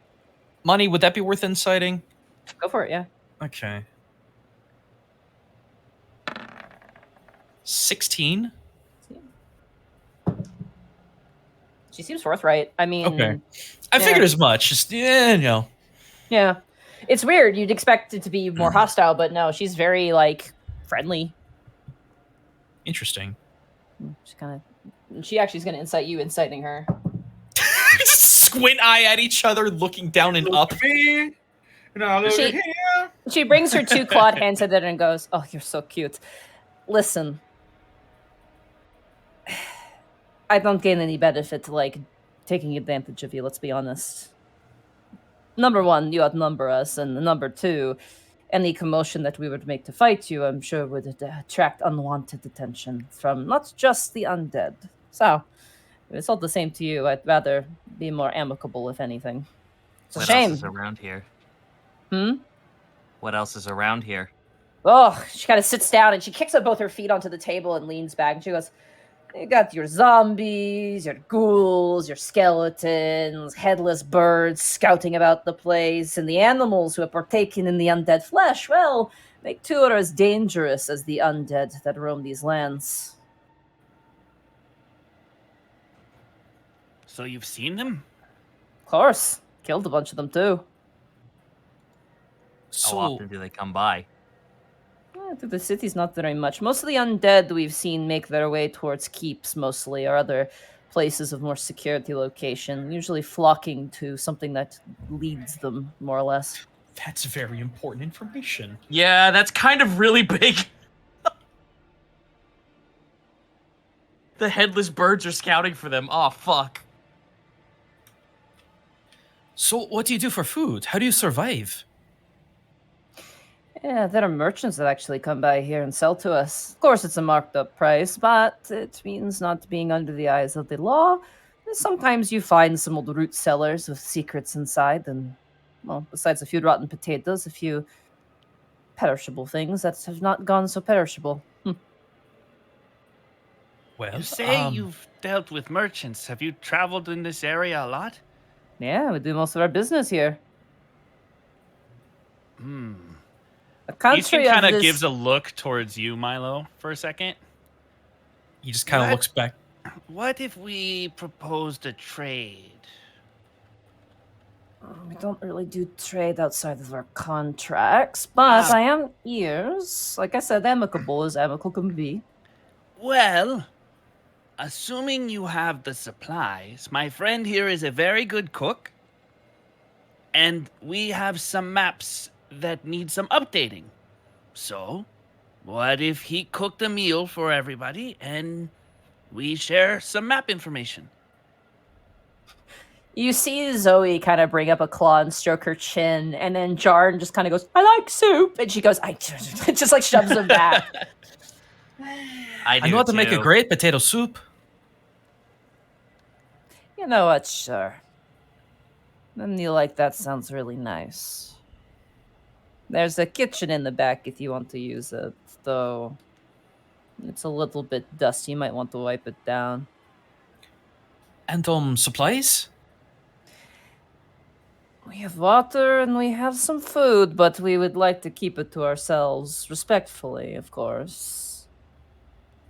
Money, would that be worth inciting? Go for it, yeah. Okay. 16? She seems forthright. I mean... Okay. I figured as much. Just, Yeah. It's weird. You'd expect it to be more hostile, but no, she's very, friendly. Interesting. She actually is going to incite you, inciting her. Just squint eye at each other, looking down and up. Me, and I'll look She- here. She brings her 2 clawed hands at it and goes, "Oh, you're so cute. Listen, I don't gain any benefit like taking advantage of you, let's be honest. Number 1, you outnumber us, and number 2, any commotion that we would make to fight you, I'm sure would attract unwanted attention from not just the undead. So, if it's all the same to you, I'd rather be more amicable, if anything. It's a What shame. else is around here? Hmm? What else is around here? Oh, she kind of sits down and she kicks up both her feet onto the table and leans back. And she goes, "You got your zombies, your ghouls, your skeletons, headless birds scouting about the place, and the animals who have partaken in the undead flesh. Well, they too are as dangerous as the undead that roam these lands." So you've seen them? Of course. Killed a bunch of them too. How often do they come by? Through the city's not very much. Most of the undead we've seen make their way towards keeps mostly, or other places of more security location, usually flocking to something that leads them, more or less. That's very important information. Yeah, that's kind of really big. The headless birds are scouting for them. Oh, fuck. So, what do you do for food? How do you survive? Yeah, there are merchants that actually come by here and sell to us. Of course, it's a marked up price, but it means not being under the eyes of the law. Sometimes you find some old root sellers with secrets inside, and, well, besides a few rotten potatoes, a few perishable things that have not gone so perishable. Well, You say you've dealt with merchants. Have you traveled in this area a lot? Yeah, we do most of our business here. A Ethan country kind of of this... gives a look towards you, Milo, for a second. he just kind of What? looks back. What if we proposed a trade? We don't really do trade outside of our contracts, but I am ears. Like I said, amicable as amicable can be. Well, assuming you have the supplies, my friend here is a very good cook, and we have some maps that need some updating. So, what if he cooked a meal for everybody and we share some map information? You see Zoe kind of bring up a claw and stroke her chin, and then Jarn just kind of goes, "I like soup," and she goes, "I," just like shoves him back. I I know how to make a too. great potato soup. You know what? Sure. Then you like that sounds really nice. There's a kitchen in the back if you want to use it, though it's a little bit dusty. You might want to wipe it down. And supplies? We have water and we have some food, but we would like to keep it to ourselves, respectfully, of course.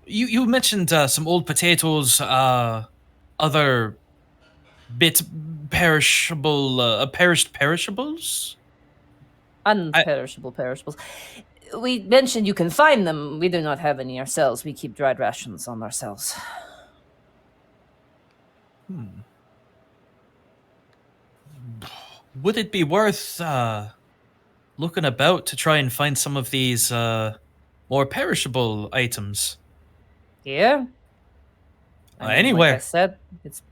You mentioned some old potatoes, other bit perishable, perished perishables? Unperishable perishables. We mentioned you can find them. We do not have any ourselves. We keep dried rations on ourselves. Would it be worth looking about to try and find some of these more perishable items? Here? Anywhere. Like I said,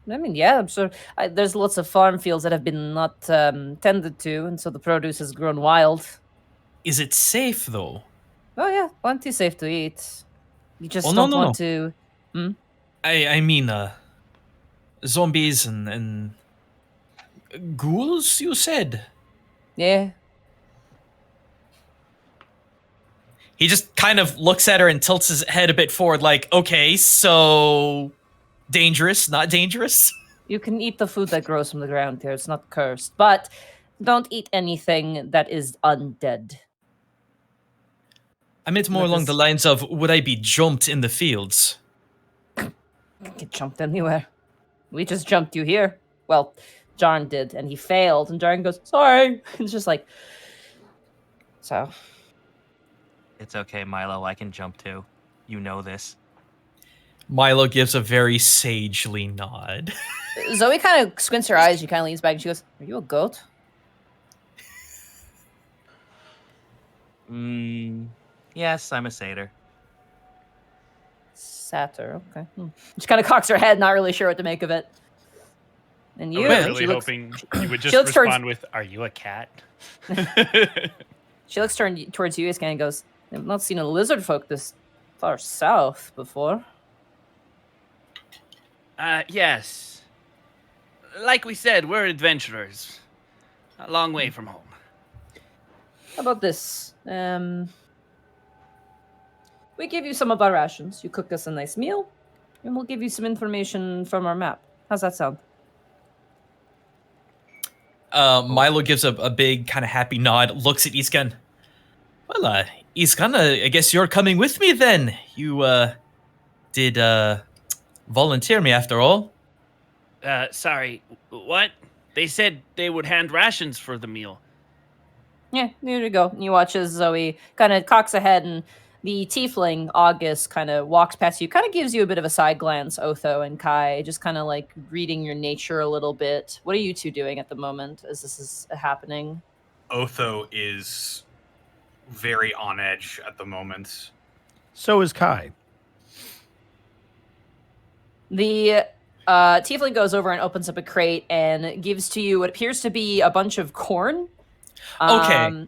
yeah, I'm sure. There's lots of farm fields that have been not tended to, and so the produce has grown wild. Is it safe though? Oh yeah, plenty safe to eat. You just Oh, no, don't no, want no. to. I mean, zombies and ghouls. You said. Yeah. He just kind of looks at her and tilts his head a bit forward, like, okay, so dangerous, not dangerous? You can eat the food that grows from the ground here. It's not cursed. But don't eat anything that is undead. I meant more along the lines of, would I be jumped in the fields? You can get jumped anywhere. We just jumped you here. Well, Jarn did, and he failed. And Jarn goes, "Sorry." It's just like... So... It's okay, Milo. I can jump too. You know this. Milo gives a very sagely nod. Zoe kind of squints her eyes. She kind of leans back and she goes, "Are you a goat?" Yes, I'm a satyr. Satyr, okay. She kind of cocks her head, not really sure what to make of it. And I you, was really she looks, hoping you would she just looks respond with, "Are you a cat?" she looks towards you and goes, "I've not seen a lizard folk this far south before." Yes. Like we said, we're adventurers. A long way from home. How about this? We give you some of our rations. You cook us a nice meal, and we'll give you some information from our map. How's that sound? Milo gives a big kind of happy nod, looks at Iskan. Well, Iskan, I guess you're coming with me then. You did volunteer me after all. Sorry, what? They said they would hand rations for the meal. Yeah, there you go. You watch as Zoe kind of cocks her head, and the tiefling, August, kind of walks past you, kind of gives you a bit of a side glance, Otho and Kai, just kind of like reading your nature a little bit. What are you two doing at the moment as this is happening? Otho is very on edge at the moment. So is Kai. The tiefling goes over and opens up a crate and gives to you what appears to be a bunch of corn. Okay.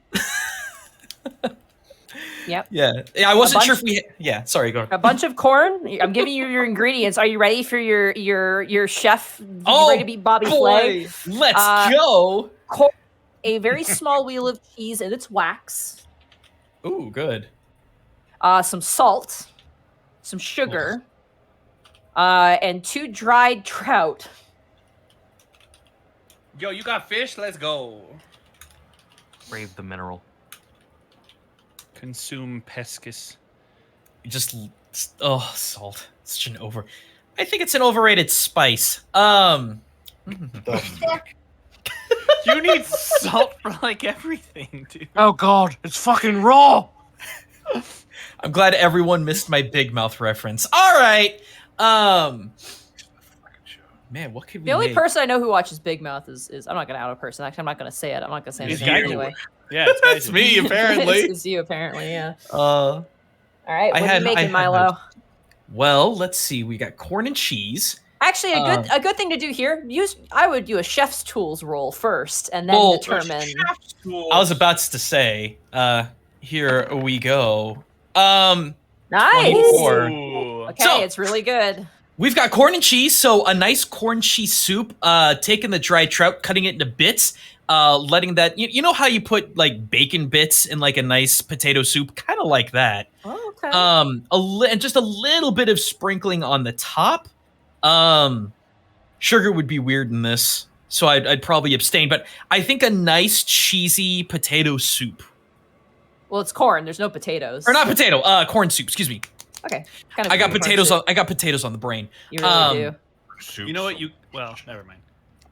Yep. Yeah, I wasn't sure if we. Yeah, sorry, go. A bunch of corn. I'm giving you your ingredients. Are you ready for your chef? Oh, ready to be Bobby boy. Flay? Let's go. Corn, a very small wheel of cheese and its wax. Ooh, good. Some salt, some sugar, and 2 dried trout. Yo, you got fish? Let's go. Brave the mineral. Consume pescus. Salt. It's such an I think it's an overrated spice. The fuck? You need salt for like everything, dude. Oh god, it's fucking raw. I'm glad everyone missed my Big Mouth reference. All right. Man, what could we The only make? person I know who watches Big Mouth is I'm not gonna out a person. Actually, I'm not gonna say it. I'm not gonna say It's it you. anyway. Yeah, it's me, apparently. it's you, apparently. Yeah. Uh, All right. What are you making, had Milo? notes. Well, let's see. We got corn and cheese. Actually, a good thing to do here. I would do a chef's tools roll first, and then determine. I was about to say. Here we go. Nice. 24. Okay, So- it's really good. We've got corn and cheese, so a nice corn cheese soup. Taking the dried trout, cutting it into bits, letting that. You know how you put like bacon bits in like a nice potato soup, kind of like that. Oh, okay. And just a little bit of sprinkling on the top. Sugar would be weird in this, so I'd probably abstain. But I think a nice cheesy potato soup. Well, it's corn. There's no potatoes. Or not potato, corn soup. Excuse me. Okay. I got potatoes. I got potatoes on the brain. You really do. You know what? Well, never mind.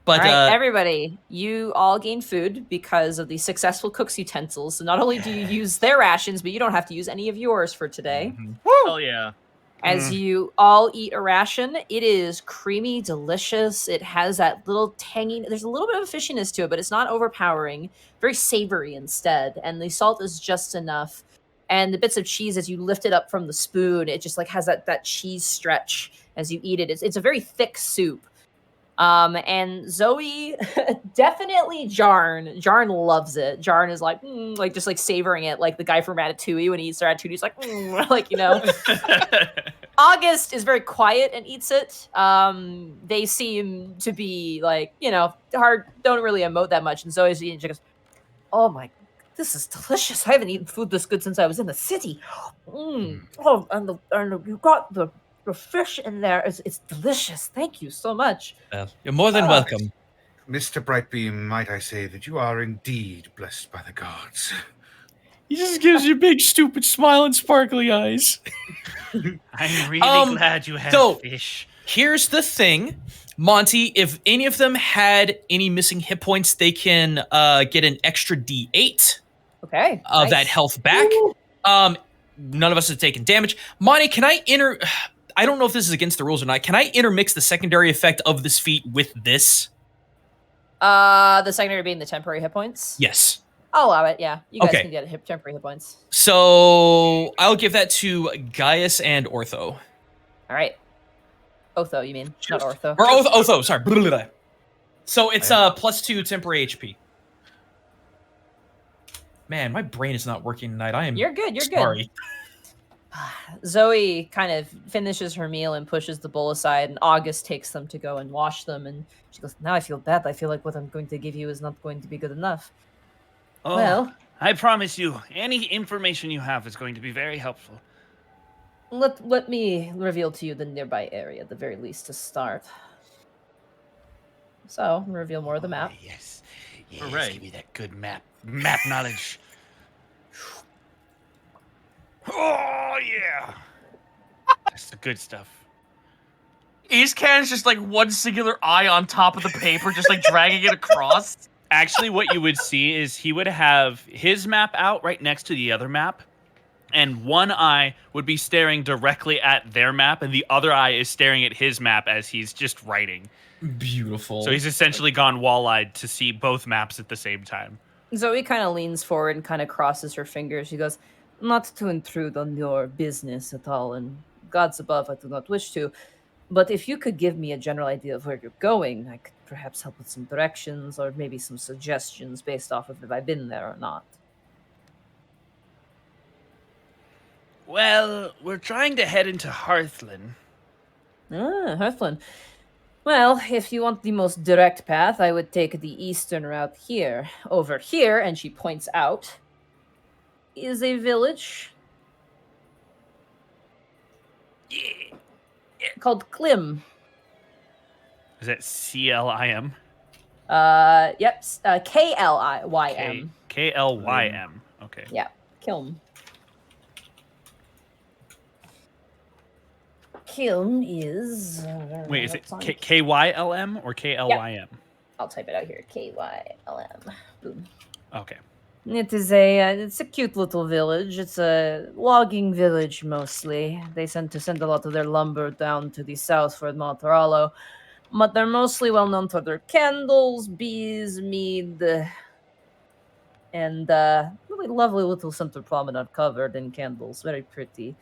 But all right, everybody, you all gain food because of the successful cook's utensils. So not only do you use their rations, but you don't have to use any of yours for today. Oh yeah. As you all eat a ration, it is creamy, delicious. It has that little tangy. There's a little bit of fishiness to it, but it's not overpowering. Very savory instead, and the salt is just enough. And the bits of cheese, as you lift it up from the spoon, it just like has that cheese stretch as you eat it. It's a very thick soup. And Zoe, definitely Jarn. Jarn loves it. Jarn is like just like savoring it, like the guy from Ratatouille when he eats Ratatouille. He's like, like, you know. August is very quiet and eats it. They seem to be like, you know, don't really emote that much. And Zoe's eating. She goes, "Oh my, this is delicious. I haven't eaten food this good since I was in the city. Oh, and you got the fish in there. It's delicious. Thank you so much." You're more than welcome. Mr. Brightbeam, might I say that you are indeed blessed by the gods. He just gives you big, stupid smile and sparkly eyes. I'm really glad you had fish. Here's the thing, Monty. If any of them had any missing hit points, they can get an extra D8 of nice. that health back. None of us have taken damage. Monty, can I I don't know if this is against the rules or not. Can I intermix the secondary effect of this feat with this? The secondary being the temporary hit points? Yes. I'll allow it, yeah. You guys Okay. can get temporary hit points. So I'll give that to Gaius and Ortho. All right. Otho, you mean? Not Ortho. Or Otho, sorry. So it's +2 temporary HP. Man, my brain is not working tonight. I am You're good, you're sorry. good. Zoe kind of finishes her meal and pushes the bowl aside, and August takes them to go and wash them, and she goes, now I feel bad. I feel like what I'm going to give you is not going to be good enough. Oh, Well, I promise you, any information you have is going to be very helpful. let me reveal to you the nearby area, at the very least, to start. So, reveal more of the map. Yes. Hooray. Give me that good map. Map knowledge. Oh, yeah. That's the good stuff. East Canon's just like one singular eye on top of the paper, just like dragging it across. Actually, what you would see is he would have his map out right next to the other map, and one eye would be staring directly at their map, and the other eye is staring at his map as he's just writing. Beautiful. So he's essentially gone wall-eyed to see both maps at the same time. Zoe kind of leans forward and kind of crosses her fingers. She goes, not to intrude on your business at all, and gods above, I do not wish to. But if you could give me a general idea of where you're going, I could perhaps help with some directions or maybe some suggestions based off of if I've been there or not. Well, we're trying to head into Hearthland. Ah, Hearthland. Well, if you want the most direct path, I would take the eastern route here. Over here, and she points out, is a village called Klim. Is that C-L-I-M? Yep, K-L-I-Y-M. K-L-Y-M. Okay. Yeah, Kilm. Kilm is... Wait, is it K-Y-L-M or K-L-Y-M? I'll type it out here. K-Y-L-M. Boom. Okay. It's a cute little village. It's a logging village mostly. They tend to send a lot of their lumber down to the south for Maltarallo, but they're mostly well known for their candles, bees, mead, and really lovely little center promenade covered in candles. Very pretty.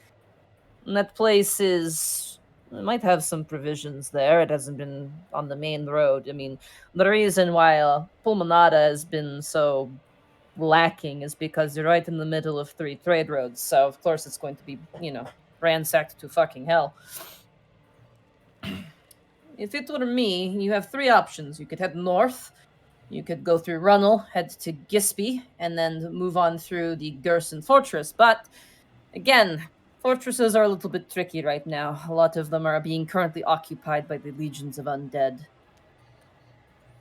And that place it might have some provisions there. It hasn't been on the main road. I mean, the reason why Pulmonata has been so lacking is because you're right in the middle of 3 trade roads. So, of course, it's going to be, ransacked to fucking hell. If it were me, you have 3 options. You could head north. You could go through Runnel, head to Gisby, and then move on through the Gerson Fortress. But, again, fortresses are a little bit tricky right now. A lot of them are being currently occupied by the legions of undead.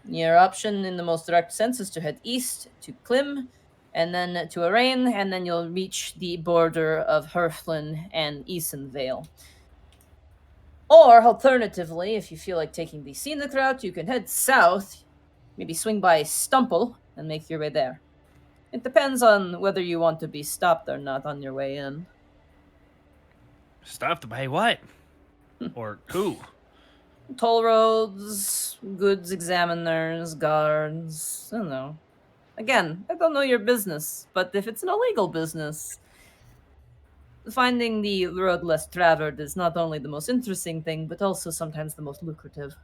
Your option in the most direct sense is to head east to Klim, and then to Arain, and then you'll reach the border of Hearthland and Esenvale. Or, alternatively, if you feel like taking the scenic route, you can head south, maybe swing by Stumple, and make your way there. It depends on whether you want to be stopped or not on your way in. Stopped by what? Or who? Toll roads, goods examiners, guards, I don't know. Again, I don't know your business, but if it's an illegal business, finding the road less traveled is not only the most interesting thing, but also sometimes the most lucrative.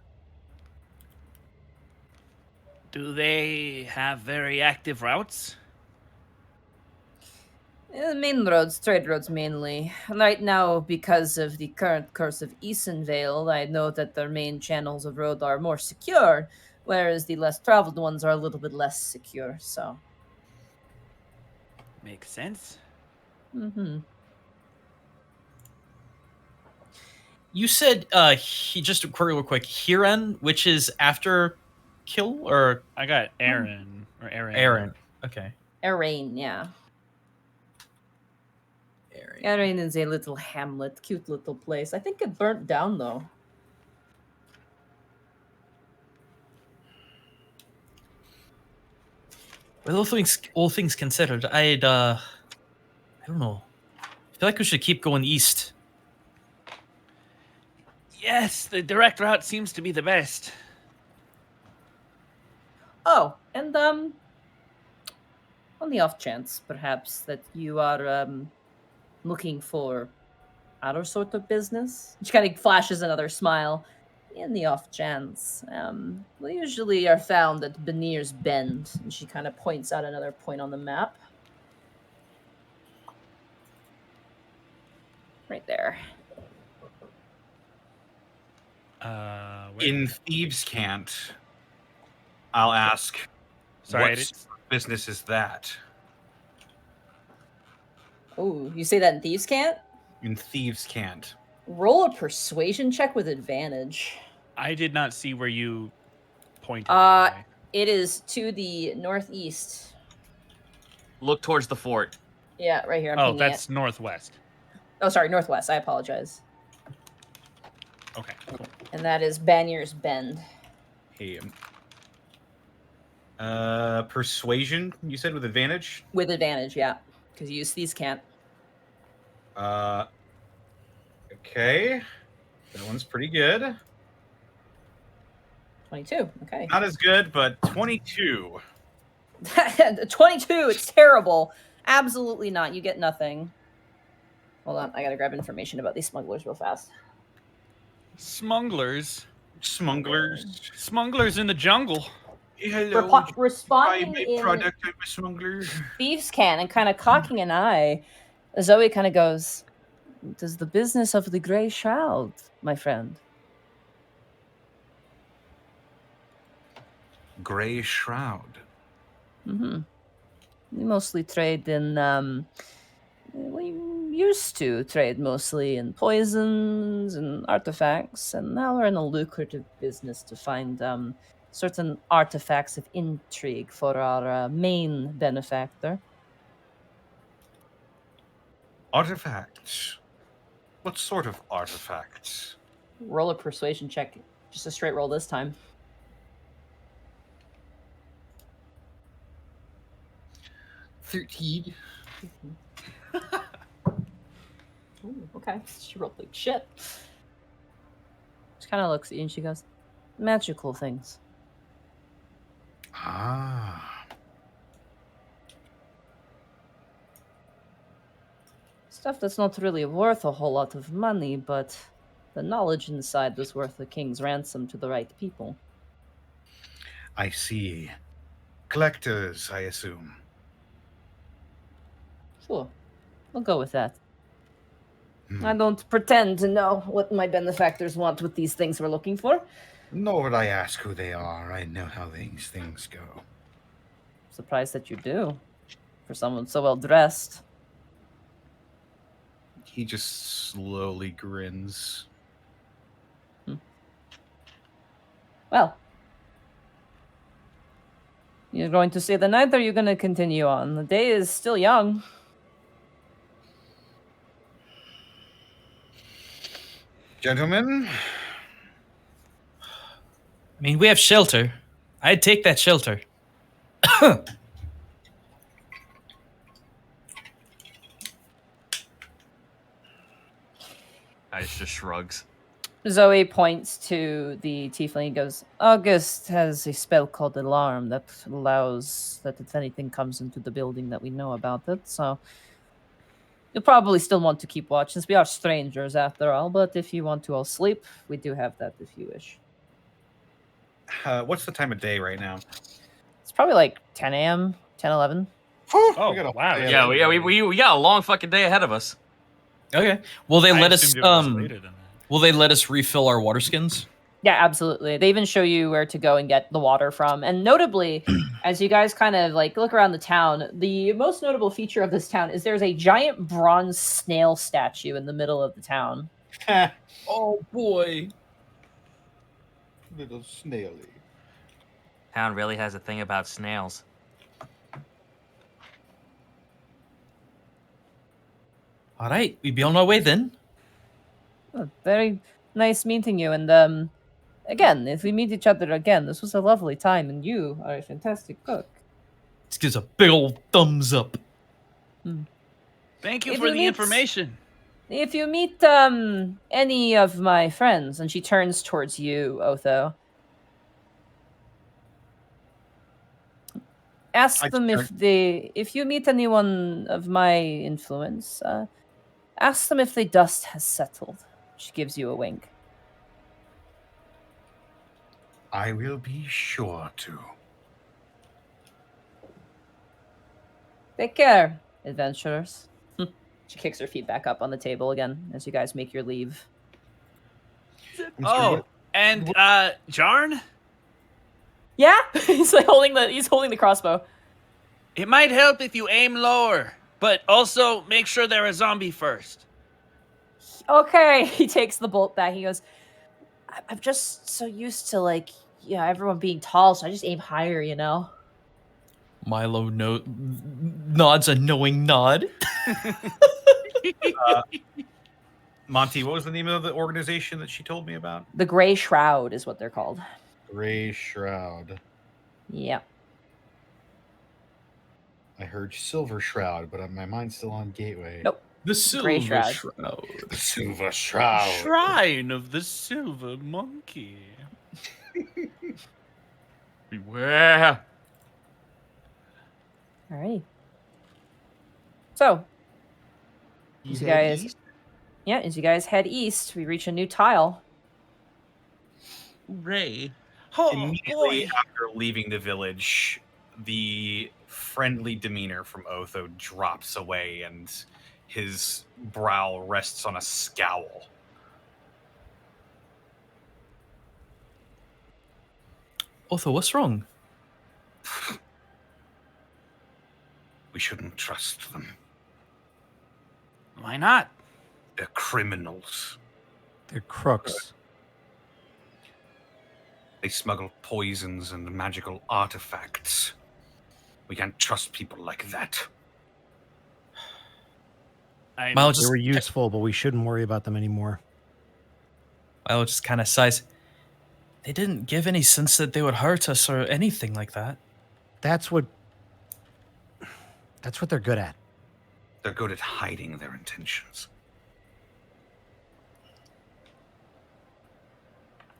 Do they have very active routes? Main roads, trade roads mainly. Right now, because of the current curse of Esenvale, I know that their main channels of road are more secure, whereas the less traveled ones are a little bit less secure, so. Makes sense. Mm-hmm. You said he just a query real quick. Hiren, which is after Kill, or I got Aaron or Aaron. Aaron. Okay. Arain, yeah. Arain is a little hamlet, cute little place. I think it burnt down though. Well, all things considered, I don't know. I feel like we should keep going east. Yes, the direct route seems to be the best. Oh, and on the off chance, perhaps, that you are looking for other sort of business, she kind of flashes another smile. In the off chance, we usually are found at Benir's Bend, and she kind of points out another point on the map. Right there. Where? In Thieves' Cant, I'll ask, Sorry, what business is that? Oh, you say that in Thieves' Cant? In Thieves' Cant. Roll a persuasion check with advantage. I did not see where you pointed. by the way. It is to the northeast. Look towards the fort. Yeah, right here. I'm Oh, pinging that's it. northwest. Oh, sorry, northwest. I apologize. Okay, cool. And that is Banier's Bend. Hey, Persuasion, you said with advantage? With advantage, yeah. Because you use these can't. Okay. That one's pretty good. 22. Okay. Not as good, but 22. 22. It's terrible. Absolutely not. You get nothing. Hold on. I got to grab information about these smugglers real fast. Smugglers. Smugglers. In the jungle. Hello. Responding in product, I'm a smuggler. Thieves' Can and kind of cocking an eye, Zoe kind of goes, "Does the business of the Grey Shroud, my friend?" Grey Shroud. Mm-hmm. We mostly trade in, we used to trade mostly in poisons and artifacts, and now we're in a lucrative business to find certain artifacts of intrigue for our main benefactor. Artifacts? What sort of artifacts? Roll a persuasion check. Just a straight roll this time. 13. Ooh, okay. She rolled like shit. She kind of looks at you and she goes, "Magical things." Ah. Stuff that's not really worth a whole lot of money, but the knowledge inside was worth the king's ransom to the right people. I see. Collectors, I assume. Sure. We'll go with that. I don't pretend to know what my benefactors want with these things we're looking for. Nor would I ask who they are. I know how these things go. Surprised that you do. For someone so well dressed. He just slowly grins. Well. You're going to stay the night, or are you going to continue on? The day is still young. Gentlemen? I mean, we have shelter. I'd take that shelter. Ice just shrugs. Zoe points to the tiefling and goes, "August has a spell called Alarm that allows that if anything comes into the building that we know about it, so you'll probably still want to keep watch since we are strangers after all, but if you want to all sleep, we do have that if you wish." What's the time of day right now? It's probably like 10 a.m., 10, 11. Oh, We got a- wow. Yeah, we got a long fucking day ahead of us. Okay. Will they I let us assumed it was later than that. will they let us refill our water skins? Yeah, absolutely. They even show you where to go and get the water from. And notably, as you guys kind of like look around the town, the most notable feature of this town is there's a giant bronze snail statue in the middle of the town. Oh boy. Little snaily. Town really has a thing about snails. All right, we'd be on our way then. Oh, very nice meeting you. And again, if we meet each other again, this was a lovely time, and you are a fantastic cook. This gives a big old thumbs up. Thank you If for you the meet- information. If you meet any of my friends, and she turns towards you, Otho, ask them if you meet anyone of my influence, ask them if the dust has settled. She gives you a wink. I will be sure to. Take care, adventurers. She kicks her feet back up on the table again as you guys make your leave. Oh, and Jarn? Yeah, he's like holding the crossbow. It might help if you aim lower, but also make sure they're a zombie first. Okay, he takes the bolt back. He goes, I'm just so used to everyone being tall, so I just aim higher, you know. Milo nods a knowing nod. Monty, what was the name of the organization that she told me about? The Gray Shroud is what they're called. Gray Shroud. Yeah. I heard Silver Shroud, but my mind's still on Gateway. Nope. The Silver Shroud. The Silver Shroud. Shrine of the Silver Monkey. Beware. All right. So, as you guys head east, we reach a new tile. Ray. Oh, Immediately boy. after leaving the village, the friendly demeanor from Otho drops away and his brow rests on a scowl. Otho, what's wrong? We shouldn't trust them. Why not? They're criminals. They're crooks. They smuggle poisons and magical artifacts. We can't trust people like that. Milo They were useful, but we shouldn't worry about them anymore. Milo just kind of sighs. They didn't give any sense that they would hurt us or anything like that. That's what they're good at. They're good at hiding their intentions.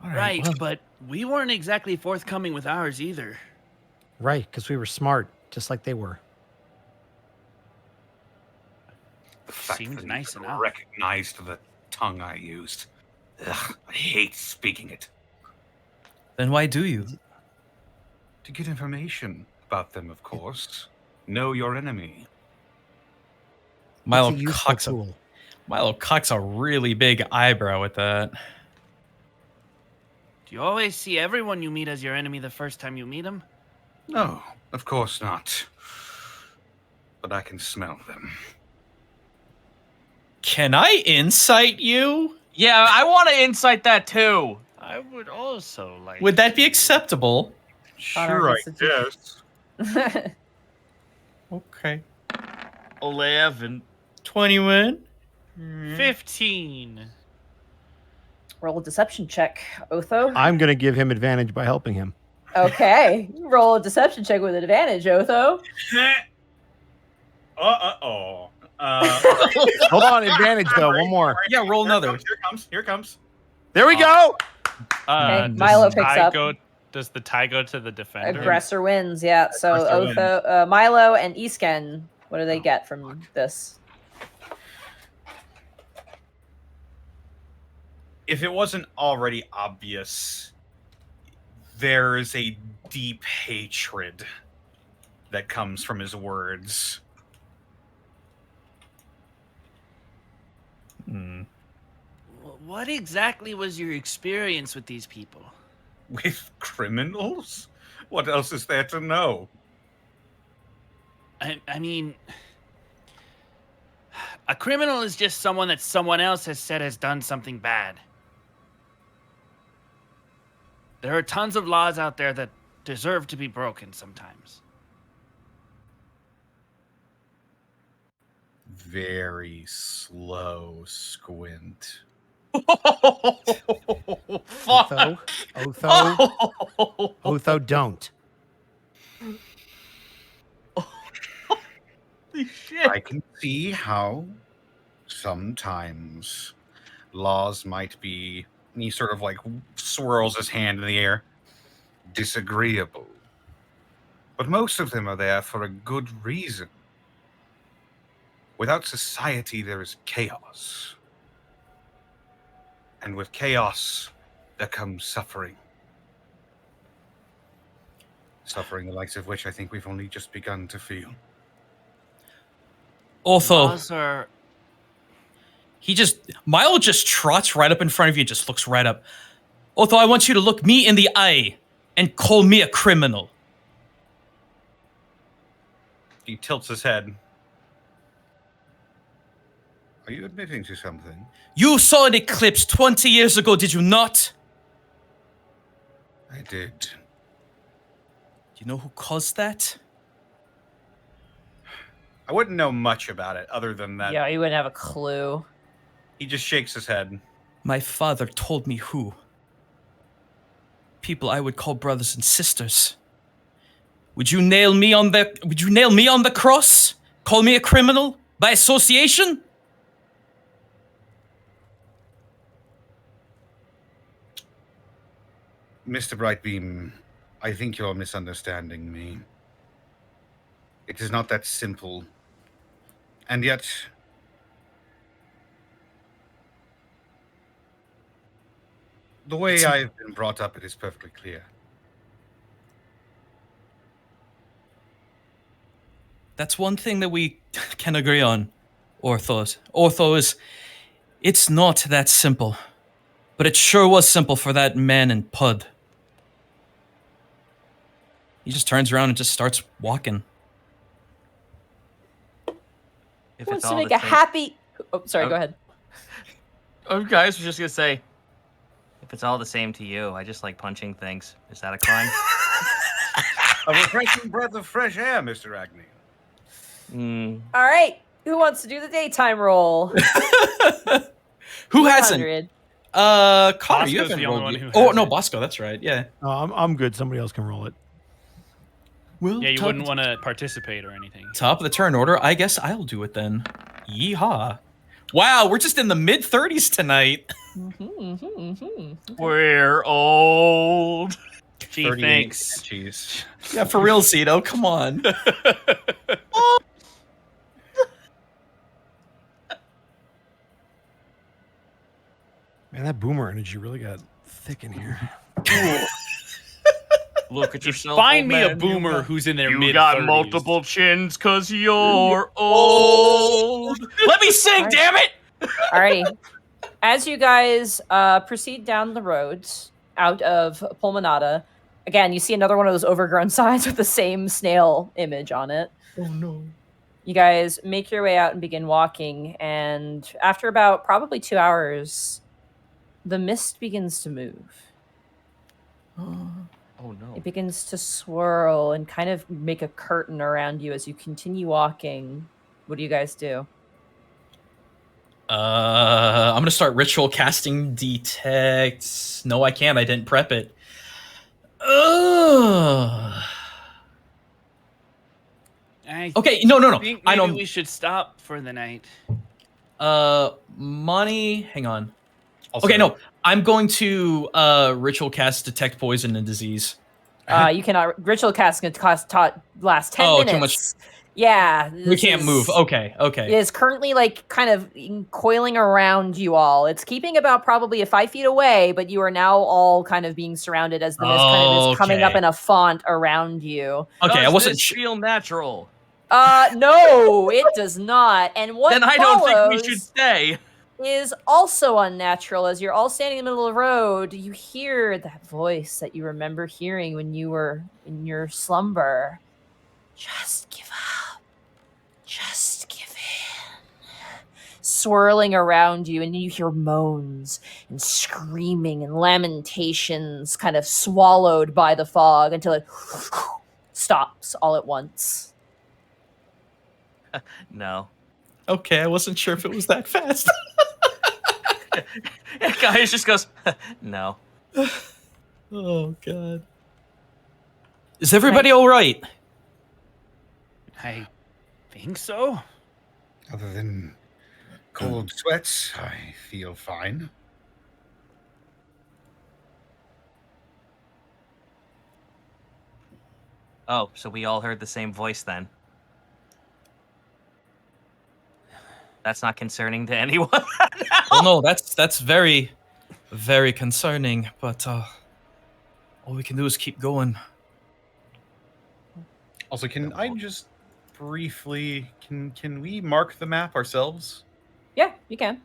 All Right, well, but we weren't exactly forthcoming with ours either. Right, because we were smart, just like they were. The fact Seems that you nice even enough. recognized the tongue I used. Ugh, I hate speaking it. then why do you? To get information about them, of course. Know your enemy. Milo It's a useful cocks tool. Milo cocks a really big eyebrow at that. Do you always see everyone you meet as your enemy the first time you meet them? No, of course not. But I can smell them. Can I insight you? Yeah, I want to insight that too. I would also like. Would that be acceptable? Sure, I guess. Okay. 11. 21. 15. Roll a deception check, Otho. I'm going to give him advantage by helping him. Okay. Roll a deception check with advantage, Otho. Uh-oh. Hold on, advantage though. One more. Yeah, roll another. Here comes. There we go. Okay, Milo picks up. Does the tie go to the defender? Aggressor wins, yeah. So Aggressor Otho, Milo, and Isken, what do they get from this? If it wasn't already obvious, there is a deep hatred that comes from his words. What exactly was your experience with these people? With criminals? What else is there to know? I mean, a criminal is just someone that someone else has said has done something bad. There are tons of laws out there that deserve to be broken sometimes. Very slow squint. Otho, Otho, don't. Holy shit. I can see how sometimes laws might be, and he sort of like swirls his hand in the air, disagreeable. But most of them are there for a good reason. Without society, there is chaos. And with chaos, there comes suffering. Suffering the likes of which I think we've only just begun to feel. Otho, Laws are... Milo just trots right up in front of you and just looks right up. Otho, I want you to look me in the eye and call me a criminal. He tilts his head. Are you admitting to something? You saw an eclipse 20 years ago, did you not? I did. Do you know who caused that? I wouldn't know much about it other than that. Yeah, you wouldn't have a clue. He just shakes his head. My father told me who. People I would call brothers and sisters. Would you nail me on the cross? Call me a criminal by association? Mr. Brightbeam, I think you're misunderstanding me. It is not that simple. And yet, the way I've been brought up, it is perfectly clear. That's one thing that we can agree on, Orthos. Orthos, it's not that simple. But it sure was simple for that man in Pud. He just turns around and just starts walking. If Wants it's to all make the a same- happy. Oh, sorry. Oh. Go ahead. Oh, guys, I was just gonna say, if it's all the same to you, I just like punching things. Is that a crime? A refreshing breath of fresh air, Mr. Agnew. All right. Who wants to do the daytime roll? Who hasn't? 100. Connor, you Bosco's haven't the only rolled one yet. who Oh, no, hasn't. Bosco, that's right, yeah. I'm good. Somebody else can roll it. Well, Yeah, you wouldn't want to participate or anything. Top of the turn order, I guess I'll do it then. Yeehaw. Wow, we're just in the mid-30s tonight. We're old. Gee, 38 thanks. Cheese. Yeah, for real, Zito, come on. Man, that boomer energy really got thick in here. Look at yourself. Find old me a man. boomer who's in their You mid-30s. got multiple chins because you're old. Let me sing, damn it! Alrighty. As you guys proceed down the roads out of Pulmonata, again, you see another one of those overgrown signs with the same snail image on it. Oh no. You guys make your way out and begin walking, and after about probably 2 hours, the mist begins to move. Oh no. It begins to swirl and kind of make a curtain around you as you continue walking. What do you guys do? I'm gonna start ritual casting detect. No, I can't. I didn't prep it. Okay, no. I think I maybe don't. we should stop for the night. Money. Hang on. Also, Okay, no. I'm going to ritual cast detect poison and disease. You cannot ritual casting last 10 Oh, minutes. too much. Yeah. We this can't is- move. Okay. It is currently like kind of coiling around you all. It's keeping about probably 5 feet away, but you are now all kind of being surrounded as the mist kind of is coming up Okay. in a font around you. Okay, I Does wasn't. this feel natural? No, it does not. And what Then I don't think we follows should stay. is also unnatural. As you're all standing in the middle of the road, you hear that voice that you remember hearing when you were in your slumber. Just give up. Just give in. Swirling around you, and you hear moans and screaming and lamentations kind of swallowed by the fog until it stops all at once. No. Okay, I wasn't sure if it was that fast. Guys just goes, no. Oh god. Is everybody all right? I think so. Other than Cold sweats. I feel fine. Oh, so we all heard the same voice then. That's not concerning to anyone. Well, no, that's very, very concerning. But all we can do is keep going. Also, can I just briefly can we mark the map ourselves? Yeah, you can.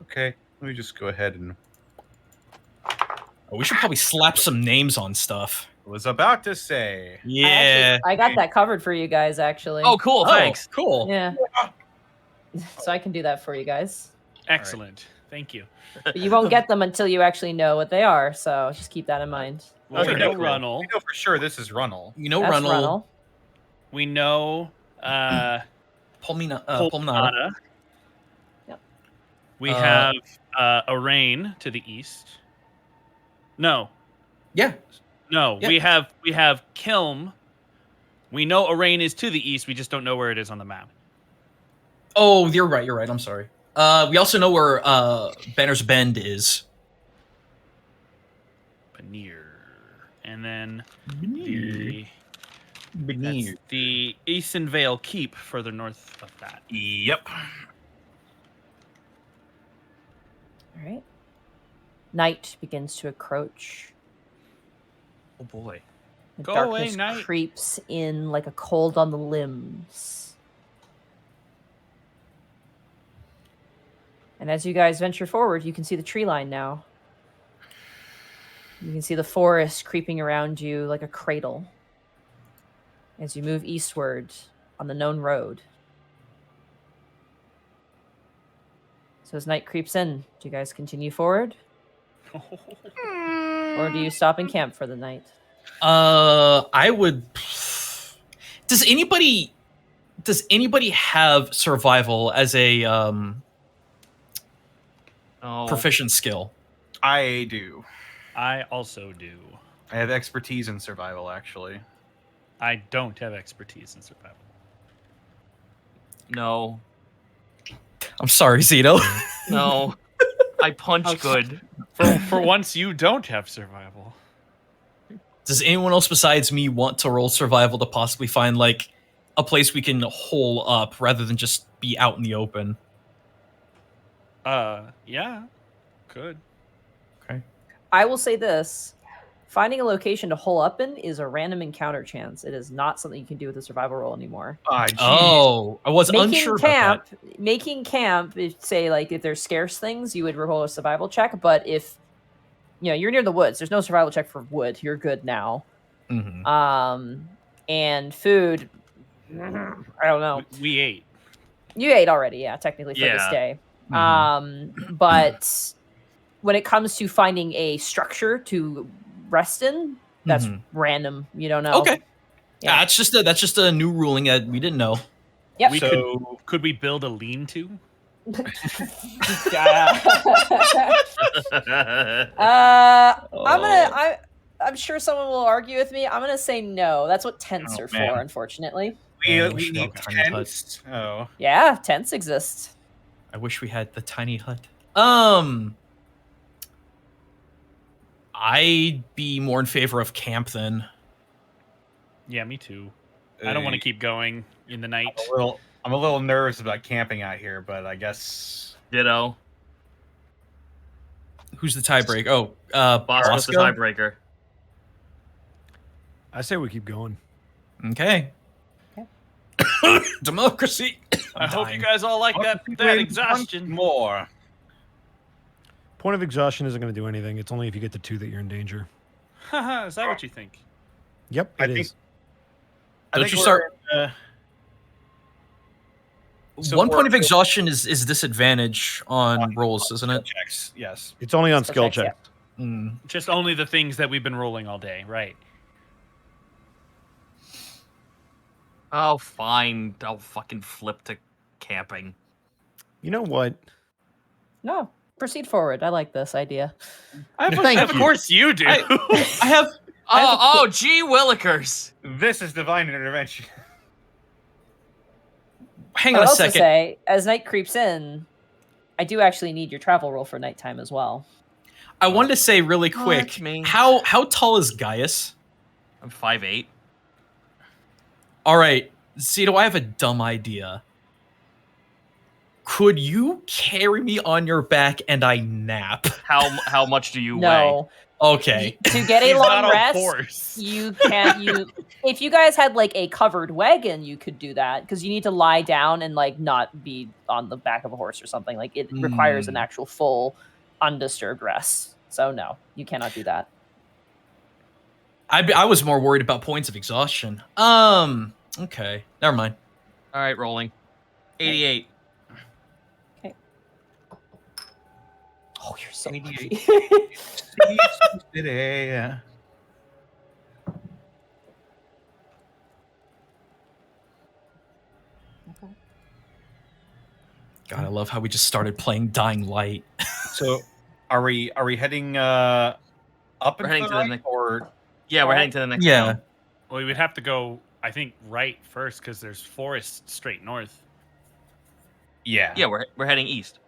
Okay, let me just go ahead and. Oh, we should probably slap some names on stuff. Was about to say. Yeah. I got that covered for you guys, actually. Oh, cool. Thanks. Cool. Yeah. So I can do that for you guys. Excellent. Thank you. But you won't get them until you actually know what they are, so just keep that in mind. Well, we Okay, know cool. Runnel. We know for sure this is Runnel. You know, That's Runnel. Runnel. We know Pulmonata. Pulmonata. Yep. We have Arain to the east. No. Yeah. No. Yeah. We have Kilm. We know Arain is to the east. We just don't know where it is on the map. Oh, you're right. You're right. I'm sorry. We also know where Banner's Bend is. Paneer. And then Beneath. that's the Eastern Vale Keep further north of that. Yep. All right. Night begins to encroach. Oh boy. The Go away, darkness night. creeps in like a cold on the limbs. And as you guys venture forward, you can see the tree line now. You can see the forest creeping around you like a cradle as you move eastward on the known road. So as night creeps in, do you guys continue forward? Or do you stop and camp for the night? I would. Does anybody have survival as a Oh. proficient skill? I do. I also do. I have expertise in survival, actually. I don't have expertise in survival. No. I'm sorry, Zeno. No. I punch good. For once, you don't have survival. Does anyone else besides me want to roll survival to possibly find like a place we can hole up rather than just be out in the open? Yeah, could. Okay. I will say this. Finding a location to hole up in is a random encounter chance. It is not something you can do with a survival roll anymore. Oh, I was unsure about that. Making camp, if there's scarce things, you would roll a survival check. But if you're near the woods, there's no survival check for wood. You're good now. Mm-hmm. And food, I don't know. We ate. You ate already, yeah, technically for this day. But when it comes to finding a structure to rest in, that's random. You don't know. Okay. Yeah, that's just a new ruling that we didn't know. Yep. Could we build a lean-to? I'm sure someone will argue with me. I'm gonna say no. That's what tents are for, unfortunately. We need tents. Oh. Yeah, tents exist. I wish we had the tiny hut. I'd be more in favor of camp then. Yeah, me too. I don't want to keep going in the night. I'm a little nervous about camping out here, but I guess Ditto. Who's the tiebreaker? Oh, Boss the tiebreaker. I say we keep going. Okay. Democracy. I hope you guys all like that exhaustion. More. Point of exhaustion isn't going to do anything. It's only if you get to 2 that you're in danger. Is that what you think? Yep, it is. Don't you start? One point of exhaustion is disadvantage on rolls, isn't it? Checks, yes. It's only on skill checks, checks. Just only the things that we've been rolling all day, right? Oh, fine. I'll fucking flip to camping. You know what? No, proceed forward. I like this idea. Of course you do. I have. Oh, gee willikers. This is divine intervention. Hang I on would a also second. say, as night creeps in, I do actually need your travel roll for nighttime as well. I wanted to say really quick, how tall is Gaius? I'm 5'8". All right, Zito, I have a dumb idea. Could you carry me on your back and I nap? How much do you weigh? No. Okay. To get a He's long not on rest, horse. you can't. If you guys had like a covered wagon, you could do that because you need to lie down and like not be on the back of a horse or something. Like it requires an actual full undisturbed rest. So no, you cannot do that. I was more worried about points of exhaustion. Okay, never mind. All right, rolling. 88. Okay. Oh, you're so lucky. Today. God, I love how we just started playing Dying Light. So, are we heading up We're and heading to the right, next. or Yeah, we're heading to the next. Yeah. town. Well, we would have to go, I think, right first because there's forest straight north. yeah, Yeah, we're heading east.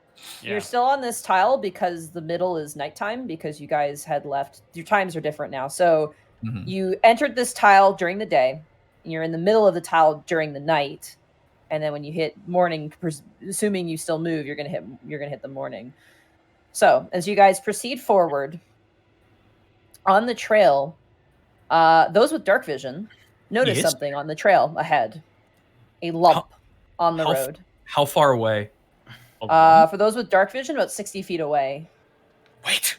Yeah. You're still on this tile because the middle is nighttime because you guys had left. Your times are different now. So Mhm. you entered this tile during the day. And you're in the middle of the tile during the night. And then when you hit morning, assuming you still move, you're gonna hit the morning. So as you guys proceed forward on the trail, those with dark vision notice Yes. something on the trail ahead. A lump on the road. How far away? For those with dark vision, about 60 feet away. Wait.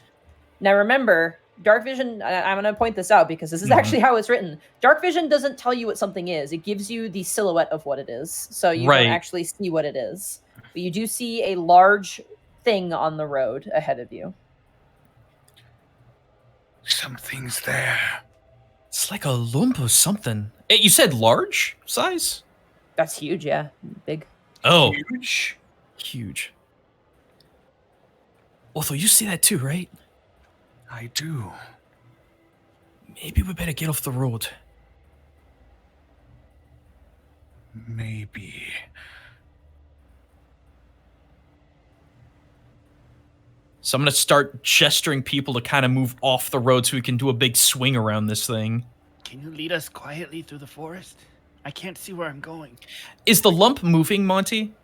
Now remember, dark vision, I'm going to point this out because this is actually how it's written. Dark vision doesn't tell you what something is. It gives you the silhouette of what it is. So you don't actually see what it is. But you do see a large thing on the road ahead of you. Something's there. It's like a lump or something. You said large size? That's huge, yeah. Big. Oh. Huge. Huge. Although you see that too, right? I do. Maybe we better get off the road. Maybe. So I'm going to start gesturing people to kind of move off the road so we can do a big swing around this thing. Can you lead us quietly through the forest? I can't see where I'm going. Is the lump moving, Monty?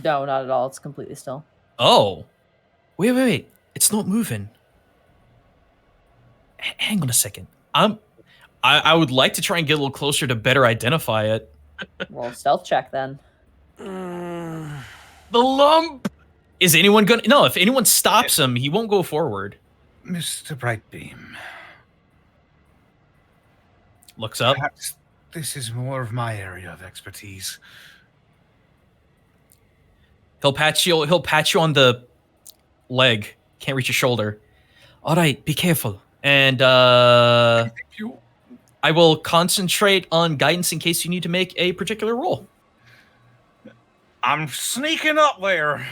No, not at all. It's completely still. Oh. Wait. It's not moving. Hang on a second. I would like to try and get a little closer to better identify it. Roll a stealth check then. The lump. Is anyone gonna? No, if anyone stops him, he won't go forward. Mr. Brightbeam. Looks up. Perhaps this is more of my area of expertise. He'll pat you on the leg. Can't reach your shoulder. All right, be careful. And I will concentrate on guidance in case you need to make a particular roll. I'm sneaking up there.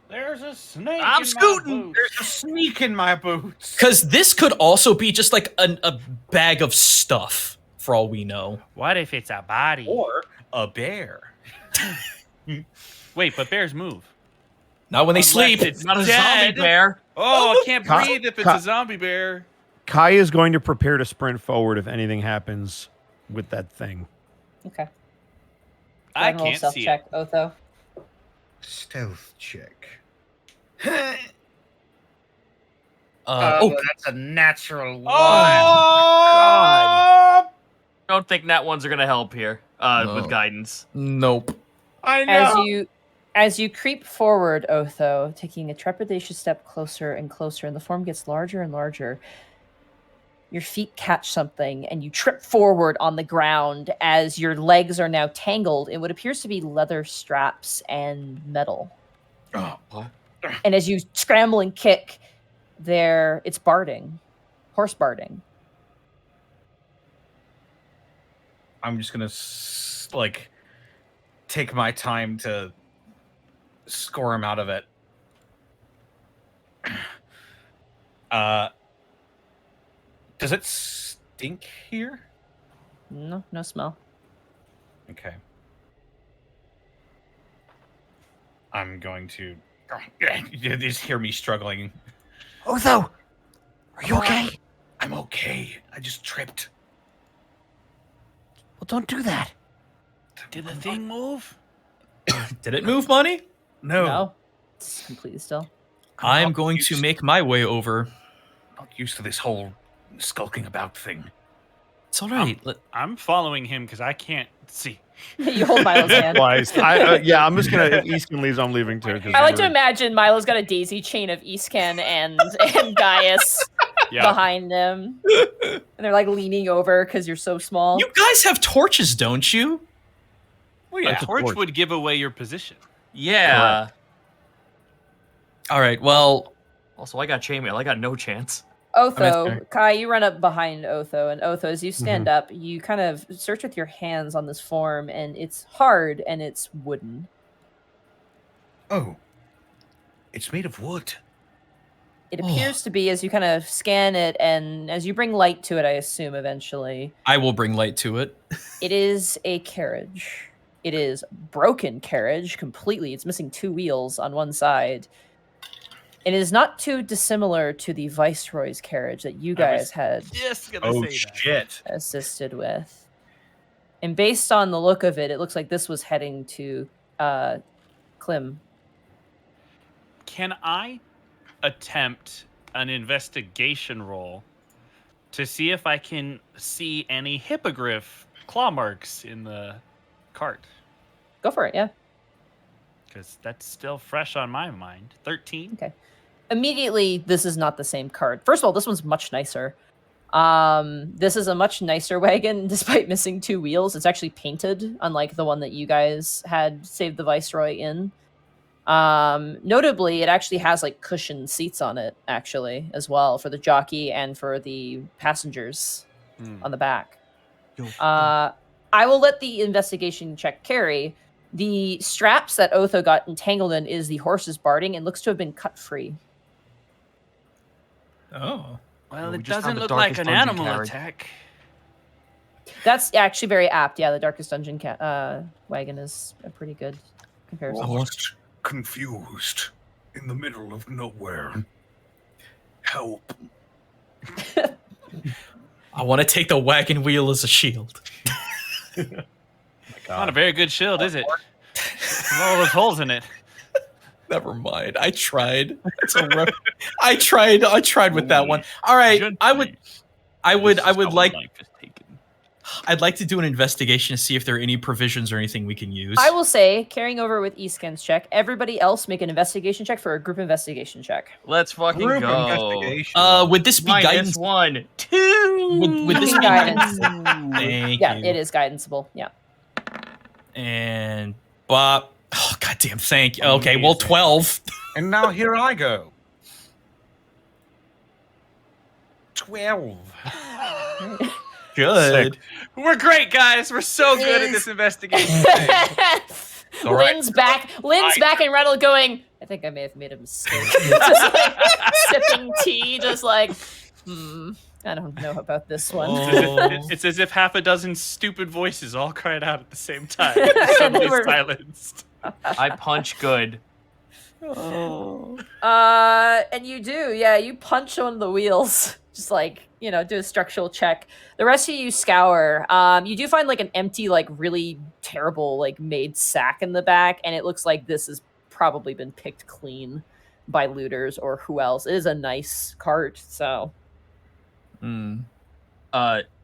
There's a snake. I'm in scooting. My boots. There's a sneak in my boots. Because this could also be just like a bag of stuff, for all we know. What if it's a body? Or a bear. Wait, but bears move. Not when they Unless sleep. it's Not a dead. zombie bear. Oh, I can't Ka- breathe if it's Ka- a zombie bear. Kai is going to prepare to sprint forward if anything happens with that thing. Okay. I Roll a can't stealth see check, it. Otho. Stealth check. That's a natural one. I don't think nat ones are gonna help here No. with guidance. Nope. I know. As you creep forward, Otho, taking a trepidatious step closer and closer, and the form gets larger and larger, your feet catch something and you trip forward on the ground as your legs are now tangled in what appears to be leather straps and metal. Oh, what? And as you scramble and kick, it's barding, horse barding. I'm just gonna take my time to score him out of it. Does it stink here? No smell. Okay. I'm going to You just hear me struggling. Otho, are you okay? I'm okay. I just tripped. Well, don't do that. Did the thing move? Did it move, Money? No, it's completely still. I'm going to make my way over. Not used to this whole skulking about thing. It's all right. I'm following him because I can't see. You hold Milo's hand. Wise. I'm just gonna. If Easton leaves, I'm leaving too. I like to imagine Milo's got a daisy chain of Eastken and Gaius behind them, and they're like leaning over because you're so small. You guys have torches, don't you? Well, yeah, That's a torch torch. would give away your position. Yeah. All right. Well, Also, I got chainmail. I got no chance. Otho, Kai, you run up behind Otho, and Otho, as you stand up, you kind of search with your hands on this form, and it's hard and it's wooden. Oh. It's made of wood. It appears to be as you kind of scan it, and as you bring light to it, I assume eventually, I will bring light to it. it is a carriage. It is broken carriage completely. It's missing 2 wheels on one side. It is not too dissimilar to the Viceroy's carriage that you guys had Just gonna Oh, say that. shit. assisted with. And based on the look of it, it looks like this was heading to Klim. Can I attempt an investigation roll to see if I can see any hippogriff claw marks in the cart? Go for it, yeah. Because that's still fresh on my mind. 13. Okay. Immediately, this is not the same cart. First of all, this one's much nicer. This is a much nicer wagon, despite missing 2 wheels. It's actually painted, unlike the one that you guys had saved the Viceroy in. Notably, it actually has like cushioned seats on it, actually, as well, for the jockey and for the passengers on the back. I will let the investigation check carry. The straps that Otho got entangled in is the horse's barding and looks to have been cut free. Oh. Well, We it just found doesn't the look like darkest an dungeon animal carriage. attack. That's actually very apt. Yeah, the Darkest Dungeon wagon is a pretty good comparison. Lost, confused, in the middle of nowhere. Help. I want to take the wagon wheel as a shield. Not a very good shield, is it? With all those holes in it. Never mind. I tried. I tried with that one. All right. I'd like to do an investigation to see if there are any provisions or anything we can use. I will say, carrying over with Eastken's check, everybody else make an investigation check for a group investigation check. Let's fucking Group go. investigation. Would this be Minus guidance? 1, 2. Would this be Guidance. Thank Yeah, you. it is guidanceable. Yeah. And Bob. Oh, goddamn! Thank you. Okay, well, 12. And now here I go. 12. Good. We're great, guys. We're so good at this investigation thing. Lynn's back and Reynolds going, I think I may have made a mistake. Just like sipping tea, just like, I don't know about this one. It's as if half a dozen stupid voices all cried out at the same time. And Suddenly they were- silenced. I punch good. And you do, yeah, you punch one of the wheels. Just like, do a structural check. The rest of you scour. You do find like an empty, like really terrible, like made sack in the back, and it looks like this has probably been picked clean by looters or who else. It is a nice cart, so.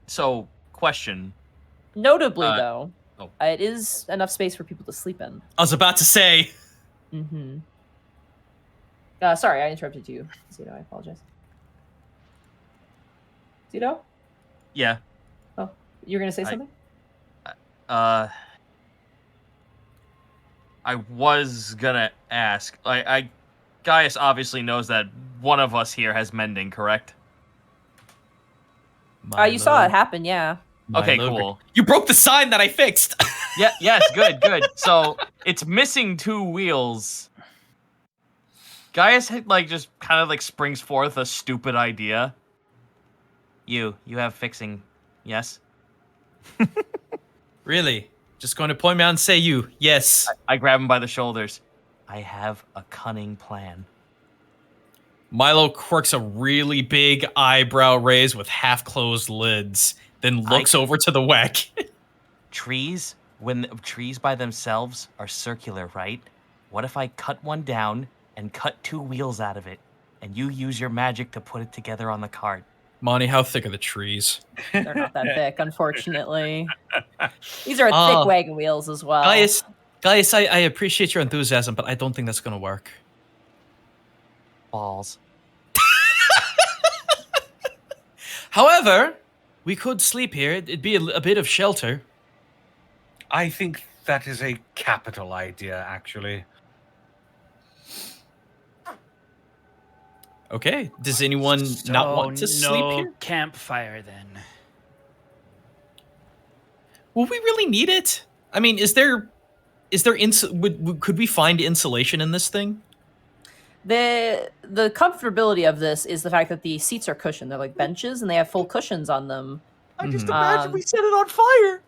So question. Notably, though, oh. it is enough space for people to sleep in. I was about to say. Mm-hmm. Sorry, I interrupted you, Zito. I apologize. Zito? Yeah. Oh, you were gonna say something? I was gonna ask. Gaius obviously knows that one of us here has mending, correct? You saw it happen, yeah. Okay, cool. You broke the sign that I fixed. Yeah. Yes. Good. Good. So it's missing 2 wheels. Gaius just kind of springs forth a stupid idea. You have fixing, yes? Really? Just going to point me out and say you? Yes. I grab him by the shoulders. I have a cunning plan. Milo quirks a really big eyebrow raise with half-closed lids, then looks over to the Weck. Trees, when trees by themselves are circular, right? What if I cut one down and cut 2 wheels out of it, and you use your magic to put it together on the cart? Monty, how thick are the trees? They're not that thick, unfortunately. These are thick wagon wheels as well. Guys, I appreciate your enthusiasm, but I don't think that's going to work. Balls. However, we could sleep here. It'd be a bit of shelter. I think that is a capital idea, actually. Okay. Does anyone not want to sleep here? Campfire then. Will we really need it? I mean, could we find insulation in this thing? The comfortability of this is the fact that the seats are cushioned. They're like benches, and they have full cushions on them. I just imagine we set it on fire.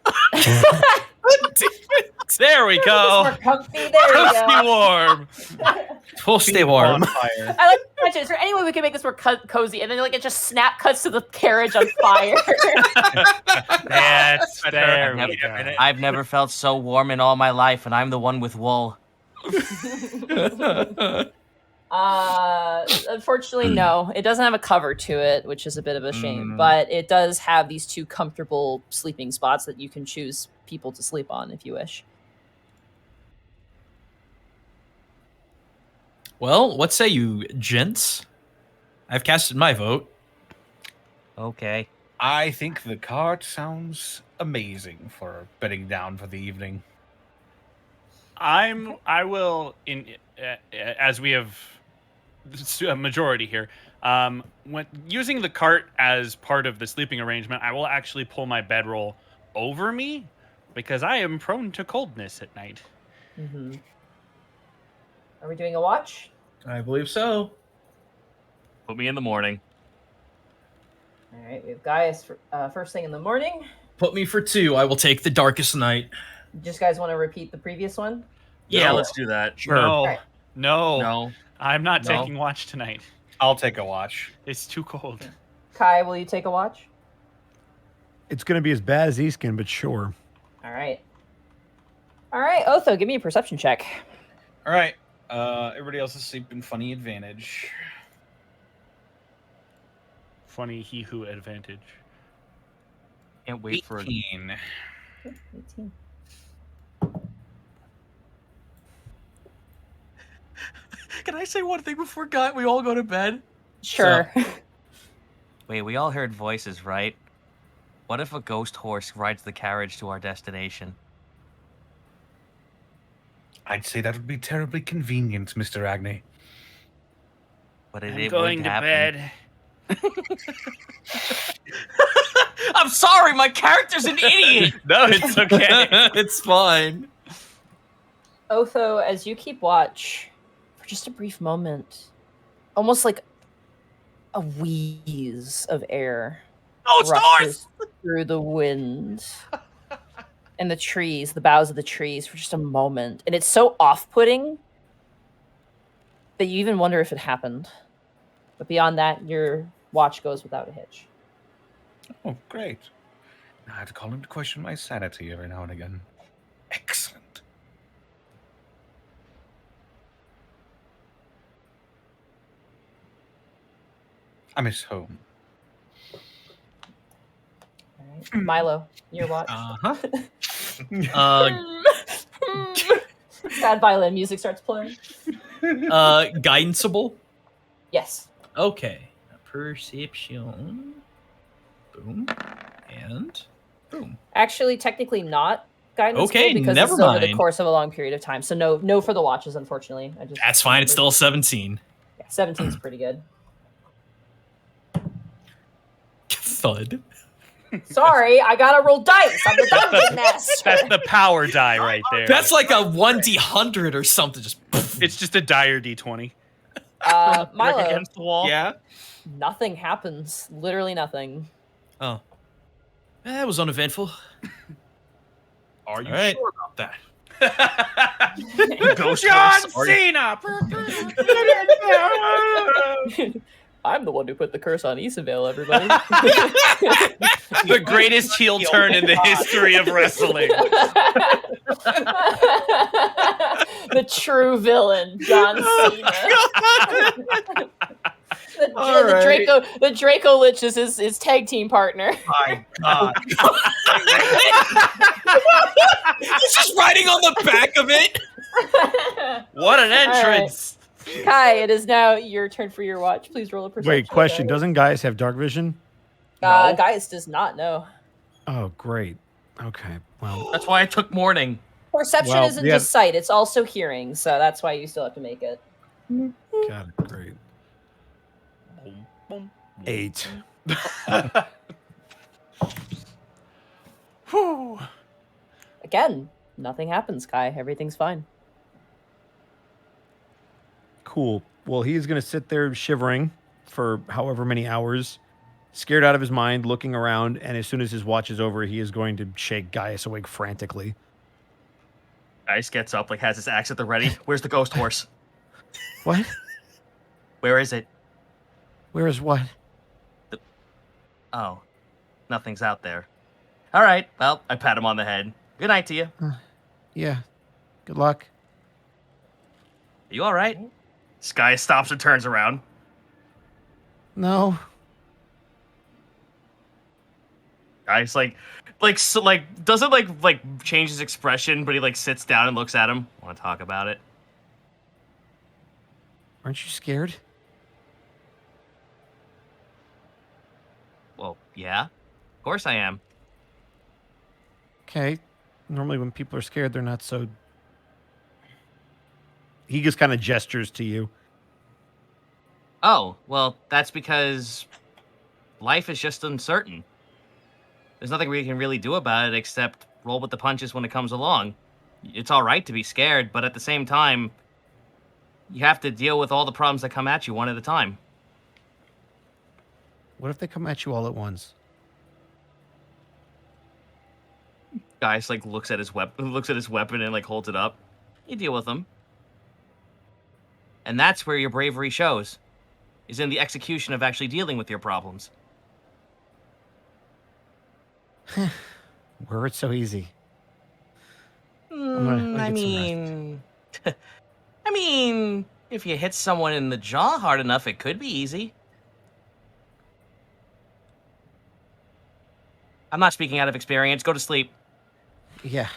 There we go. More comfy. There we go. Warm. We'll stay warm. I like to imagine, is there any way we can make this more cozy? And then like it just snap cuts to the carriage on fire. Yes, there I've we go. I've never felt so warm in all my life, and I'm the one with wool. Unfortunately, no. It doesn't have a cover to it, which is a bit of a shame. But it does have these 2 comfortable sleeping spots that you can choose people to sleep on if you wish. Well, what say you, gents? I've casted my vote. Okay. I think the cart sounds amazing for bedding down for the evening. I will as we have a majority here. When using the cart as part of the sleeping arrangement, I will actually pull my bedroll over me because I am prone to coldness at night. Mm-hmm. Are we doing a watch? I believe so. Put me in the morning. All right, we have Gaius first thing in the morning. Put me for 2. I will take the darkest night. Just guys want to repeat the previous one? Yeah, let's do that. Sure. No, Right. no, I'm not taking watch tonight. I'll take a watch. It's too cold. Kai, will you take a watch? It's going to be as bad as Easkin, but sure. All right. All right, Otho, give me a perception check. All right. Everybody else is sleeping. Funny advantage. Funny he who advantage. Can't wait for it. 18. 18. Can I say one thing before we all go to bed? Sure. Wait, we all heard voices, right? What if a ghost horse rides the carriage to our destination? I'd say that would be terribly convenient, Mr. Agni. But I'm it going would to happen. bed. I'm sorry, my character's an idiot. No, it's okay. It's fine. Otho, as you keep watch for just a brief moment, almost like a wheeze of air Ghost horse! through the wind and the trees, the boughs of the trees for just a moment. And it's so off-putting that you even wonder if it happened. But beyond that, your watch goes without a hitch. Oh, great. Now I have to call him to question my sanity every now and again. Excellent. I miss home. All right. Milo, your watch. Uh-huh. Sad violin music starts playing. Guidanceable? Yes. Okay. Perception. Boom. And boom. Actually, technically not guidance. Okay, because never this is over the mind. course of a long period of time. So no for the watches, unfortunately. That's fine. It's still 17. Yeah, 17 is pretty good. Thud. Sorry, I gotta roll dice. I'm the dungeon master. That's the power die right there. That's like a 1d100 or something. Just It's just a dire D20. Milo, Against the wall. yeah. nothing happens. Literally nothing. Oh. That was uneventful. Are you All right. sure about that? Ghost John horse. Cena. I'm the one who put the curse on Isabel, everybody. The greatest heel turn in the history of wrestling. The true villain, John Cena. The Draco Lich is his tag team partner. My God. He's just riding on the back of it. What an entrance. Kai, it is now your turn for your watch. Please roll a perception. Wait, question. check. Doesn't Gaius have dark vision? No. Gaius does not know. Oh, great. Okay. Well, That's why I took morning. Perception Well, isn't yeah. just sight, it's also hearing, so that's why you still have to make it. got it. Great. 8. Whew. Again, nothing happens, Kai. Everything's fine. Cool. Well, he's going to sit there shivering for however many hours, scared out of his mind, looking around, and as soon as his watch is over, he is going to shake Gaius awake frantically. Ice gets up, like has his axe at the ready. Where's the ghost horse? What? Where is it? Where is what? Oh, nothing's out there. All right. Well, I pat him on the head. Good night to you. Yeah. Good luck. Are you all right? Sky stops and turns around. No. Guy's like doesn't like change his expression, but he like sits down and looks at him. Want to talk about it? Aren't you scared? Well, yeah. Of course I am. Okay. Normally when people are scared, they're not so... He just kind of gestures to you. Oh, well, that's because life is just uncertain. There's nothing we can really do about it except roll with the punches when it comes along. It's all right to be scared, but at the same time, you have to deal with all the problems that come at you one at a time. What if they come at you all at once? Guy's like looks at his weapon and like holds it up. You deal with them. And that's where your bravery shows, is in the execution of actually dealing with your problems. Were it so easy? I mean, if you hit someone in the jaw hard enough, it could be easy. I'm not speaking out of experience. Go to sleep. Yeah.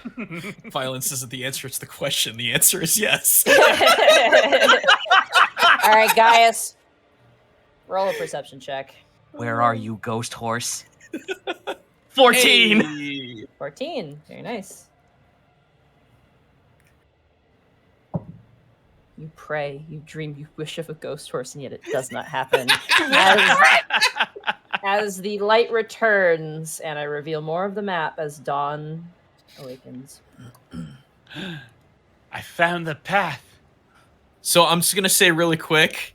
Violence isn't the answer, it's the question. The answer is yes. All right, Gaius. Roll a perception check. Where are you, ghost horse? 14. Hey. 14. Very nice. You pray, you dream, you wish of a ghost horse, and yet it does not happen. As the light returns, and I reveal more of the map as dawn awakens. I found the path. So I'm just gonna say really quick,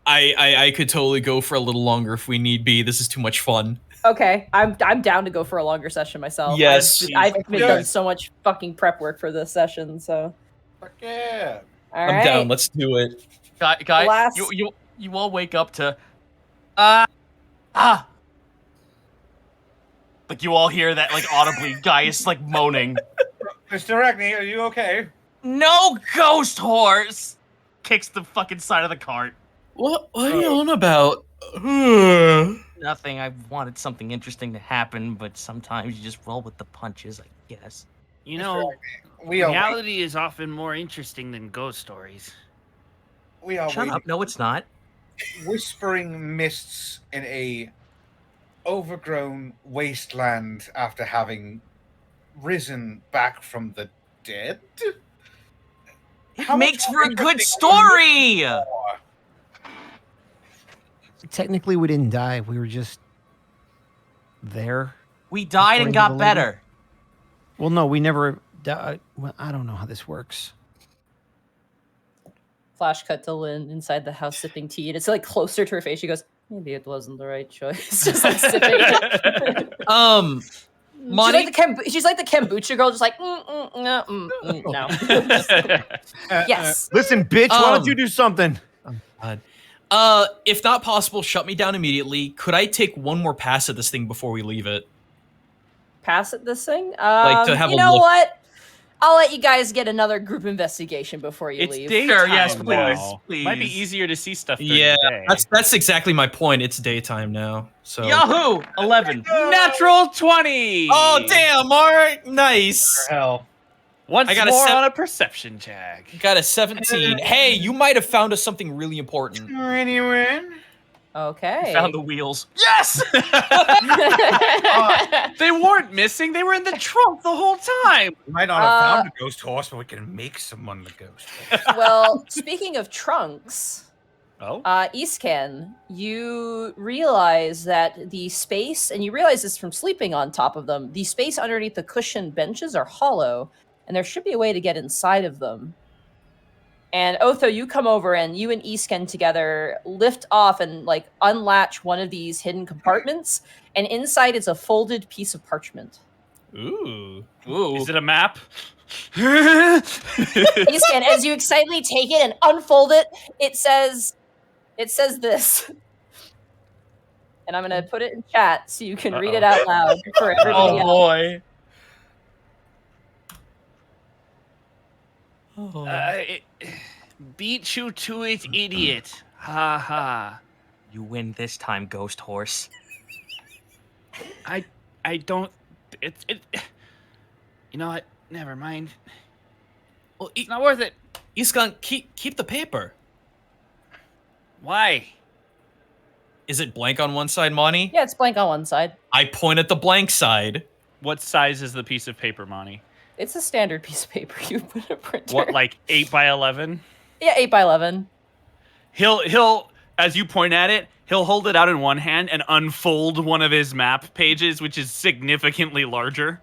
I could totally go for a little longer if we need be. This is too much fun. Okay, I'm down to go for a longer session myself. Yes. I've been Yes. done so much fucking prep work for this session, so. Fuck yeah. All I'm right. down. Let's do it. Guy, Last- you all wake up to like you all hear that like audibly. Guy is like moaning. Mr. Ragney, are you okay? No ghost horse! Kicks the fucking side of the cart. What are you on about? Nothing. I wanted something interesting to happen, but sometimes you just roll with the punches, I guess. You know, We are reality is often more interesting than ghost stories. Shut waiting. up. No, it's not. Whispering mists in a overgrown wasteland after having risen back from the dead. It How much makes more for a good interesting can story! you make Technically, we didn't die. We were just there. We died and According to got the lady. better. Well, no, we never died. Well, I don't know how this works. Flash cut to Lynn inside the house sipping tea, and it's like closer to her face. She goes, "Maybe it wasn't the right choice." Just like sipping it. Monty? She's like the kombucha girl, just like no. Yes. Listen, bitch, why don't you do something? If not possible, shut me down immediately. Could I take one more pass at this thing before we leave it? Pass at this thing? Like to have you a know look. what? I'll let you guys get another group investigation before you It's leave. daytime. Sure, yes, now. please. Might be easier to see stuff during Yeah, the day. that's exactly my point. It's daytime now. So Yahoo! 11. Natural 20. Oh damn, Mark! Nice. Hell. Once I got a more sev- on a perception check. Got a 17. Hey, you might have found us something really important. Okay. Found the wheels. Yes! They weren't missing. They were in the trunk the whole time. We might not have found a ghost horse, but we can make someone the ghost horse. Well, speaking of trunks, Oh. Eastcan, you realize that the space, and you realize this from sleeping on top of them, the space underneath the cushioned benches are hollow, and there should be a way to get inside of them. And Otho, you come over and you and Eastcan together lift off and like unlatch one of these hidden compartments, and inside is a folded piece of parchment. Ooh. Ooh. Is it a map? Eastcan, as you excitedly take it and unfold it, it says this. And I'm gonna put it in chat so you can read it out loud for everybody else. Boy. Beat you to it, idiot. Ha ha. You win this time, ghost horse. I don't. It. You know what? Never mind. Well, It's not worth it. Iskan, keep the paper. Why? Is it blank on one side, Monty? Yeah, it's blank on one side. I point at the blank side. What size is the piece of paper, Monty? It's a standard piece of paper you put in a printer. What, like 8 by 11? Yeah, 8 by 11. He'll as you point at it, he'll hold it out in one hand and unfold one of his map pages, which is significantly larger.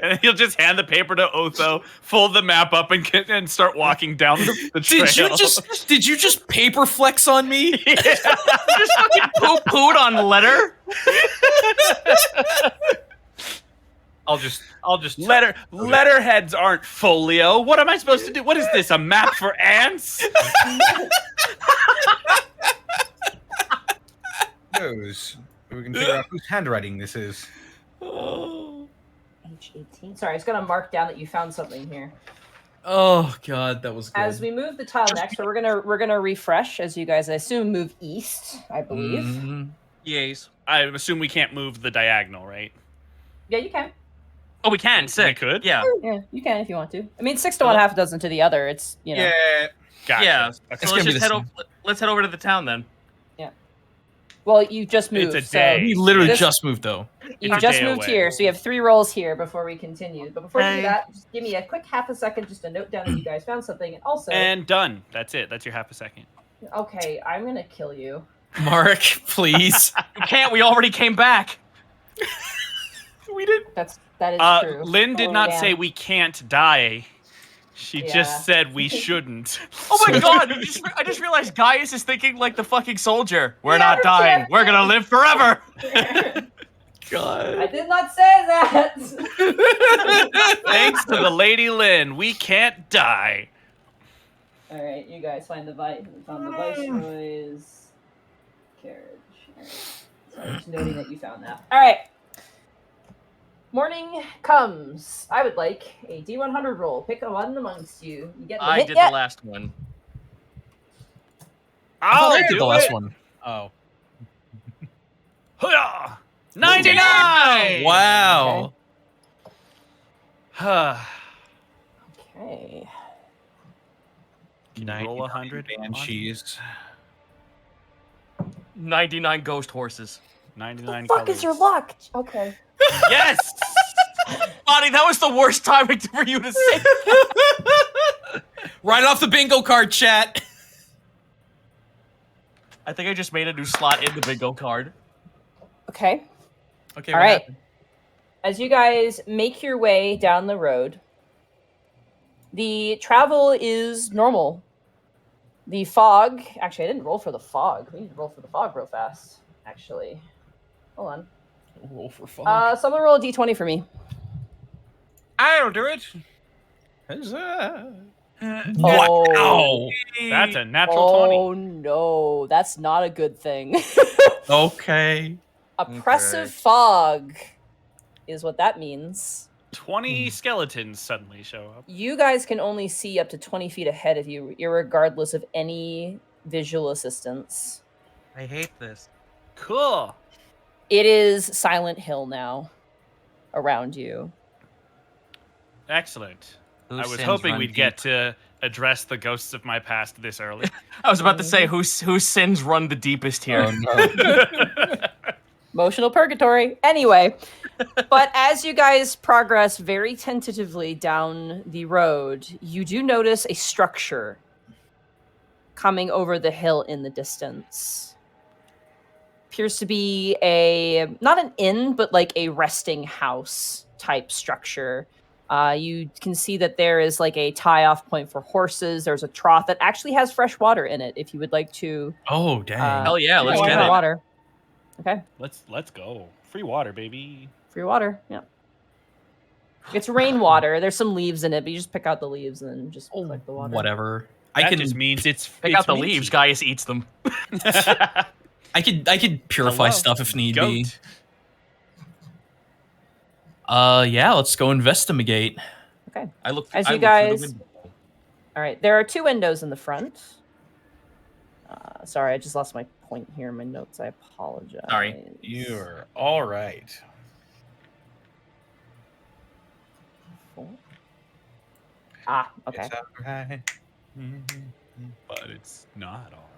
And he'll just hand the paper to Otho, fold the map up, and start walking down the trail. Did you just paper flex on me? You just fucking poo-pooed on letter? I'll just Letterheads aren't folio. What am I supposed to do? What is this? A map for ants? knows. We can figure out whose handwriting this is. H18. Sorry, I was gonna mark down that you found something here. Oh god, that was good. As we move the tile next, so we're gonna refresh as you guys, I assume, move east. I believe. Mm-hmm. Yays. I assume we can't move the diagonal, right? Yeah, you can. Oh, we can. Sick. We could? Yeah. Yeah, you can if you want to. I mean, 6 to 1, half a dozen to the other. It's Yeah. Gotcha. Yeah. Okay. So let's head over to the town then. Well, you just moved. It's a so day. We literally this- just moved though. You It's a just day moved away. here, so you have 3 rolls here before we continue. But before you do Hey. that, just give me a quick half a second just to note down that you guys found something. And also, And done. That's it. That's your half a second. okay, I'm gonna kill you. Mark, please. You can't. We already came back. We did. That is true. Lynn did Oh, not man. say we can't die. She Yeah. just said we shouldn't. Oh my So- god! I just realized Gaius is thinking like the fucking soldier. We're Yeah, not we're dying. champions. We're gonna live forever. God. I did not say that. Thanks to the Lady Lynn, we can't die. All right, you guys found the Viceroy's carriage. All right. So I'm just noting that you found that. All right. Morning comes. I would like a D100 roll. Pick a one amongst you. You get the I hit did yet? the last one. I'll I did do the last it. one. Oh. Hooyah! 99! Wow. Okay. Can you roll 100? Banshees. 99 ghost horses. 99 Fuck is your luck? Okay. Yes. Bonnie, that was the worst time for you to say. Right off the bingo card, chat. I think I just made a new slot in the bingo card. Okay. Okay. All right. As you guys make your way down the road, the travel is normal. The fog, actually, I didn't roll for the fog. We need to roll for the fog real fast, actually. Hold on. Roll for fog. Someone roll a d20 for me. I'll do it. Wow. That's a natural 20. Oh no, that's not a good thing. Okay. Oppressive fog is what that means. 20 skeletons suddenly show up. You guys can only see up to 20 feet ahead of you, irregardless of any visual assistance. I hate this. Cool. It is Silent Hill now around you. Excellent. Whose I was sins hoping run we'd deep? get to address the ghosts of my past this early. I was about to say whose sins run the deepest here. Emotional purgatory. Anyway, but as you guys progress very tentatively down the road, you do notice a structure coming over the hill in the distance. Appears to be not an inn, but like a resting house type structure. You can see that there is like a tie-off point for horses. There's a trough that actually has fresh water in it. If you would like to, Oh, dang. Hell yeah, let's drink get the it. water. Okay, Let's go. Free water, baby. free water. Yeah, it's rainwater. There's some leaves in it, but you just pick out the leaves and then just collect the water. Whatever. That I can just means it's Pick out the leaves. Gaius eats them. I could purify Hello, stuff if need goat. be. Yeah, let's go investigate. Okay. I look. As I you look through the guys- window. All right. There are 2 windows in the front. Sorry, I just lost my point here in my notes. I apologize. Sorry. You're all right. Okay. It's all right. But it's not all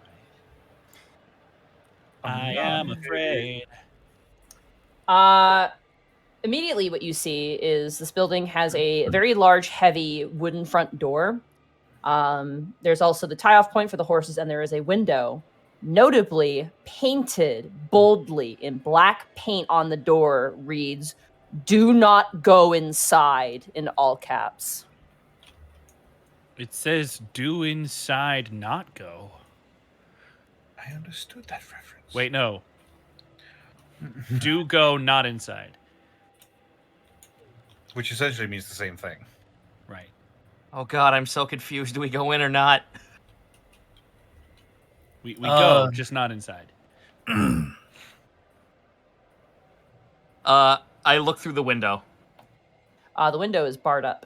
right. I am afraid. Immediately what you see is this building has a very large, heavy wooden front door. There's also the tie-off point for the horses, and there is a window, notably painted boldly in black paint on the door reads, "Do not go inside," in all caps. It says, "Do inside, not go." I understood that reference. Wait, no. Do go, not inside. Which essentially means the same thing. Right. Oh god, I'm so confused. Do we go in or not? We go, just not inside. I look through the window. The window is barred up.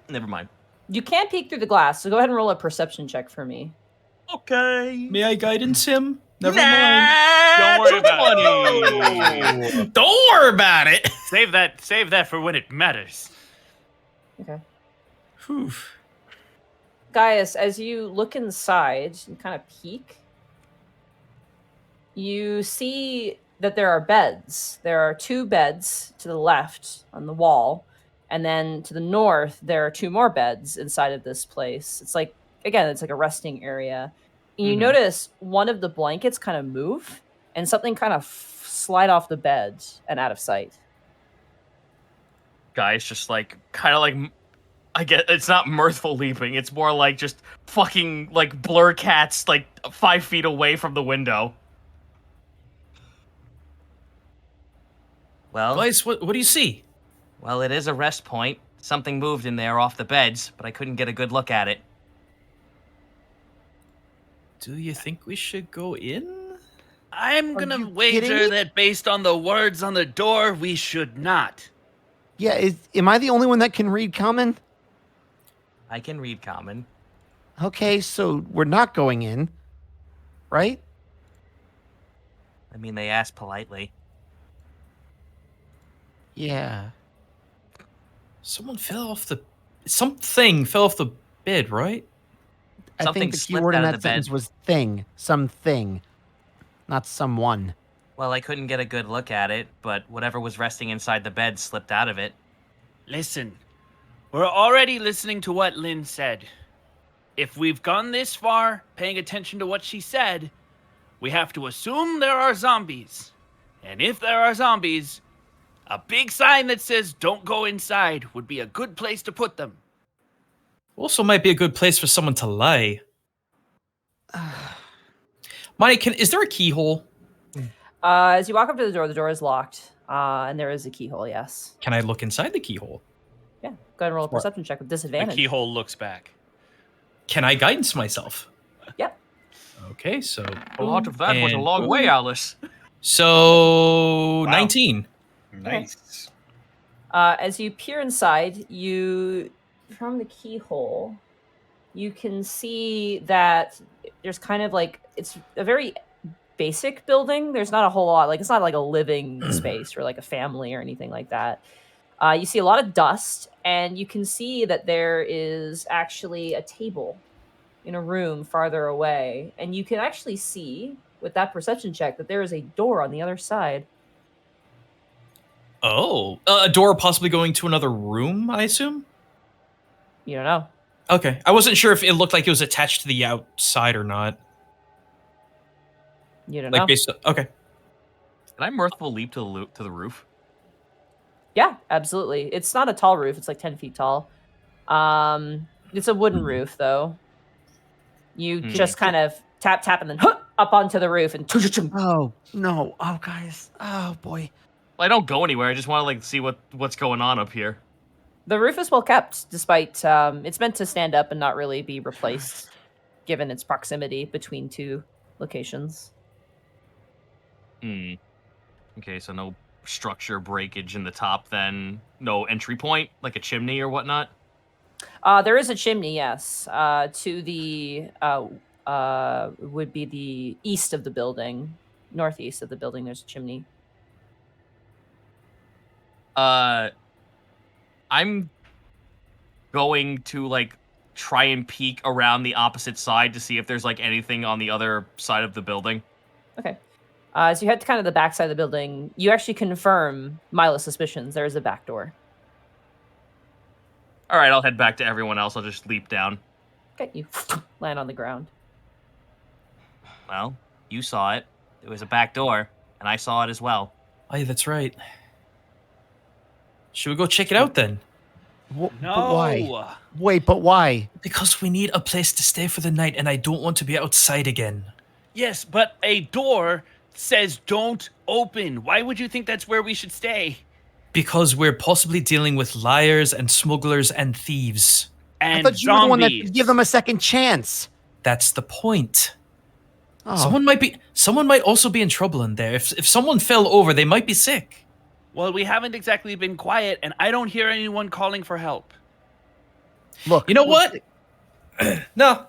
Never mind. You can peek through the glass, so go ahead and roll a perception check for me. Okay. May I guidance him? Never Don't worry about mind. Don't worry about it. Save that for when it matters. Okay. Whew. Gaius, as you look inside and kind of peek, you see that there are beds. There are 2 beds to the left on the wall, and then to the north, there are 2 more beds inside of this place. It's like, again, it's like a resting area. And you notice one of the blankets kind of move, and something kind of slide off the bed and out of sight. Guy's just like, kind of like, I get it's not mirthful leaping. It's more like just fucking like blur cats like 5 feet away from the window. Well, Guys, what do you see? well, it is a rest point. Something moved in there off the beds, but I couldn't get a good look at it. Do you think we should go in? I'm Are gonna you wager kidding me? that based on the words on the door, we should not. Yeah, am I the only one that can read common? I can read common. Okay, so we're not going in, right? I mean, they asked politely. Yeah. Something fell off the bed, right? I Something think the slipped keyword in out of that the bed. sentence was thing. Something. Not someone. Well, I couldn't get a good look at it, but whatever was resting inside the bed slipped out of it. Listen, we're already listening to what Lynn said. If we've gone this far, paying attention to what she said, we have to assume there are zombies. And if there are zombies, a big sign that says "Don't go inside" would be a good place to put them. Also, might be a good place for someone to lie. Monty, is there a keyhole? As you walk up to the door is locked, and there is a keyhole. Yes. Can I look inside the keyhole? Yeah. Go ahead and roll a perception check with The disadvantage. keyhole looks back. Can I guidance myself? Yep. Okay, so A lot of that was a and long way, Alice. So Wow. 19. Nice. As you peer inside, from the keyhole, you can see that there's kind of like it's a very basic building. There's not a whole lot, like it's not like a living space or like a family or anything like that. You see a lot of dust, and you can see that there is actually a table in a room farther away, and you can actually see with that perception check that there is a door on the other side. Oh, a door possibly going to another room, I assume? You don't know. Okay, I wasn't sure if it looked like it was attached to the outside or not. You don't Like know. okay. Can I mirthful leap to the roof? Yeah, absolutely. It's not a tall roof. It's like 10 feet tall. It's a wooden roof, though. You just kind of tap, and then up onto the roof and Oh no! Oh guys! Oh boy! Well, I don't go anywhere. I just want to like see what's going on up here. the roof is well kept, despite it's meant to stand up and not really be replaced, given its proximity between two locations. Hmm. Okay, so no structure breakage in the top, then no entry point, like a chimney or whatnot. There is a chimney, yes. To the would be the east of the building, northeast of the building. There's a chimney. I'm going to like try and peek around the opposite side to see if there's like anything on the other side of the building. Okay. So you head to kind of the back side of the building. You actually confirm Milo's suspicions. There is a back door. All right, I'll head back to everyone else. I'll just leap down. Okay, you land on the ground. Well, you saw it. It was a back door, and I saw it as well. Aye, that's right. Should we go check it out then? No. But why? Wait, but why? Because we need a place to stay for the night, and I don't want to be outside again. Yes, but a door says don't open. Why would you think that's where we should stay? Because we're possibly dealing with liars and smugglers and thieves. And I thought you were the one that zombies. could give them a second chance. That's the point. Oh. Someone might also be in trouble in there. If someone fell over, they might be sick. Well, we haven't exactly been quiet, and I don't hear anyone calling for help. Look, You know what? No.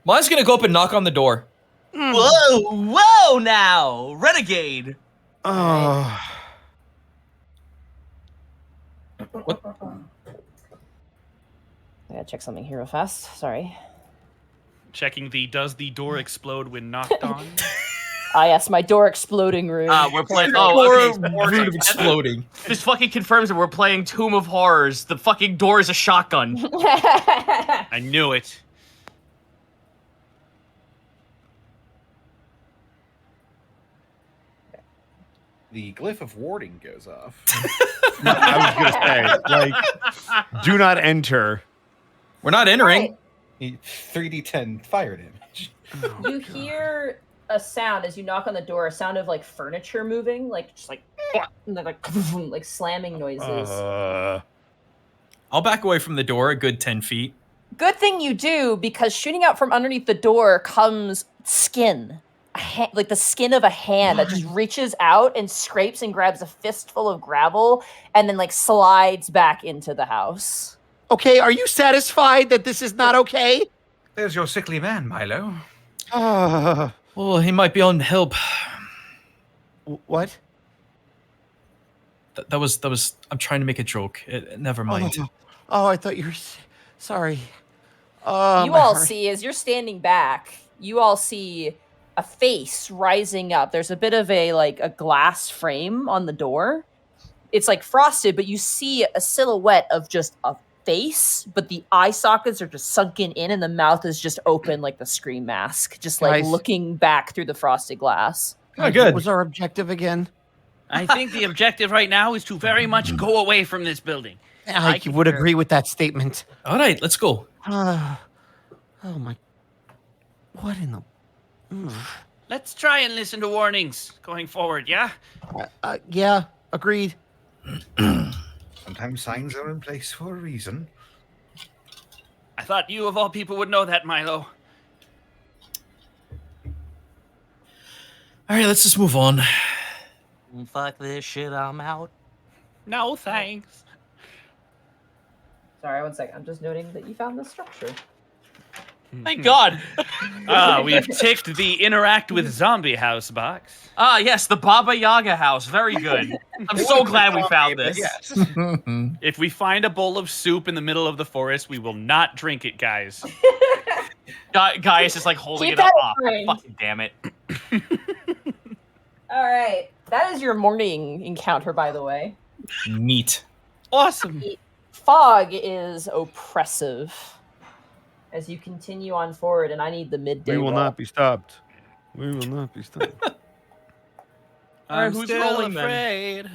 Mine's gonna go up and knock on the door. Whoa now, renegade. Oh. I gotta check something here real fast. Sorry. Checking does the door explode when knocked on? Yes, my door exploding room. We're playing. Oh, okay. Root of exploding. This fucking confirms that we're playing Tomb of Horrors. The fucking door is a shotgun. I knew it. The glyph of warding goes off. I was gonna say, like, do not enter. We're not entering. 3d10 fire damage. You hear a sound as you knock on the door, a sound of like furniture moving, like just like and then like slamming noises. I'll back away from the door a good 10 feet. Good thing you do, because shooting out from underneath the door comes skin. Like the skin of a hand that just reaches out and scrapes and grabs a fistful of gravel and then like slides back into the house. Okay, are you satisfied that this is not okay? There's your sickly man, Milo. Oh, he might be on help. What? That was. I'm trying to make a joke. Never mind. Oh, I thought you were sorry. You my all heart. see, as you're standing back, you all see a face rising up. There's a bit of a glass frame on the door. It's like frosted, but you see a silhouette of just a face, but the eye sockets are just sunken in and the mouth is just open like the Scream mask, just like Guys. looking back through the frosted glass. Oh, good. What was our objective again? I think the objective right now is to very much go away from this building. I would agree with that statement. All right, let's go. Oh my! What in the? Let's try and listen to warnings going forward, yeah? Yeah, agreed. Sometimes signs are in place for a reason. I thought you, of all people, would know that, Milo. All right, let's just move on. Fuck this shit, I'm out. No, thanks. Sorry, one second. I'm just noting that you found the structure. Thank God. We've ticked the interact with zombie house box. Yes, the Baba Yaga house. Very good. I'm so glad we found this. Yes. If we find a bowl of soup in the middle of the forest, we will not drink it, guys. Gaius is like holding Keep it up. that in mind. Fucking damn it. All right. That is your morning encounter, by the way. Neat. Awesome. The fog is oppressive as you continue on forward, and I need the midday We will roll. not be stopped. We will not be stopped. Alright, I'm who's still rolling then? afraid.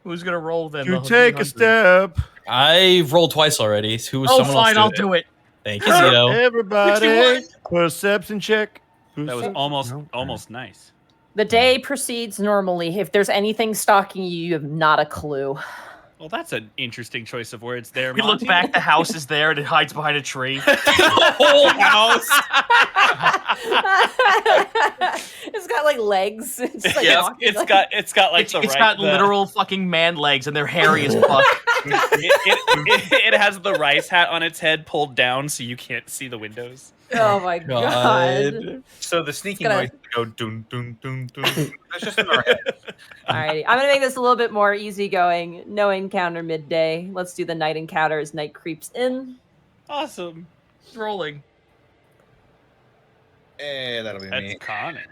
Who's gonna roll then? To The take a 100? step. I've rolled twice already. Oh, Someone fine, I'll else do it. Thank you, Zito. Everybody, 61. perception check. That was almost nice. The day proceeds normally. If there's anything stalking you, you have not a clue. Well, that's an interesting choice of words there, We look Monty. back, the house is there, and it hides behind a tree. The whole house. It's got like legs. It's like Yeah, walking, it's like- got like It's the got the- literal fucking man legs, and they're hairy as fuck. it has the rice hat on its head pulled down so you can't see the windows. Oh my god. So the sneaking gonna- noise go dun dun dun dun. That's just in our head. Alrighty. I'm gonna make this a little bit more easygoing. No encounter midday. Let's do the night encounter as night creeps in. Awesome. Rolling. That'll be That's me. Connor.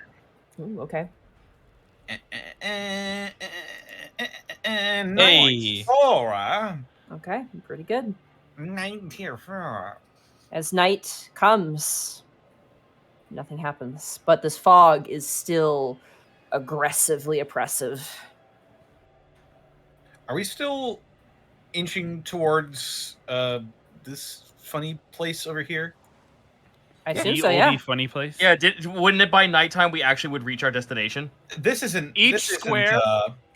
Ooh, okay. Hey. 94. Okay, pretty good. 94. As night comes, nothing happens. But this fog is still aggressively oppressive. Are we still inching towards this funny place over here? I The assume so, yeah. oldie funny place. Yeah, wouldn't it by nighttime we actually would reach our destination? This isn't Each this isn't, square-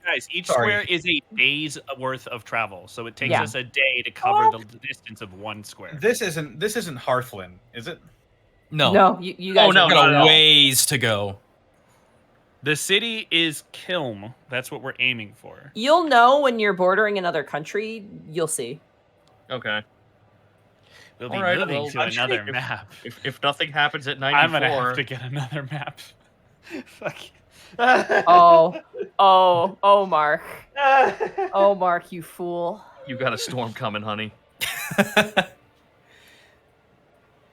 Guys, each Sorry. square is a day's worth of travel, so it takes Yeah. us a day to cover the distance of one square. this isn't Hearthland, is it? No. No, you guys. Oh, no, are We no, got good. no. ways to go. The city is Kilm. That's what we're aiming for. You'll know when you're bordering another country. You'll see. Okay. We'll be All right, moving well, to I'm sure another if- map. If nothing happens at 94, I'm gonna have to get another map. Fuck. Oh, Mark. Oh, Mark, you fool. you got a storm coming, honey.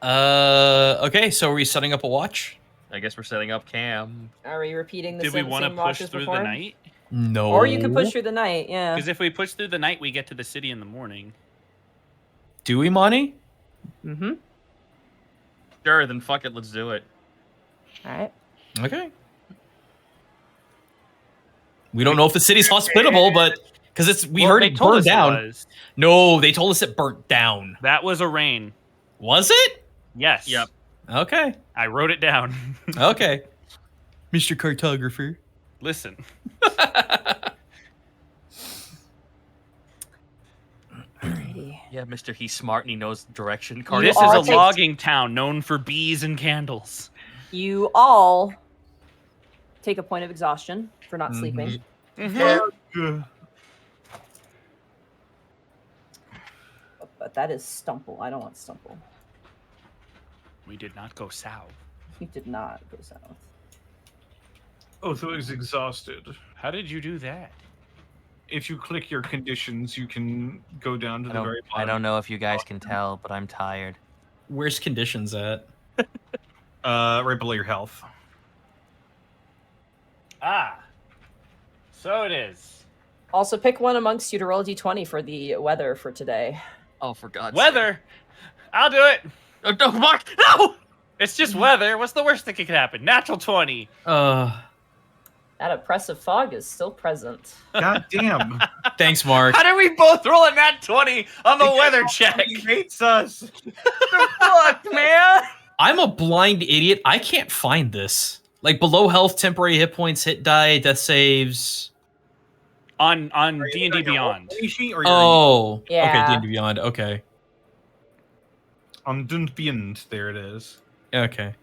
Okay, so are we setting up a watch? I guess we're setting up camp. Are we repeating the Did we same, want to same push watches through before? the night? No. Or you could push through the night, yeah. Because if we push through the night, we get to the city in the morning. Do we, Monty? Mm-hmm. Sure, then fuck it, let's do it. All right. Okay. We don't know if the city's hospitable, but because we heard they it told burned us it down. was. No, they told us it burnt down. That was a rain. Was it? Yes. Yep. Okay. I wrote it down. Okay. Mr. Cartographer. Listen. Alrighty. Yeah, Mr. He's smart and he knows direction. You This is all a take- logging town known for bees and candles. You all take a point of exhaustion for not sleeping. But that is Stumple. I don't want Stumple. We did not go south. You did not go south. Oh, so it's exhausted. How did you do that? If you click your conditions, you can go down to the very I bottom. don't know if you guys can tell, but I'm tired. Where's conditions at? Right below your health. Ah. So it is. Also, pick one amongst you to roll a d20 for the weather for today. Oh, for God's Weather. I'll do it. sake. Oh, no, Mark, no! It's just weather. What's the worst that could happen? Natural 20. That oppressive fog is still present. God damn. Thanks, Mark. How did we both roll a nat 20 on the weather check? He hates us. Fuck, man! I'm a blind idiot. I can't find this. Like below health, temporary hit points, hit die, death saves. On D&D Beyond. Oh, Yeah. okay, D&D Beyond. Okay, On Dund Beyond, there it is. okay.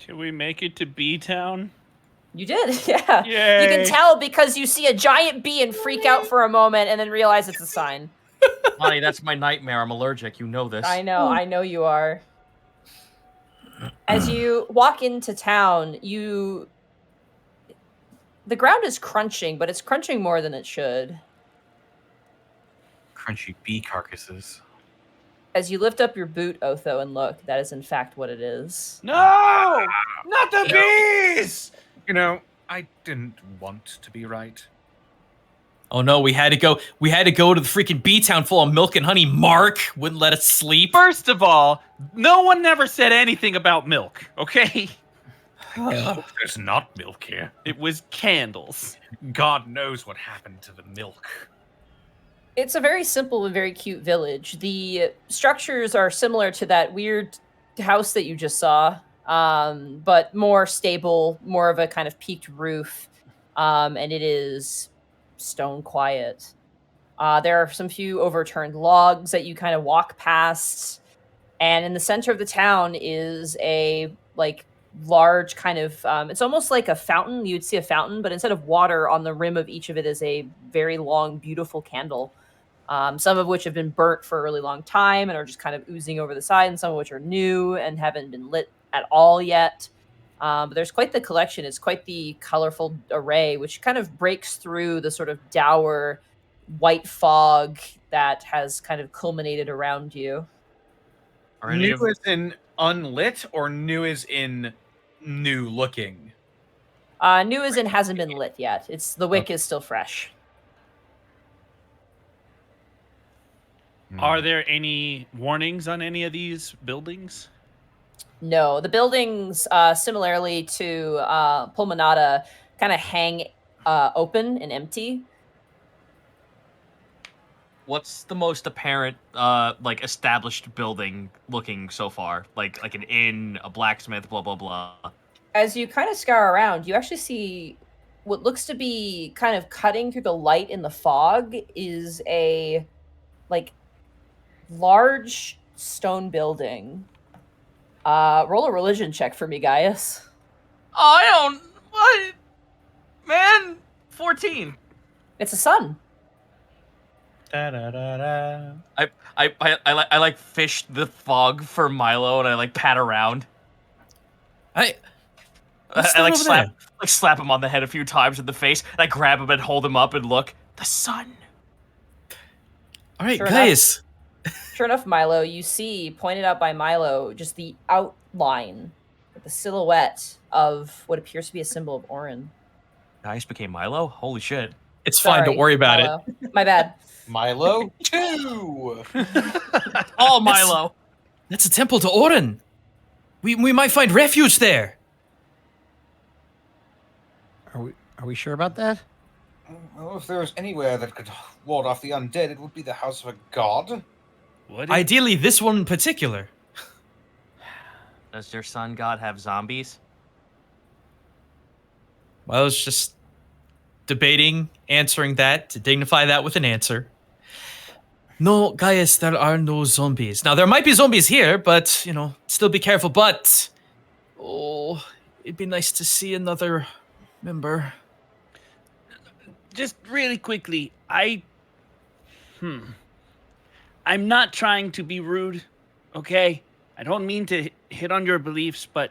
Did we make it to B-Town? You did, yeah. Yay. You can tell because you see a giant bee and freak out for a moment and then realize it's a sign. Honey, that's my nightmare. I'm allergic. You know this. I know you are. As you walk into town, the ground is crunching, but it's crunching more than it should. Crunchy bee carcasses. As you lift up your boot, Otho, and look, that is in fact what it is. No! Not the bees! You know, I didn't want to be right. Oh no, we had to go. We had to go to the freaking B-Town full of milk and honey. Mark wouldn't let us sleep. First of all, no one never said anything about milk, okay? There's not milk here. It was candles. God knows what happened to the milk. It's a very simple and very cute village. The structures are similar to that weird house that you just saw, but more stable, more of a kind of peaked roof, and it is stone quiet. There are some few overturned logs that you kind of walk past, and in the center of the town is a large kind of it's almost like a fountain. You'd see a fountain, but instead of water, on the rim of each of it is a very long, beautiful candle. Some of which have been burnt for a really long time and are just kind of oozing over the side, and some of which are new and haven't been lit at all yet. But there's quite the collection. It's quite the colorful array, which kind of breaks through the sort of dour white fog that has kind of culminated around you. New as in unlit, or new as in new looking? New as in hasn't been lit yet. The wick is still fresh. Are there any warnings on any of these buildings? No, the buildings, similarly to Pulmonata, kind of hang open and empty. What's the most apparent, established building looking so far? Like an inn, a blacksmith, blah, blah, blah. As you kind of scour around, you actually see what looks to be kind of cutting through the light in the fog is a, large stone building. Roll a religion check for me, Gaius. Oh, what? Man, 14. It's a sun. Da, da, da, da. I fish the fog for Milo and I pat around. I slap him on the head a few times in the face. And I grab him and hold him up and look. The sun. All right, guys. Sure enough, Milo, you see, pointed out by Milo, just the outline, the silhouette of what appears to be a symbol of Orin. Gaius became Milo? Holy shit. It's fine, don't worry about Milo. My bad. Milo 2. Oh, Milo. That's a temple to Orin. We might find refuge there. Are we sure about that? Well, if there was anywhere that could ward off the undead, it would be the house of a god. What? Ideally, this one in particular. Does your sun god have zombies? Well, I was just debating answering that to dignify that with an answer. No, Gaius, there are no zombies. Now, there might be zombies here, but, still be careful. But, it'd be nice to see another member. Just really quickly, I'm not trying to be rude, okay? I don't mean to hit on your beliefs, but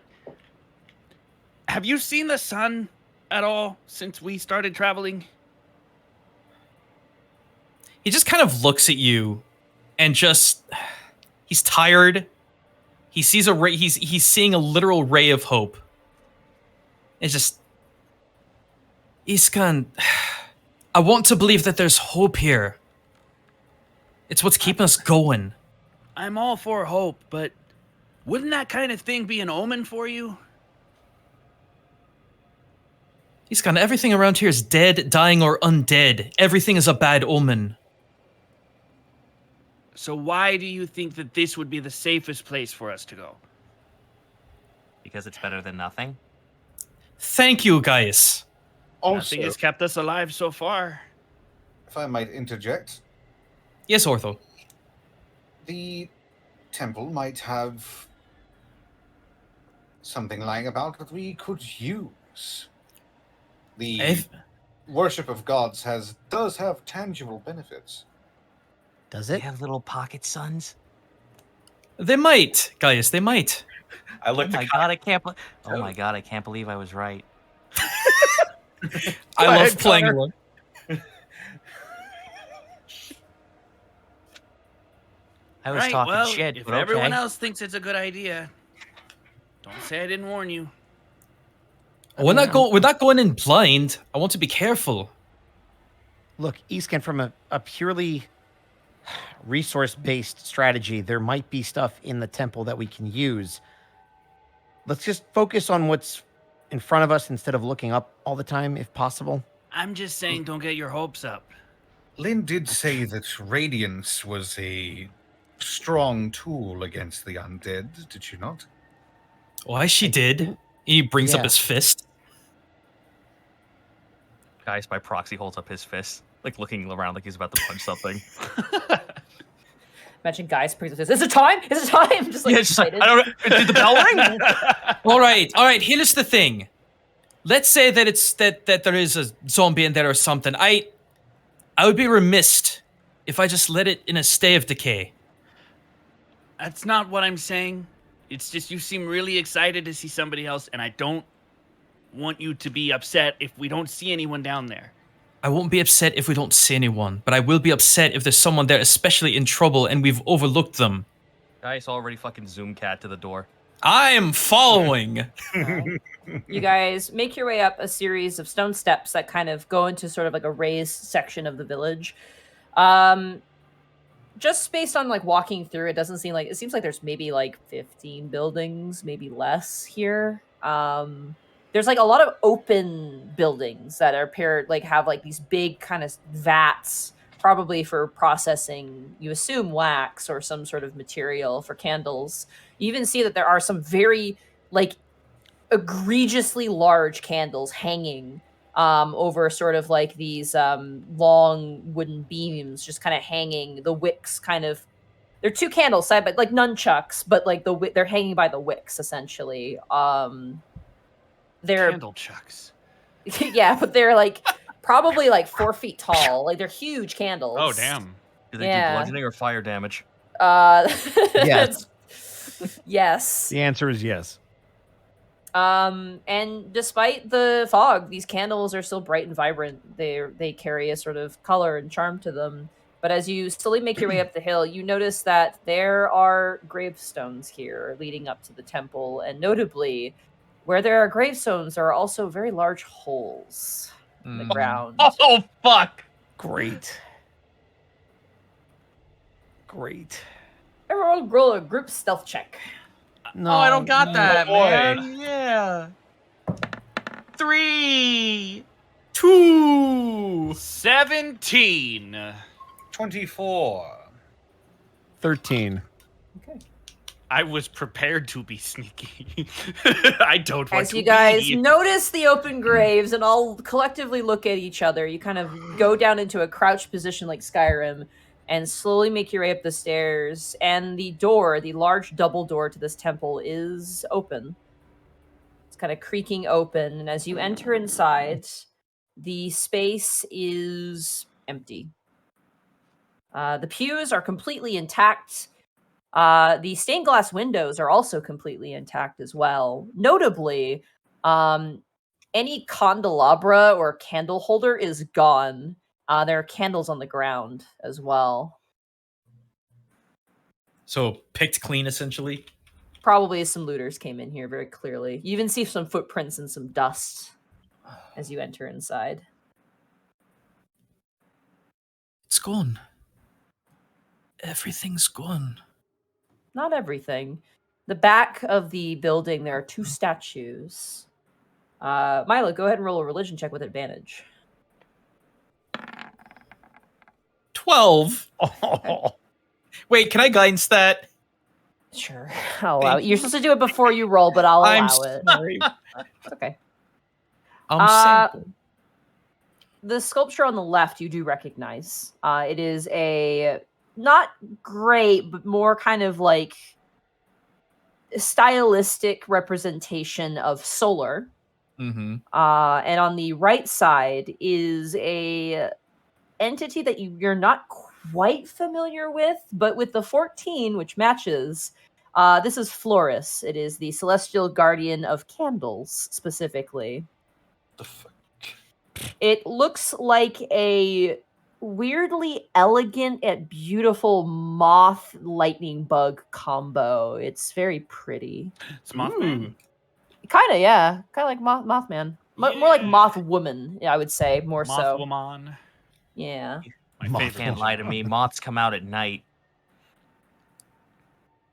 have you seen the sun at all since we started traveling? He just kind of looks at you and he's tired. He sees he's seeing a literal ray of hope. It's just, Iskan, I want to believe that there's hope here. It's what's keeping us going. I'm all for hope, but wouldn't that kind of thing be an omen for you? Iskan, everything around here is dead, dying, or undead. Everything is a bad omen. So why do you think that this would be the safest place for us to go? Because it's better than nothing. Thank you, guys. Also, Nothing has kept us alive so far. if I might interject, Yes, Ortho. the temple might have something lying about that we could use. The If- worship of gods does have tangible benefits. Does They it? have little pocket suns. They might, guys. They might. I Oh looked my at god, I can't. Oh my god, I can't believe I was right. I ahead, love playing Connor. alone. I was Right, talking well, shit, if but everyone okay. else thinks it's a good idea, don't say I didn't warn you. We're not going in blind. I want to be careful. Look, Eascan, from a purely resource-based strategy, there might be stuff in the temple that we can use. Let's just focus on what's in front of us instead of looking up all the time, if possible. I'm just saying, don't get your hopes up. Lynn did say that Radiance was a strong tool against the undead, did she not? Why she did? He brings up Yeah. his fist. Guys, by proxy, holds up his fist, like looking around like he's about to punch something. Imagine guys praying this. Is it time? Is it time? Just like Yeah, it's just like, excited. I don't know. Did the bell ring? All right. Here's the thing. Let's say that it's that there is a zombie in there or something. I would be remiss if I just let it in a state of decay. That's not what I'm saying. It's just you seem really excited to see somebody else, and I don't want you to be upset if we don't see anyone down there. I won't be upset if we don't see anyone, but I will be upset if there's someone there especially in trouble and we've overlooked them. Guys, already fucking zoom cat to the door. I am following. You guys make your way up a series of stone steps that kind of go into sort of like a raised section of the village. Just based on like walking through, it seems like there's maybe like 15 buildings, maybe less here. There's like a lot of open buildings that are paired, like have like these big kind of vats, probably for processing, you assume wax or some sort of material for candles. You even see that there are some very like egregiously large candles hanging over sort of like these long wooden beams, just kind of hanging. The wicks kind of, they're two candles side, but like nunchucks, but like they're hanging by the wicks essentially. They're Candle chucks. yeah, but they're like probably like 4 feet tall. Like they're huge candles. Oh, damn. Do they Yeah. do bludgeoning or fire damage? Yes. Yes. The answer is yes. And despite the fog, these candles are still bright and vibrant. They carry a sort of color and charm to them. But as you slowly make your way up the hill, you notice that there are gravestones here leading up to the temple, and notably, where there are gravestones, there are also very large holes in the ground. Oh, fuck! Great. Great. Everyone roll a group stealth check. No, Oh, I don't got that, boy. man. Yeah. 3. 2. 17. 24. 13. I was prepared to be sneaky. I don't want As to you guys be. notice the open graves and all collectively look at each other, you kind of go down into a crouched position like Skyrim and slowly make your way up the stairs. And the door, the large double door to this temple, is open. It's kind of creaking open. And as you enter inside, the space is empty. The pews are completely intact. The stained glass windows are also completely intact as well. Notably, any candelabra or candle holder is gone. There are candles on the ground as well. So picked clean, essentially. Probably some looters came in here very clearly. You even see some footprints and some dust as you enter inside. It's gone. Everything's gone. Not everything. The back of the building, there are 2 statues. Milo, go ahead and roll a religion check with advantage. 12. Oh, Wait, can I guidance that? Sure, I'll allow it. You're supposed to do it before you roll, but I'll I'm allow it. sorry. It's okay. Sample. The sculpture on the left you do recognize. It is a not great, but more kind of like stylistic representation of Solar. Mm-hmm. And on the right side is a entity that you're not quite familiar with, but with the 14, which matches, this is Floris. It is the celestial guardian of candles, specifically. The fuck? It looks like a weirdly elegant and beautiful moth lightning bug combo. It's very pretty. It's Mothman. Kind of, yeah. Kind of like Mothman. More like Moth Woman, yeah, I would say, more Moth so. Woman. Yeah. My Moth favorite. can't lie to me. Moths come out at night.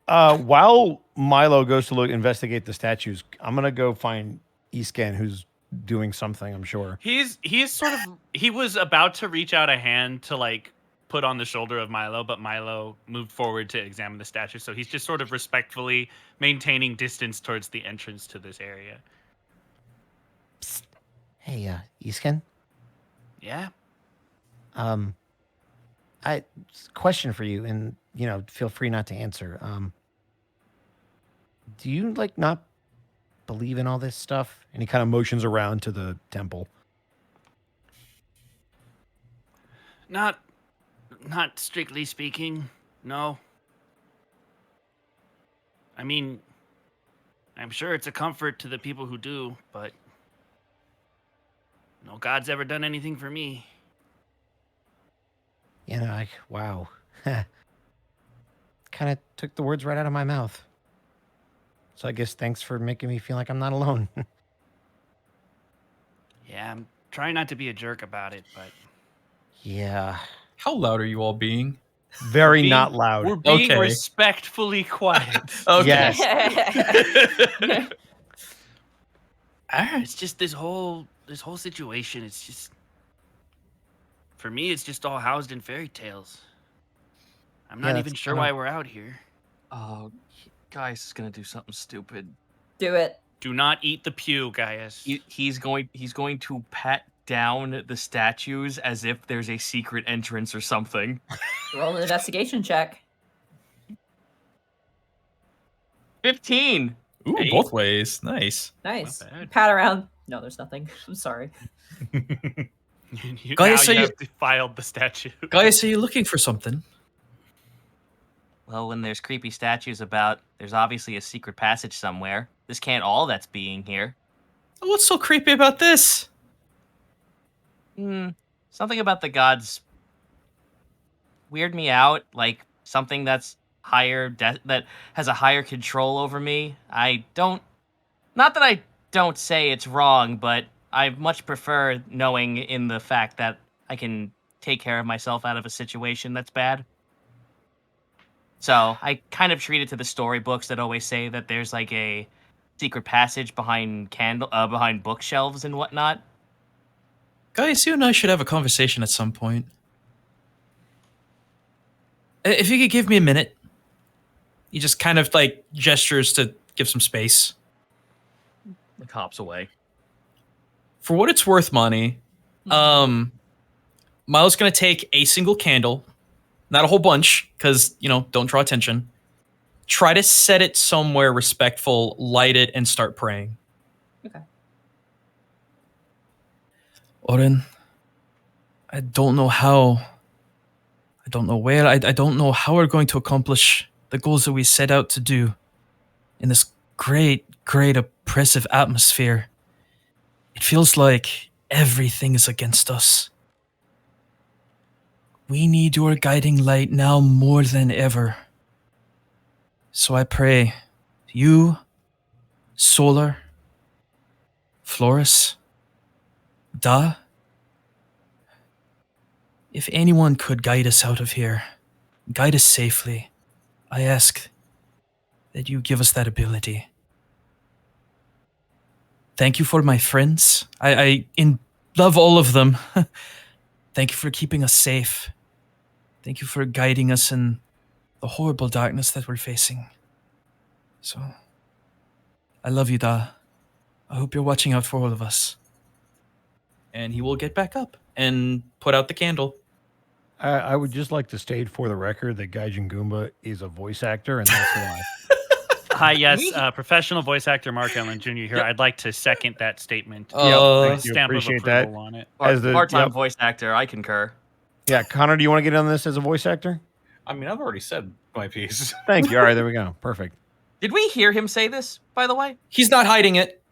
While Milo goes to investigate the statues, I'm gonna go find Escan, who's doing something. I'm sure He's sort of he was about to reach out a hand to like put on the shoulder of Milo, but Milo moved forward to examine the statue, so he's just sort of respectfully maintaining distance towards the entrance to this area. Psst. Hey, Escan. Yeah. Question for you, and feel free not to answer. Do you not believe in all this stuff? and he kind of motions around to the temple. Not strictly speaking, no. I mean, I'm sure it's a comfort to the people who do, but no God's ever done anything for me. Wow. Kind of took the words right out of my mouth. So I guess thanks for making me feel like I'm not alone. Yeah, I'm trying not to be a jerk about it, but... Yeah. How loud are you all being? Very not loud. We're being Okay. respectfully quiet. Okay. Yes. It's just this whole situation. It's just, for me, it's just all housed in fairy tales. I'm not Yeah, even that's sure kinda- why we're out here. Oh, Gaius is gonna do something stupid. Do it. Do not eat the pew, Gaius. He's going to pat down the statues as if there's a secret entrance or something. Roll an investigation check. 15. Ooh, Hey. both ways. Nice. Nice. Not bad. Pat around. No, there's nothing. I'm sorry. Gaius, now are you you- have defiled the statue. Guys, are you looking for something? Well, when there's creepy statues about, there's obviously a secret passage somewhere. This can't all that's being here. What's so creepy about this? Something about the gods weird me out, like something that's higher, that has a higher control over me. Not that I don't say it's wrong, but I much prefer knowing in the fact that I can take care of myself out of a situation that's bad. So I kind of treat it to the storybooks that always say that there's like a secret passage behind behind bookshelves and whatnot. Guys, you and I should have a conversation at some point. If you could give me a minute. He just kind of gestures to give some space. Like hops away. For what it's worth, Monty, Miles gonna take a single candle, not a whole bunch, because don't draw attention. Try to set it somewhere respectful, light it, and start praying. Okay. Oren, I don't know how. I don't know where. I don't know how we're going to accomplish the goals that we set out to do in this great, great oppressive atmosphere. It feels like everything is against us. We need your guiding light now more than ever. So I pray, you, Solar, Floris, Da, if anyone could guide us out of here, guide us safely, I ask that you give us that ability. Thank you for my friends. I love all of them. Thank you for keeping us safe. Thank you for guiding us in the horrible darkness that we're facing. So, I love you, Da. I hope you're watching out for all of us. And he will get back up and put out the candle. I would just like to state for the record that Gaijin Goomba is a voice actor, and that's why. Hi, yes, professional voice actor Mark Allen Jr. here. Yep. I'd like to second that statement. Thank you. Stamp Appreciate of that. approval on it. Part-time voice actor, I concur. Yeah, Connor, do you want to get on this as a voice actor? I mean, I've already said my piece. Thank you. All right, there we go. Perfect. Did we hear him say this, by the way? He's not hiding it.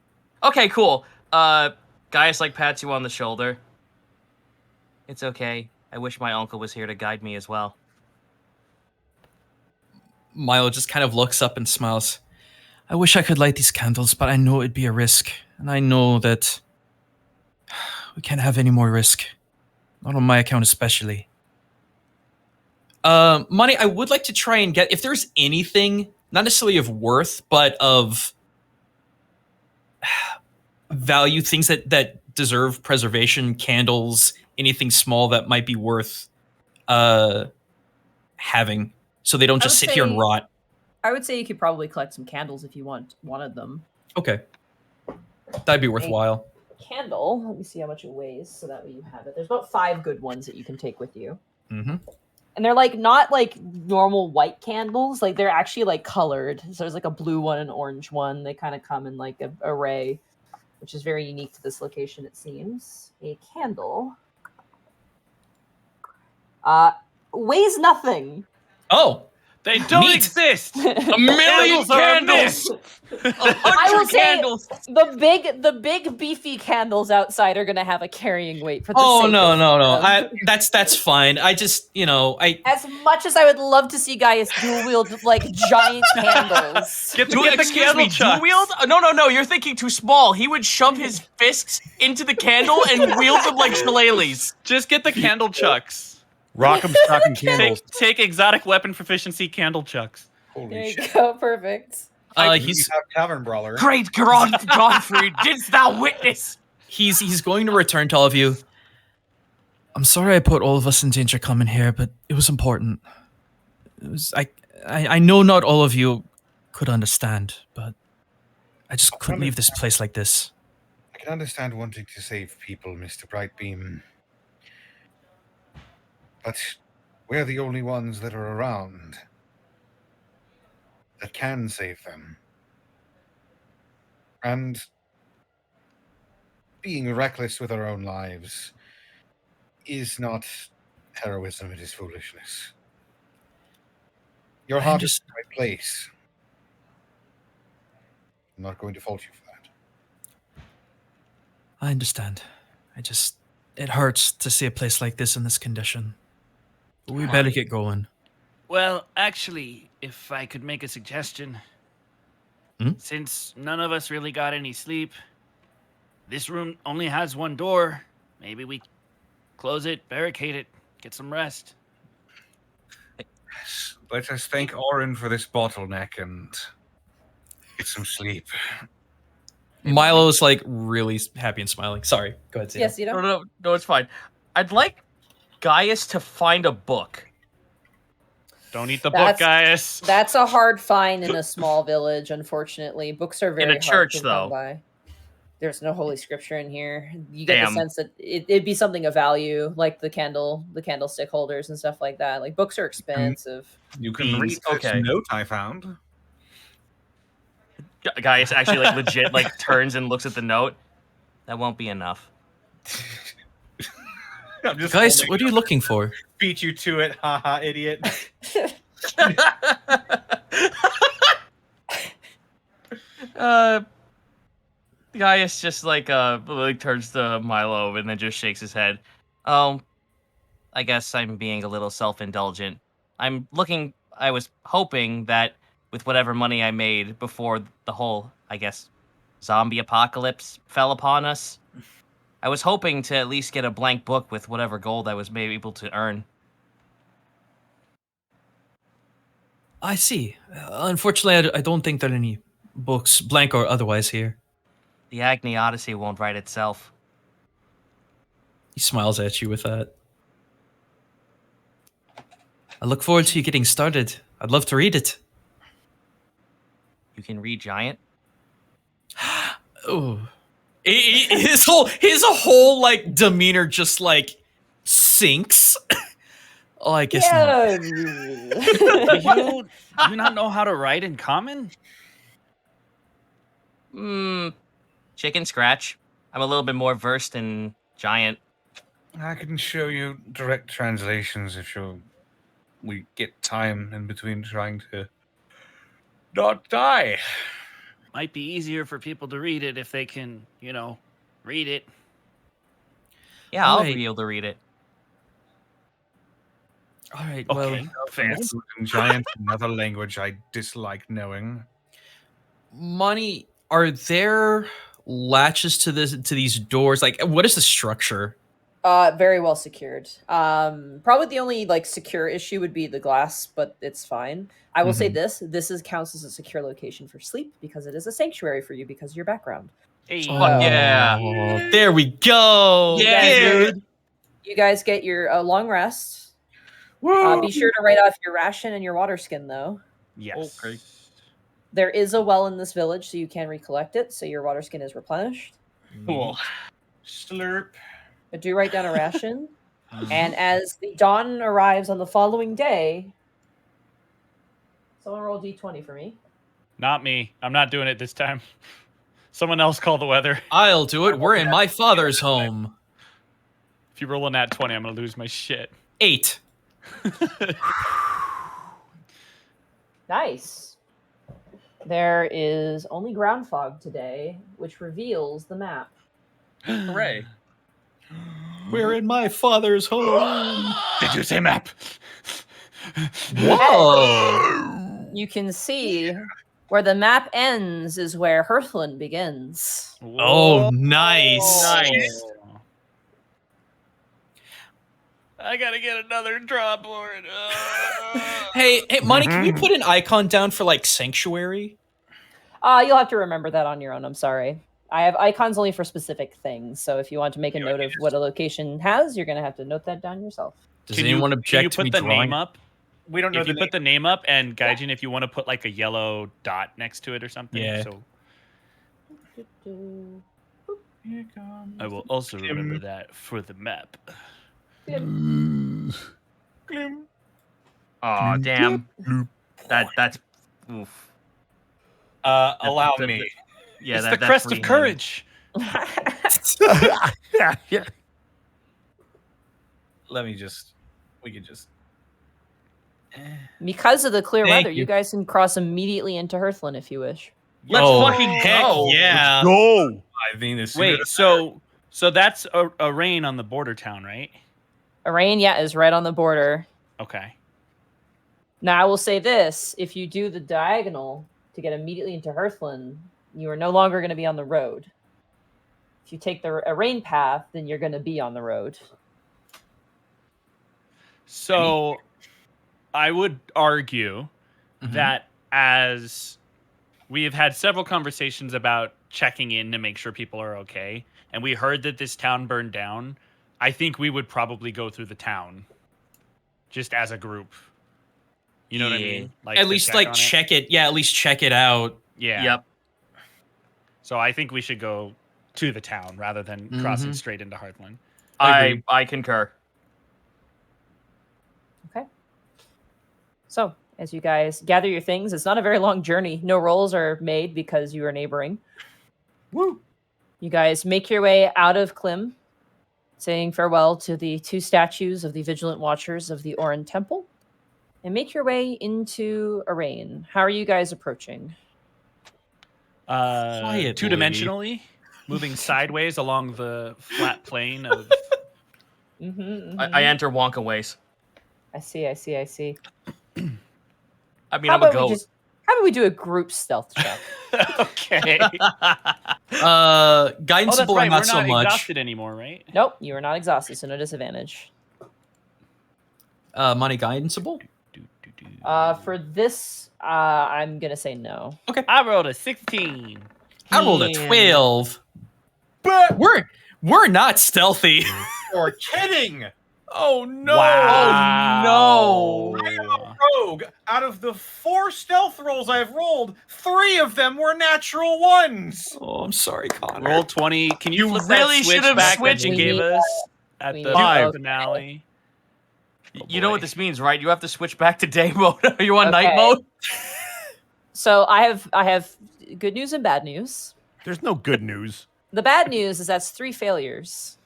Okay, cool. Gaius, like, pats you on the shoulder. It's okay. I wish my uncle was here to guide me as well. Milo just kind of looks up and smiles. I wish I could light these candles, but I know it'd be a risk. And I know that we can't have any more risk. Not on my account especially. Money, I would like to try and get, if there's anything, not necessarily of worth, but of value, things that deserve preservation, candles, anything small that might be worth having, so they don't just sit here and rot. I would say you could probably collect some candles if you wanted them. Okay. That'd be worthwhile. Candle, let me see how much it weighs so that way you have it. There's about 5 good ones that you can take with you. Mm-hmm. And they're like not like normal white candles, like they're actually like colored. So there's like a blue one, an orange one. They kind of come in like an array, which is very unique to this location, it seems. A candle weighs nothing. Oh, they don't neat. exist. A million candles. I will say candles. the big beefy candles outside are gonna have a carrying weight for the Oh sake no, of no, no. them. That's fine. I just, As much as I would love to see Gaius dual wield like giant candles. Get the Excuse candle me, chucks. dual wield? No, you're thinking too small. He would shove his fists into the candle and wield them like shillelaghs. Just get the candle chucks. Rock'em stocking candles. Take exotic weapon proficiency candle chucks. There Holy you shit. go, perfect. he's You have Tavern Brawler. Great Godfrey, didst thou witness? He's going to return to all of you. I'm sorry I put all of us in danger coming here, but it was important. It was I know not all of you could understand, but I just couldn't leave this place like this. I can understand wanting to save people, Mr. Brightbeam. But we're the only ones that are around that can save them. And being reckless with our own lives is not heroism, it is foolishness. Your heart is in the right place. I'm not going to fault you for that. I understand. It hurts to see a place like this in this condition. But we better get going. Well, actually, if I could make a suggestion. Since none of us really got any sleep, this room only has one door. Maybe we close it, barricade it, get some rest. Let us thank Orin for this bottleneck and get some sleep. Milo's like really happy and smiling. Sorry, go ahead. Zeta. Yes, you know. No, it's fine. I'd like Gaius to find a book. Don't eat the book, Gaius. That's a hard find in a small village, unfortunately. Books are very In a hard church, to though. come by. There's no holy scripture in here. You get Damn. the sense that it'd be something of value, like the candlestick holders and stuff like that. Like books are expensive. You can read this okay. note I found. Gaius actually like legit like turns and looks at the note. That won't be enough. I'm just Guys, holding what are it you looking for? Beat you to it, haha, idiot. Gaius just like turns to Milo and then just shakes his head. I guess I'm being a little self-indulgent. I was hoping that with whatever money I made before the whole, I guess, zombie apocalypse fell upon us, I was hoping to at least get a blank book with whatever gold I was maybe able to earn. I see. Unfortunately, I don't think there are any books, blank or otherwise, here. The Agni Odyssey won't write itself. He smiles at you with that. I look forward to you getting started. I'd love to read it. You can read giant. Oh, his whole like demeanor just like sinks. Oh, I guess not. Do you not know how to write in common? Chicken scratch. I'm a little bit more versed in giant. I can show you direct translations if we get time in between trying to not die. Might be easier for people to read it if they can, read it. Yeah, I'll Alright. be able to read it. All right. Okay, Well, fair. In giant, another language I dislike knowing. Money. Are there latches to these doors? Like, what is the structure? Very well secured. Probably the only like secure issue would be the glass, but it's fine. I will say this counts as a secure location for sleep because it is a sanctuary for you because of your background. Hey. Fuck yeah. Oh, there we go. Yeah, You guys get your long rest. Be sure to write off your ration and your water skin though. Yes. Okay. There is a well in this village, so you can recollect it, so your water skin is replenished. Cool. Slurp. But do write down a ration. And as the dawn arrives on the following day, someone roll d20 for me. Not me. I'm not doing it this time. Someone else call the weather. I'll do it. We're in my father's home. If you roll a nat 20, I'm going to lose my shit. 8. Nice. There is only ground fog today, which reveals the map. Hooray. We're in my father's home. Did you say map? Whoa. You can see where the map ends is where Hearthland begins. Oh, nice. Nice. I gotta get another draw board. Hey, Money, can you put an icon down for like sanctuary? You'll have to remember that on your own. I'm sorry. I have icons only for specific things. So if you want to make a note of what a location has, you're going to have to note that down yourself. Does anyone object to Can me you put the drawing? name up? We don't know If you the put the name up, and Gaijin, if you want to put like a yellow dot next to it or something. Yeah. So I will also remember that for the map. Oh, damn. That's oof. allow the- me. Yeah, It's the that's crest of freeing. courage. Yeah. We could just. Because of the clear Thank weather, you. you guys can cross immediately into Hearthland if you wish. Let's Oh, fucking heck go. yeah. Go. I mean, as soon Wait, as so that's a rain on the border town, right? Arain, yeah, is right on the border. Okay. Now, I will say this. If you do the diagonal to get immediately into Hearthland, you are no longer going to be on the road. If you take the Arain path, then you're going to be on the road. So I would argue that as we have had several conversations about checking in to make sure people are okay, and we heard that this town burned down, I think we would probably go through the town just as a group. You know what I mean? Like At to least check like on it. check it. Yeah, at least check it out. Yeah. Yep. So I think we should go to the town rather than crossing straight into Hearthland. I concur. Okay. So, as you guys gather your things, it's not a very long journey. No rolls are made because you are neighboring. Woo. You guys make your way out of Klim, saying farewell to the two statues of the Vigilant Watchers of the Oran Temple, and make your way into Arain. How are you guys approaching? Quietly. Two-dimensionally, moving sideways along the flat plane of... I enter Wonka ways. I see. I mean, How I'm a about goat. how about we do a group stealth check? Okay. Guidance That's board, right. not We're so not much. exhausted anymore, right? Nope, you are not exhausted, so no disadvantage. Money guidanceable? For this, I'm gonna say no. I rolled a 16. I rolled a 12. But we're not stealthy. You're kidding. Oh no. Wow. I am rogue. Out of the 4 stealth rolls I've rolled, 3 of them were natural ones. Oh, I'm sorry, Connor. Roll 20. Can you, You flip really that switch should have back switched. that you gave us at We the need- finale? You know what this means, right? You have to switch back to day mode. Are you on night Okay. mode? So I have good news and bad news. There's no good news. The bad news is that's 3 failures.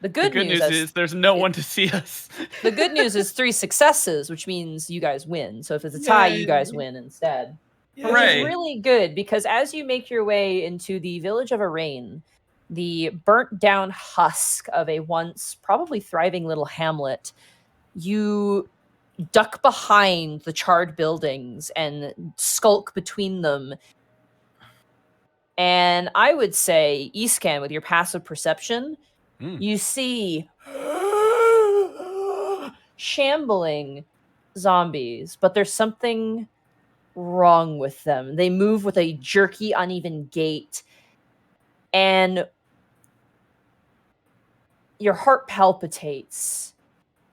The good, The good news is there's no one to see us. the good news is 3 successes, which means you guys win. So if it's a tie, you guys win instead. Which Hooray. is really good because as you make your way into the village of Arraign, the burnt down husk of a once probably thriving little hamlet, you duck behind the charred buildings and skulk between them. And I would say, Escan, with your passive perception, you see shambling zombies, but there's something wrong with them. They move with a jerky, uneven gait, and your heart palpitates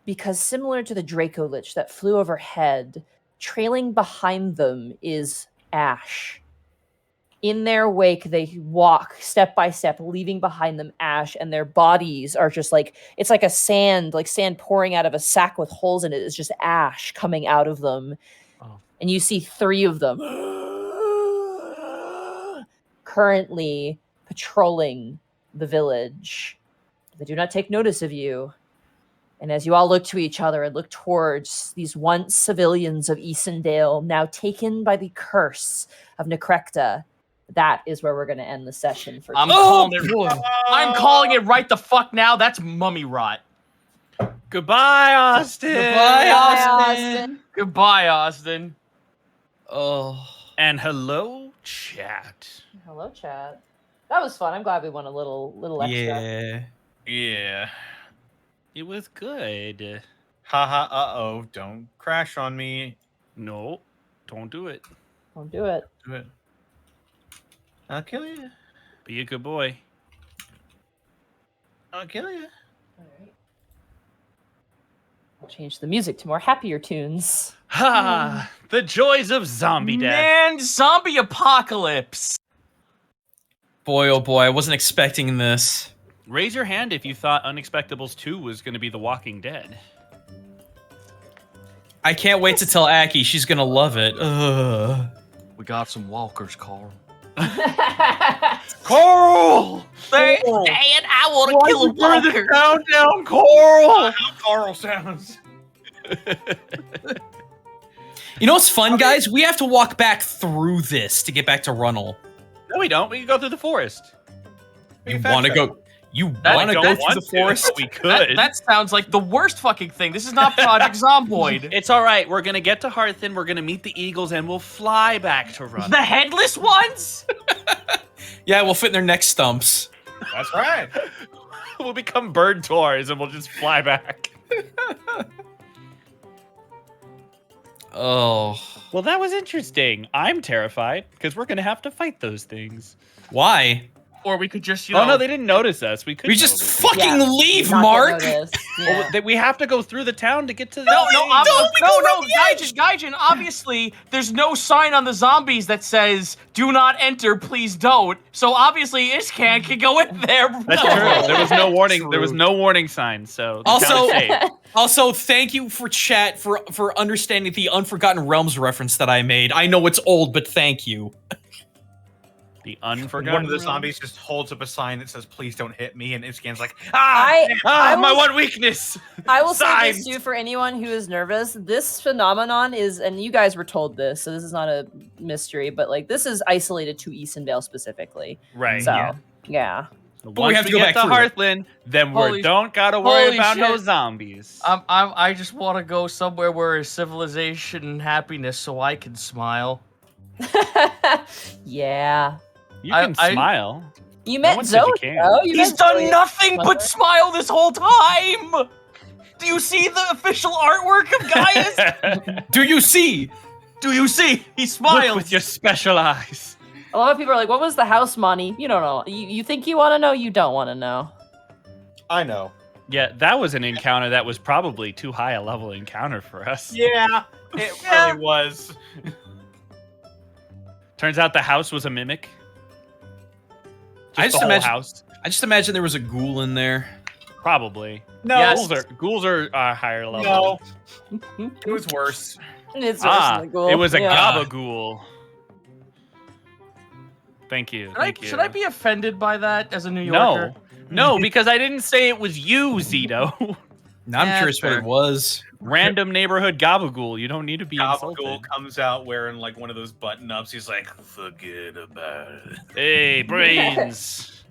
because similar to the Draco Lich that flew overhead, trailing behind them is ash. In their wake, they walk step by step, leaving behind them ash, and their bodies are just like, it's like sand pouring out of a sack with holes in it. It's just ash coming out of them. Oh. And you see 3 of them currently patrolling the village. They do not take notice of you. And as you all look to each other and look towards these once civilians of Easondale, now taken by the curse of Necrecta, that is where we're going to end the session for I'm today. calling it right the fuck now. That's mummy rot. Goodbye, Austin. Goodbye, Austin. Goodbye, Austin. Oh. And hello, chat. Hello, chat. That was fun. I'm glad we won a little extra. Yeah. Yeah. It was good. Haha, uh-oh. Don't crash on me. No, don't do it. Don't do it. Do it. I'll kill you. Be a good boy. I'll kill you. All right. I'll change the music to more happier tunes. Ha! The joys of zombie death. Man, zombie apocalypse. Boy, oh boy, I wasn't expecting this. Raise your hand if you thought Unexpectables 2 was going to be The Walking Dead. I can't wait to tell Aki. She's gonna love it. Ugh. We got some walkers, Carl. Carl! Dad, I want to kill a walker. Down, Carl! How Carl sounds. You know what's fun, guys? We have to walk back through this to get back to Runnel. No, we don't. We can go through the forest. You want to go? You That want to I go don't through the forest? We could. That sounds like the worst fucking thing. This is not Project Zomboid. It's all right. We're going to get to Hearthen. We're going to meet the Eagles, and we'll fly back to Run. The headless ones? Yeah, we'll fit in their neck stumps. That's right. We'll become bird tours, and we'll just fly back. Oh. Well, that was interesting. I'm terrified because we're going to have to fight those things. Why? Or we could just, you know... Oh, no, they didn't notice us. We could We just totally- fucking Yeah, leave, Not Mark! get noticed. Well, Yeah. we have to go through the town to get to the No, thing. Gaijin, obviously, there's no sign on the zombies that says, do not enter, please don't. So obviously, Ishkan can go in there. That's true. There was no warning. There was no warning sign. So the Also- town is safe. Also, thank you for chat for understanding the Unforgotten Realms reference that I made. I know it's old, but thank you. The unforgotten. One of the Realms. zombies just holds up a sign that says, please don't hit me, and Iscan's like, I my will- one weakness. I will say this Signs. too for anyone who is nervous. This phenomenon is, and you guys were told this, so this is not a mystery, but like this is isolated to Easondale specifically. Right. So yeah. Once we have to go get back to through it. Hearthland, then we Holy- don't gotta worry holy about no shit. zombies. I just want to go somewhere where is civilization and happiness so I can smile. Yeah. You can I- smile. You No met one said you Zoe. can't. though. You He's met done Zoe. nothing but smile this whole time! Do you see the official artwork of Gaius? Do you see? Do you see? He Look smiles. with your special eyes. A lot of people are like, "What was the house money?" You don't know. You think you want to know? You don't want to know. I know. Yeah, that was an encounter that was probably too high a level encounter for us. Yeah, it really was. Turns out the house was a mimic. I Just the whole house. I just imagine there was a ghoul in there. Probably. No. Yes. Ghouls are higher level. No. It was worse. It's worse than the ghoul. It was a yeah. gabagool. Thank you. Should I be offended by that as a New Yorker? No, because I didn't say it was you, Zito. Now I'm curious what it was. Random neighborhood gabagool. You don't need to be insulted. Gabagool comes out wearing like one of those button-ups. He's like, forget about it. Hey, brains.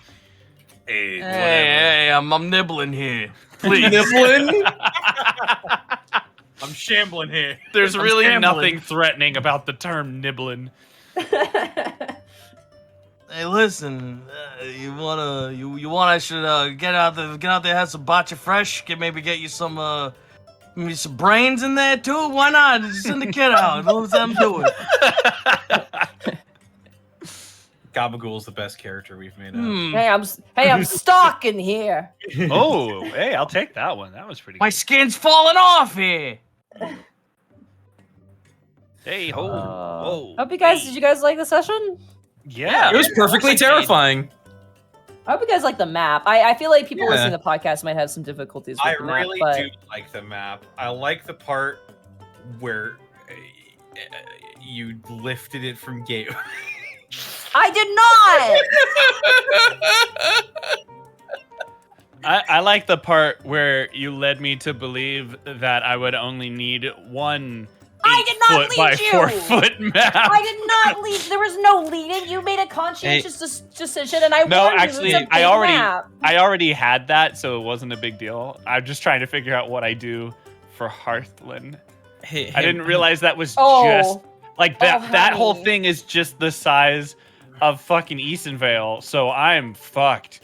Hey, I'm nibbling here. Please. Nibbling? I'm shambling here. There's I'm really scrambling. nothing threatening about the term nibbling. Hey, listen. You want? I should get out there, have some bocce fresh. Maybe get you some maybe some brains in there too. Why not? Just send the kid out. Let them do it. Gabagool's the best character we've made. Hey, I'm stalking here. Oh, hey, I'll take that one. That was pretty My good. skin's falling off here. Hey, ho. Hope you guys. Did you guys like the session? Yeah. It was perfectly terrifying. I hope you guys like the map. I feel like people Yeah. listening to the podcast might have some difficulties with I the map. really but do like the map. I like the part where you lifted it from gate. I did not. I like the part where you led me to believe that I would only need one I did not 8 foot by lead you. 4 foot map. I did not lead. There was no leading. You made a conscientious decision, and I No, warned you. actually, It's a big I map. already had that, so it wasn't a big deal. I'm just trying to figure out what I do for Hearthland. Hey, I didn't realize that was Oh. just like that. Oh, that whole honey. thing is just the size of fucking Eastonvale, so I'm fucked.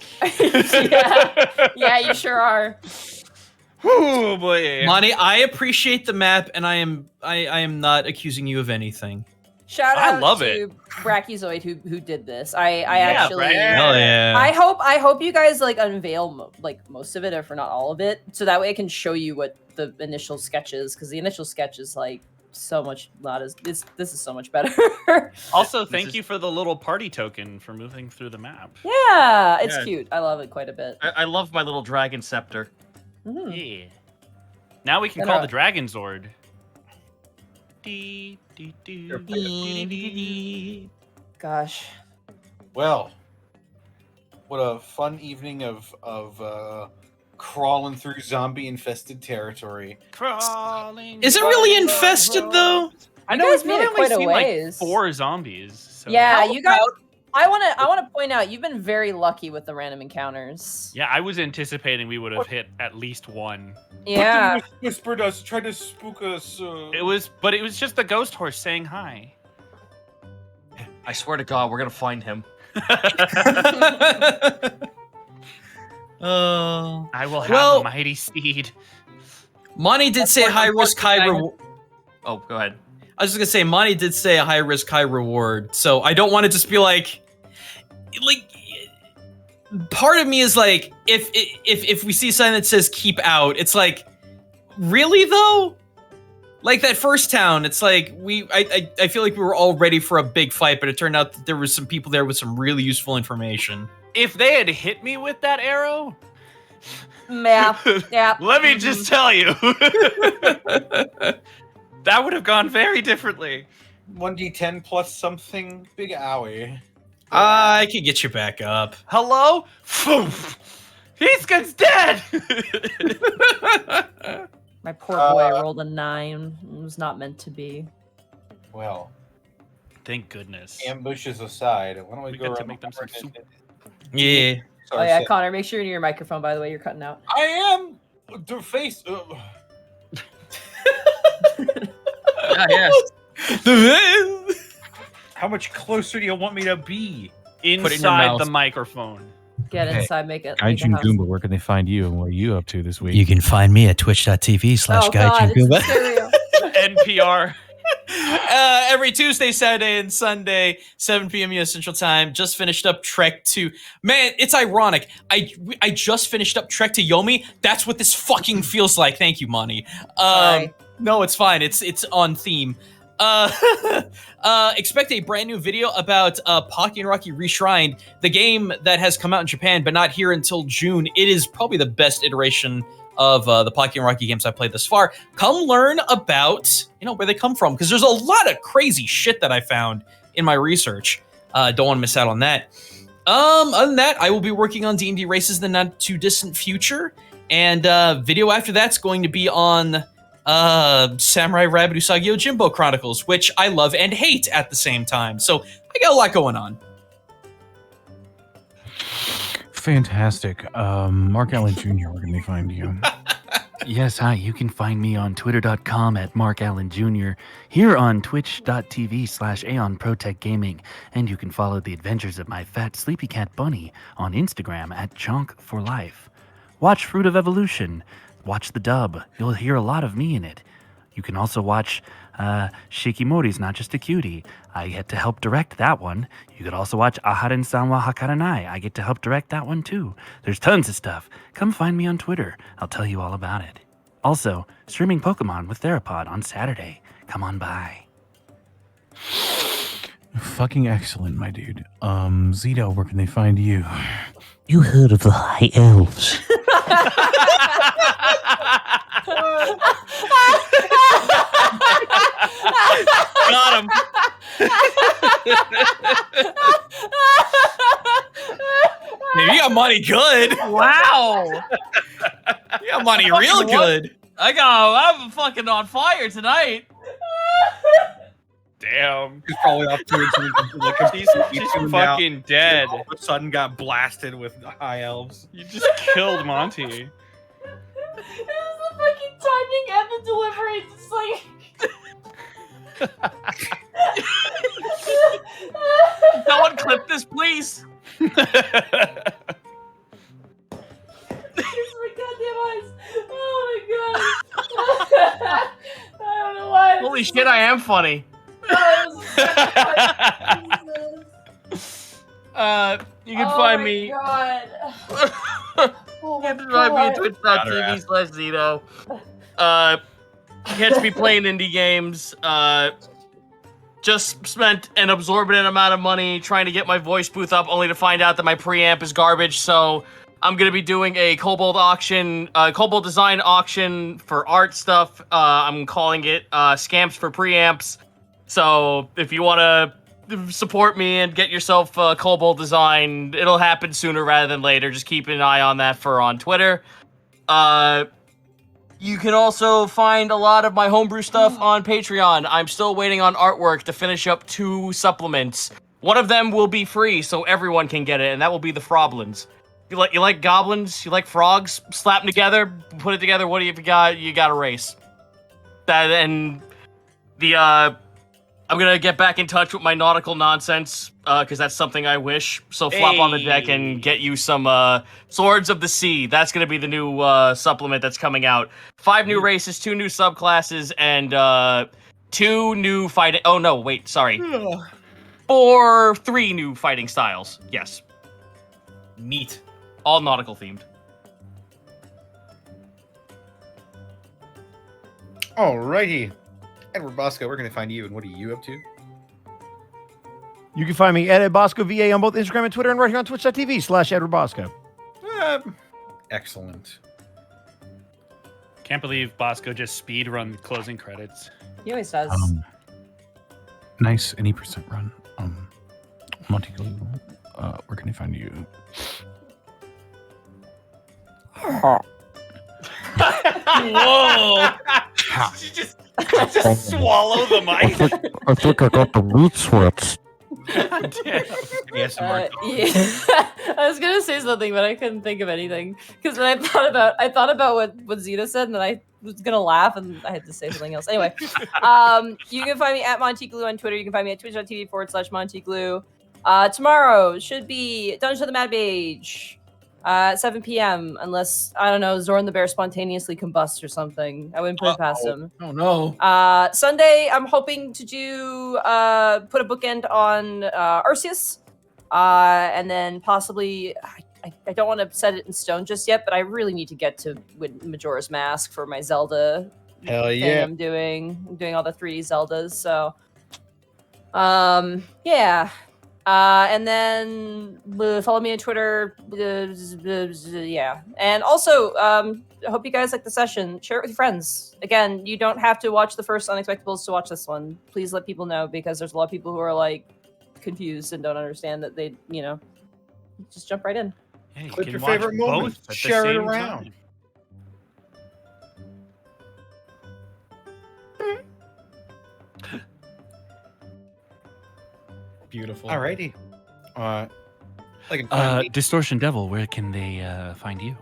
yeah, you sure are. Oh boy. Monty, I appreciate the map, and I am not accusing you of anything. Shout I out love to it. Brachiozoid who did this. I actually. Hell yeah. I hope you guys like unveil most of it, if not all of it, so that way I can show you what the initial sketch is, because the initial sketch is like so much not as this is so much better. Also, thank you for the little party token for moving through the map. Yeah, it's Yeah. cute. I love it quite a bit. I love my little dragon scepter. Mhm. Yeah. Now we can And, call the Dragon Zord. Dee, dee, dee, dee, dee, dee. Gosh. Well, what a fun evening of crawling through zombie-infested territory. Crawling. Is it really infested though? I You know guys it's made really it quite a only seen ways. like 4 zombies. So. Yeah, you guys. I want to point out you've been very lucky with the random encounters. Yeah, I was anticipating we would have hit at least one. Yeah. Whispered us, tried to spook us. It was just the ghost horse saying hi. I swear to God, we're gonna find him. I will have Well- a mighty steed. Monty did say high risk, high reward. Oh, go ahead. I was just gonna say, Monty did say a high risk, high reward. So I don't want to just be like, part of me is like, if we see something that says keep out, it's like, really though? Like that first town, it's like I feel like we were all ready for a big fight, but it turned out that there was some people there with some really useful information. If they had hit me with that arrow, Yeah. Yeah. let me just tell you, that would have gone very differently. 1d10 plus something. Big owie. I could get you back up. Hello? He's dead! My poor boy rolled a 9. It was not meant to be. Well, Thank goodness. ambushes aside, why don't we We go get to around make them some soup. Yeah. Oh yeah, Connor, make sure you're near your microphone. By the way, you're cutting out. I am the face. Yeah, yes. How much closer do you want me to be? Inside mouth. the microphone. Get Okay. inside, make it. Gaijin make a house. Goomba, where can they find you and what are you up to this week? You can find me at Oh god, it's stereo. NPR. Every Tuesday, Saturday, and Sunday, 7 p.m. US Central Time. Just finished up Trek to... Man, it's ironic. I just finished up Trek to Yomi. That's what this fucking feels like. Thank you, Monty. Sorry. No, it's fine. It's on theme. Expect a brand new video about Pocky and Rocky Reshrined, the game that has come out in Japan, but not here until June. It is probably the best iteration of the Pocky and Rocky games I've played thus far. Come learn about, where they come from, because there's a lot of crazy shit that I found in my research. Don't want to miss out on that. Other than that, I will be working on D&D races in the not too distant future, and video after that's going to be on Samurai Rabbit Usagi Yojimbo Chronicles, which I love and hate at the same time. So I got a lot going on. Fantastic. Mark Allen Jr., where can they find you? Yes, hi. You can find me on twitter.com at Mark Allen Jr., here on twitch.tv/AeonProTechGaming, and you can follow the adventures of my fat sleepy cat bunny on Instagram at Chonk4Life. Watch Fruit of Evolution. Watch the dub. You'll hear a lot of me in it. You can also watch Shikimori's Not Just a Cutie. I get to help direct that one. You could also watch Aharen-san wa Hakaranai. I get to help direct that one too. There's tons of stuff. Come find me on Twitter. I'll tell you all about it. Also, streaming Pokemon with Therapod on Saturday. Come on by. Fucking excellent, my dude. Zito, where can they find you? You heard of the High Elves? Got him. Maybe you got money good. Wow. You got money real good. I'm fucking on fire tonight. Damn. He's probably off to like She's fucking dead. All of a sudden got blasted with high elves. You just killed Monty. This is the fucking timing and the delivery. It's just like. Someone clip this, please. My goddamn eyes. Oh my god. I don't know why. Holy shit, I am funny. You can find me. God. You can find me at twitch.tv/Zito. Catch me playing indie games. Just spent an absorbent amount of money trying to get my voice booth up, only to find out that my preamp is garbage. So I'm gonna be doing a Kobold auction, Kobold design auction for art stuff. I'm calling it Scamps for Preamps. So if you want to support me and get yourself a Kobold design, it'll happen sooner rather than later. Just keep an eye on that on Twitter. You can also find a lot of my homebrew stuff on Patreon. I'm still waiting on artwork to finish up 2 supplements. One of them will be free, so everyone can get it, and that will be the Froblins. You like goblins? You like frogs? Slap them together, put it together. What do you got? You got a race. That and the I'm gonna get back in touch with my nautical nonsense, because that's something I wish. So flop on the deck and get you some Swords of the Sea. That's gonna be the new supplement that's coming out. 5 new races, 2 new subclasses, and 2 new fighting. Oh no, wait, sorry. 3 new fighting styles. Yes. Neat. All nautical themed. Alrighty. Edward Bosco, where can they find you, and what are you up to? You can find me at Ed Bosco VA on both Instagram and Twitter, and right here on twitch.tv/Edward Bosco. Excellent. Can't believe Bosco just speed run closing credits. He always does. Nice any percent run. Monty, where can they find you? Whoa! You just swallow the mic. I think I got the meat sweats. Damn. Yes, Yeah. I was gonna say something, but I couldn't think of anything because when I thought about what Zeta said, and then I was gonna laugh, and I had to say something else. Anyway, you can find me at Montyglue on Twitter. You can find me at twitch.tv/Montyglue. Tomorrow should be Dungeon of the Mad Mage. At 7 p.m. Unless, I don't know, Zorn the Bear spontaneously combusts or something. I wouldn't put it past him. Oh no. Sunday, I'm hoping to do put a bookend on Arceus. And then possibly, I don't want to set it in stone just yet, but I really need to get to Majora's Mask for my Zelda thing I'm doing all the 3D Zeldas, so yeah. And then follow me on Twitter. Yeah. And also, I hope you guys like the session. Share it with your friends. Again, you don't have to watch the first Unexpectables to watch this one. Please let people know, because there's a lot of people who are like confused and don't understand that they, just jump right in. Yeah, you Clip can your watch favorite moment. both at the Share it same around. time. Beautiful. Alrighty. Distortion Devil, where can they find you?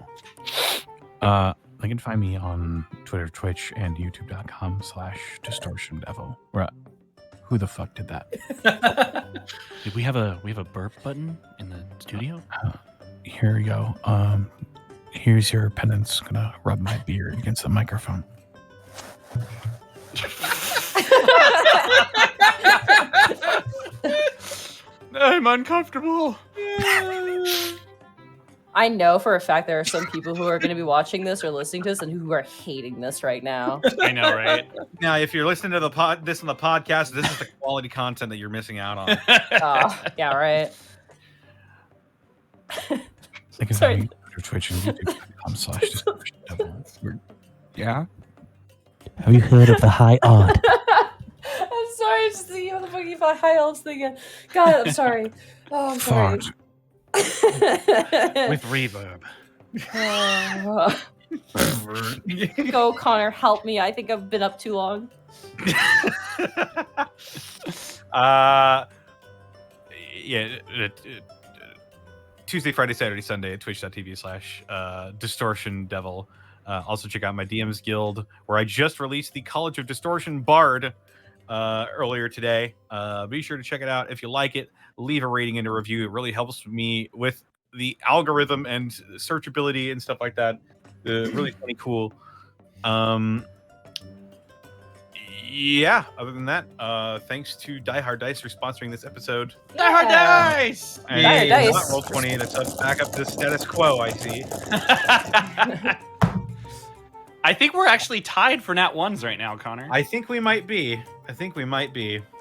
They can find me on Twitter, Twitch, and YouTube.com/DistortionDevil. Who the fuck did that? Did we have a burp button in the studio? Here we go. Here's your penance. Gonna rub my beard against the microphone. I'm uncomfortable. I know for a fact there are some people who are going to be watching this or listening to this and who are hating this right now. I know, right? Now, if you're listening to this on the podcast, this is the quality content that you're missing out on. Yeah, right. They can Sorry. find me on Twitch and YouTube.com/DistortionDevil. Yeah. Have you heard of the high odd? I'm sorry, I just thinking of the fucking high elves thing again. God, I'm sorry. Oh, I'm sorry. With reverb. Go, Connor, help me. I think I've been up too long. Tuesday, Friday, Saturday, Sunday at twitch.tv/Distortion Devil. Also check out my DMs Guild, where I just released the College of Distortion Bard earlier today. Be sure to check it out. If you like it, leave a rating and a review. It really helps me with the algorithm and searchability and stuff like that. Really funny, cool. Yeah, other than that, thanks to Die Hard Dice for sponsoring this episode. Die Hard Dice! And Die Hard Dice. not Roll20, that's back up to status quo, I see. I think we're actually tied for Nat 1s right now, Connor. I think we might be. Oh,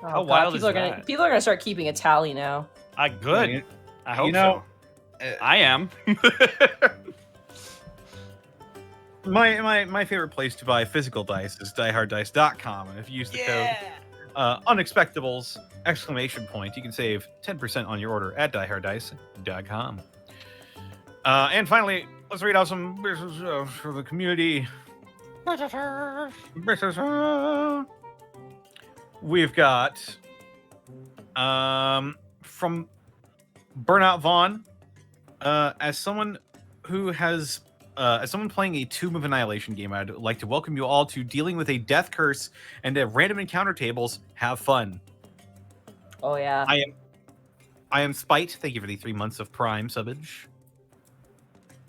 How wild is people are that? People are gonna start keeping a tally now. Good. I hope so. I am. My favorite place to buy physical dice is dieharddice.com, and if you use the code Unexpectables ! You can save 10% on your order at dieharddice.com. And finally, let's read out some business for the community. We've got from Burnout Vaughn, as someone playing a Tomb of Annihilation game, I'd like to welcome you all to dealing with a death curse and random encounter tables. Have fun. Oh yeah. I am Spite. Thank you for the 3 months of Prime subbage.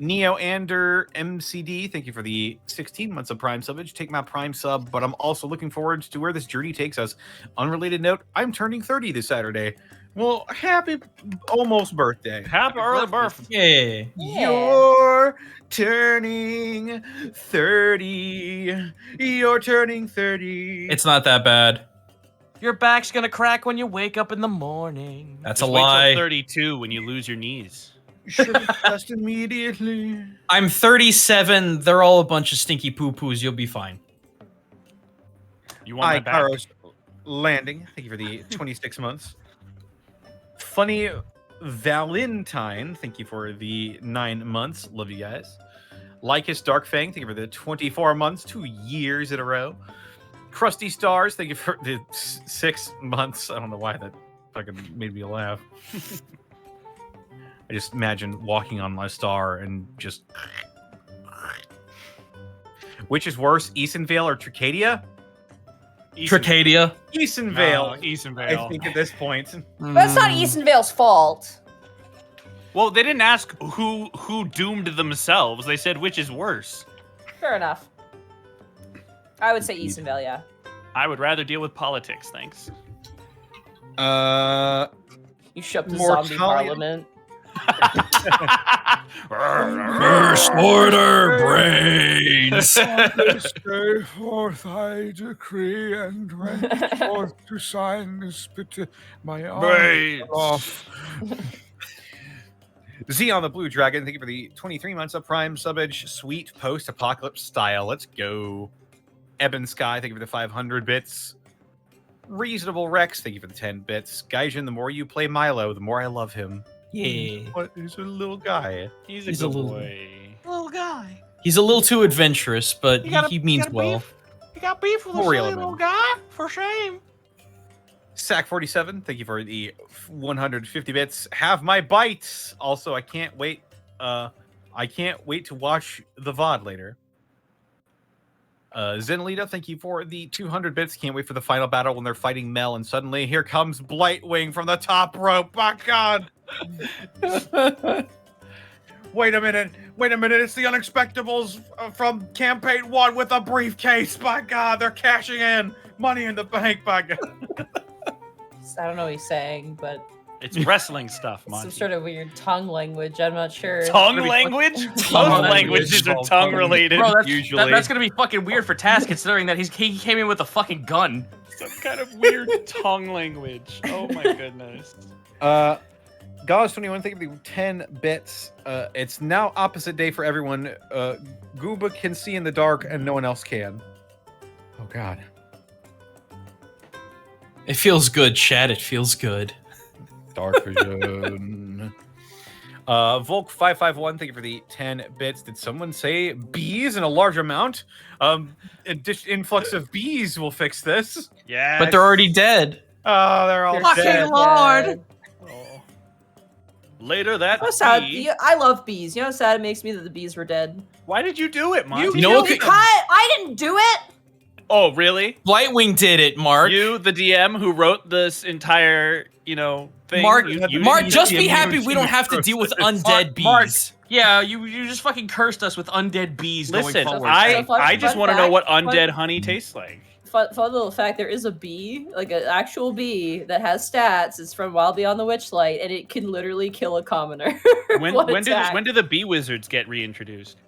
Neoander MCD, thank you for the 16 months of Prime subbage. Take my Prime sub, but I'm also looking forward to where this journey takes us. Unrelated note, I'm turning 30 this Saturday. Well, happy almost birthday. Happy early birthday. Yeah. You're turning 30. You're turning 30. It's not that bad. Your back's gonna crack when you wake up in the morning. That's Just a wait till lie. 32 when you lose your knees. You should have just immediately. I'm 37. They're all a bunch of stinky poo-poos. You'll be fine. You want my back? Kairos Landing, thank you for the 26 months. Funny Valentine, thank you for the 9 months. Love you guys. Lycus Darkfang, thank you for the 24 months, 2 years in a row. Krusty Stars, thank you for the 6 months. I don't know why that fucking made me laugh. I just imagine walking on my star and just... Which is worse, Easonvale or Tricadia? Tricadia. Easonvale. Easonvale. I think at this point. But it's not Easonvale's fault. Well, they didn't ask who doomed themselves. They said which is worse. Fair enough. I would say Easton Vale, yeah. I would rather deal with politics, thanks. You shut the zombie parliament. First order brains. This day forth I decree and went forth to sign this my arm off. Z on the Blue Dragon, thank you for the 23 months of Prime Subage, sweet post-apocalypse style. Let's go. Eben Sky, thank you for the 500 bits. Reasonable Rex, thank you for the 10 bits. Gaijin, the more you play Milo, the more I love him. Yeah. What is a little guy? He's a good little boy. Little guy. He's a little too adventurous, but he means well. You got beef with a More silly relevant. little guy? For shame. Sack47, thank you for the 150 bits. Have my bites. Also, I can't wait to watch the VOD later. Zenlita, thank you for the 200 bits. Can't wait for the final battle when they're fighting Mel, and suddenly here comes Blightwing from the top rope. My God! Wait a minute! It's the Unexpectables from Campaign 1 with a briefcase. My God, they're cashing in money in the bank. My God. I don't know what he's saying, but It's wrestling stuff, Monty. some sort of weird tongue language. I'm not sure. Tongue language? Most languages are tongue related. Bro, usually. that's gonna be fucking weird for Taz, considering that he came in with a fucking gun. Some kind of weird tongue language. Oh my goodness. Gauze21, thank you for the 10 bits. It's now opposite day for everyone. Gooba can see in the dark and no one else can. Oh God. It feels good, Chad. It feels good. Dark vision. Volk551, thank you for the 10 bits. Did someone say bees in a large amount? Influx of bees will fix this. Yeah. But they're already dead. Oh, they're all Fucking dead. Lord. Oh. Later that You know, sad. bee. I love bees. You know how sad it makes me that the bees were dead? Why did you do it, Monty? You know what? I didn't do it! Oh, really? Blightwing did it, Mark. You, the DM who wrote this entire, thing. Mark, you Mark, just be happy we don't have to deal with undead bees. Mark, yeah, you just fucking cursed us with undead bees Listen, going forward. I just fun want to know fact, what fun- undead honey tastes like. Fun little fact, there is a bee, like an actual bee, that has stats. It's from Wild Beyond the Witchlight, and it can literally kill a commoner. When do the bee wizards get reintroduced?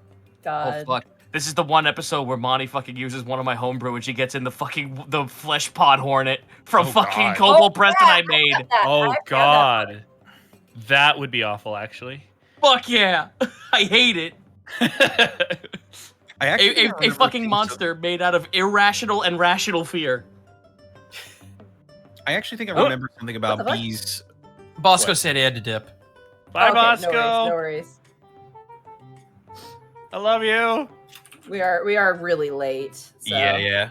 God. Oh fuck. This is the one episode where Monty fucking uses one of my homebrew and she gets in the flesh pod hornet from fucking Cobalt Preston I made. Oh god. That would be awful, actually. Fuck yeah. I hate it. I a fucking monster made out of irrational and rational fear. I actually think I remember something about bees. Bosco said he had to dip. Bye, Okay, Bosco. No worries. I love you. We are really late. So. Yeah.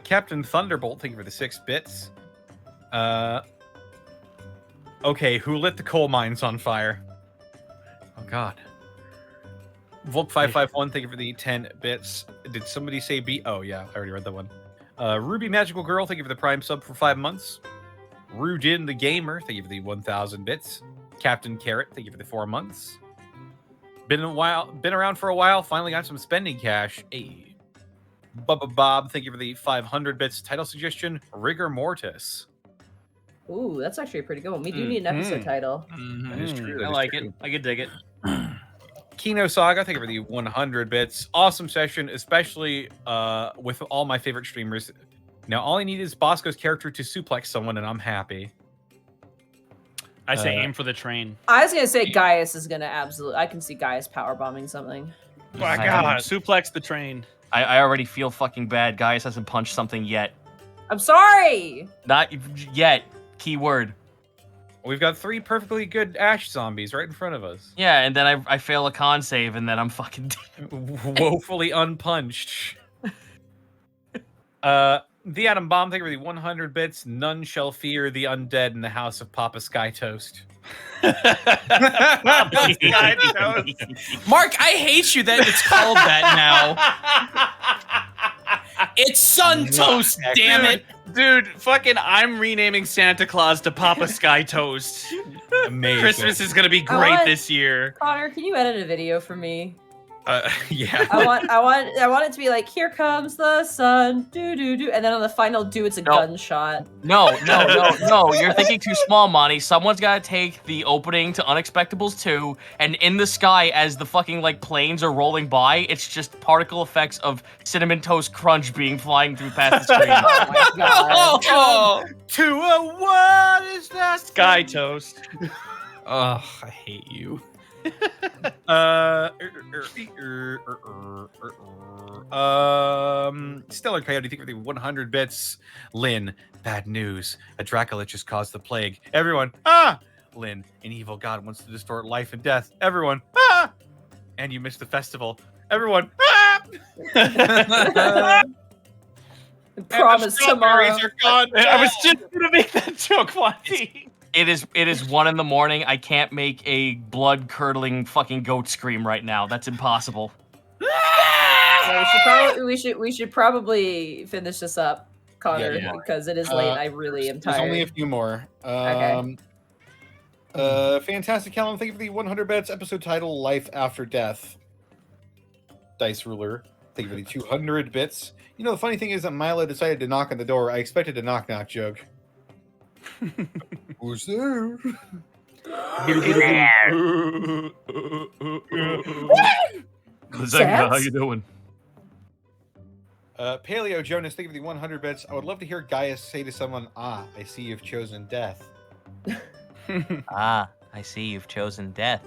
Captain Thunderbolt, thank you for the 6 bits. Okay, who lit the coal mines on fire? Oh God. Volk551, thank you for the 10 bits. Did somebody say B? Oh yeah, I already read that one. Ruby Magical Girl, thank you for the Prime sub for 5 months. Rudin the Gamer, thank you for the 1,000 bits. Captain Carrot, thank you for the 4 months. Been around for a while, finally got some spending cash. Hey. Bubba Bob, thank you for the 500 bits. Title suggestion, Rigor Mortis. Ooh, that's actually a pretty good one. We do need an episode title. That is true. I like it. I can dig it. Kino Saga, thank you for the 100 bits. Awesome session, especially with all my favorite streamers. Now, all I need is Bosco's character to suplex someone, and I'm happy. I say aim for the train. I was gonna say Gaius is gonna absolutely. I can see Gaius power bombing something. My God, suplex the train. I already feel fucking bad. Gaius hasn't punched something yet. I'm sorry. Not yet. Keyword. We've got 3 perfectly good Ash zombies right in front of us. Yeah, and then I fail a con save, and then I'm fucking woefully unpunched. The Atom Bomb, thank you for the 100 bits. None shall fear the undead in the house of Papa Sky Toast. Mark, I hate you that it's called that now. It's sun toast, damn it. Dude, fucking I'm renaming Santa Claus to Papa Sky Toast. Amazing. Christmas is gonna be great this year. Connor, can you edit a video for me? Yeah. I want it to be like, here comes the sun, do do do, and then on the final do, it's a gunshot. No. You're thinking too small, Monty. Someone's got to take the opening to Unexpectables 2, and in the sky, as the fucking like planes are rolling by, it's just particle effects of Cinnamon Toast Crunch being flying through past the screen. Oh my god. Oh, to a what is that? Sky Toast. Oh, I hate you. Stellar Coyote, think of the 100 bits. Lynn, bad news. A Draco Lich has caused the plague. Everyone, Lynn, an evil god wants to distort life and death. Everyone, and you missed the festival. Everyone, Promise tomorrow. I was just gonna make that joke, Monty. It is 1 in the morning. I can't make a blood-curdling fucking goat scream right now. That's impossible. Yeah, we should probably finish this up, Connor, because it is late. I really am tired. There's only a few more. Okay. Fantastic Callum, thank you for the 100 bits. Episode title: Life After Death. Dice Ruler, thank you for the 200 bits. You know, the funny thing is that Milo decided to knock on the door. I expected a knock-knock joke. Who's there? Zenga, how you doing? Paleo Jonas, thank you for the 100 bits. I would love to hear Gaius say to someone, I see you've chosen death. I see you've chosen death.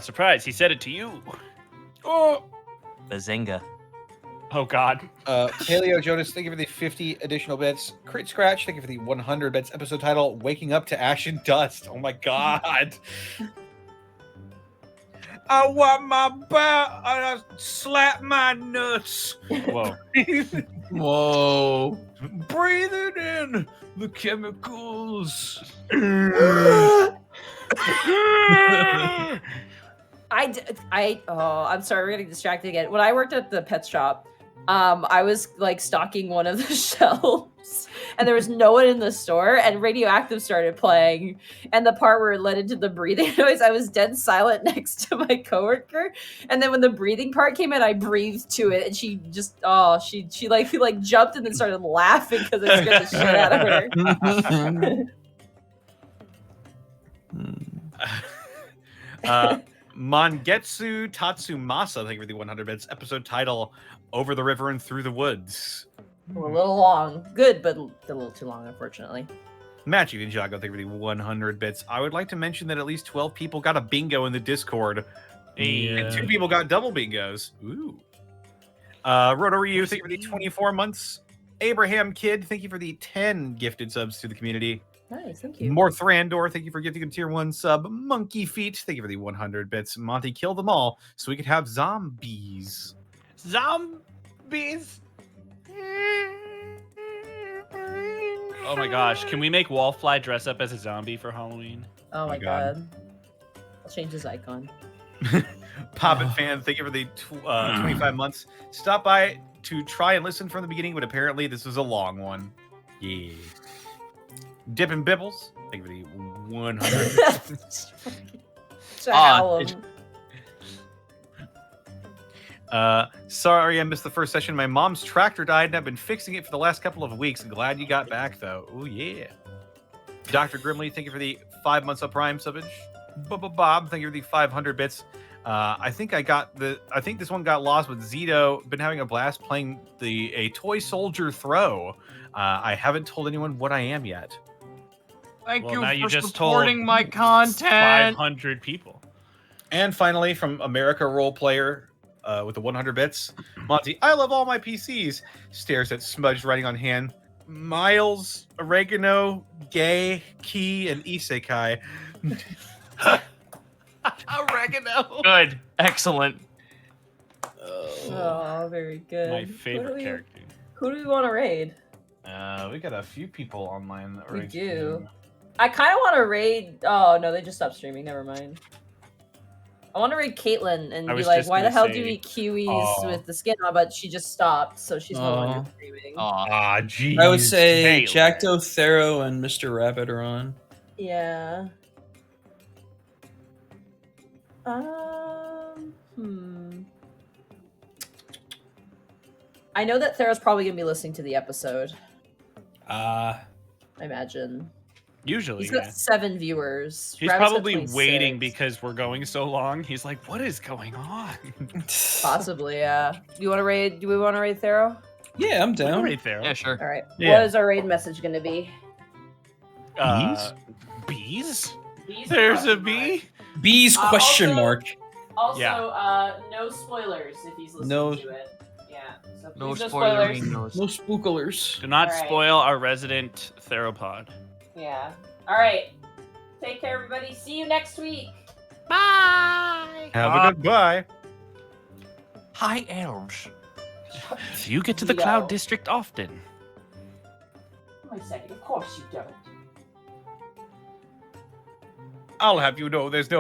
Surprise, he said it to you. Oh! Bazinga. Oh, God. Paleo Jonas, thank you for the 50 additional bits. Crit Scratch, thank you for the 100 bits. Episode title, Waking Up to Ash and Dust. Oh my god. I want my bat and I slap my nuts. Whoa. Whoa. Breathing in the chemicals. I'm sorry, we're getting distracted again. When I worked at the pet shop, I was like stocking one of the shelves and there was no one in the store and Radioactive started playing, and the part where it led into the breathing noise, I was dead silent next to my coworker, and then when the breathing part came in, I breathed to it and she just she like jumped and then started laughing because it scared the shit out of her. Mangetsu Tatsumasa, thank you for the 100 bits. Episode title, Over the River and Through the Woods. A little long. Good, but a little too long, unfortunately. Magic Ninjago, thank you for the 100 bits. I would like to mention that at least 12 people got a bingo in the Discord. And 2 people got double bingos. Ooh. Roto Ryu, thank you for the 24 months. Abraham Kidd, thank you for the 10 gifted subs to the community. Nice, thank you. More Thrandor, thank you for gifting a tier 1 sub. Monkey Feet, thank you for the 100 bits. Monty, kill them all so we could have zombies. Zombies? Oh my gosh, can we make Wallfly dress up as a zombie for Halloween? Oh my god. I'll change his icon. Poppin' fan, thank you for the 25 months. Stop by to try and listen from the beginning, but apparently this was a long one. Yeah. Dippin' Bibbles, thank you for the 100. Sorry I missed the first session. My mom's tractor died and I've been fixing it for the last couple of weeks. Glad you got back though. Oh yeah. Dr. Grimley, thank you for the 5 months of Prime subbage. Bob, thank you for the 500 bits. I think this one got lost with Zito. Been having a blast playing a toy soldier throw. I haven't told anyone what I am yet. Thank you now for you just supporting told my content. 500 people. And finally, from America Role Player with the 100 bits, Monty, I love all my PCs. Stares at smudged writing on hand. Miles, Oregano, Gay, Key, and Isekai. Oregano. Good. Excellent. Oh, very good. My favorite character. Who do we want to raid? We got a few people online. We do. I kind of want to raid. Oh no, they just stopped streaming. Never mind. I want to raid Caitlin and I be was like, just why the gonna hell say- do you eat kiwis with the skin on? But she just stopped, so she's no longer streaming. Ah, geez. I would say Caitlin. Jackdo, Thero, and Mr. Rabbit are on. Yeah. I know that Thera's probably gonna be listening to the episode. I imagine. Usually, He's got yeah. 7 viewers. He's Rabbit's got probably 26. waiting because we're going so long. He's like, "What is going on?" Possibly, yeah. Do we want to raid Thero? Yeah, I'm down. Right there. Yeah, sure. All right. Yeah. What is our raid message gonna be? Bees? Bees There's or a bee? Bees question also- mark. Also, Yeah. no spoilers if he's listening No- to it. Yeah. So No please, spoilers. No spookers. Do not Alright. spoil our resident theropod. Yeah. All right. Take care, everybody. See you next week. Bye. Have a good bye. Hi, elves. Do you get to the Cloud District often? Wait a second. Of course you don't. I'll have you know there's no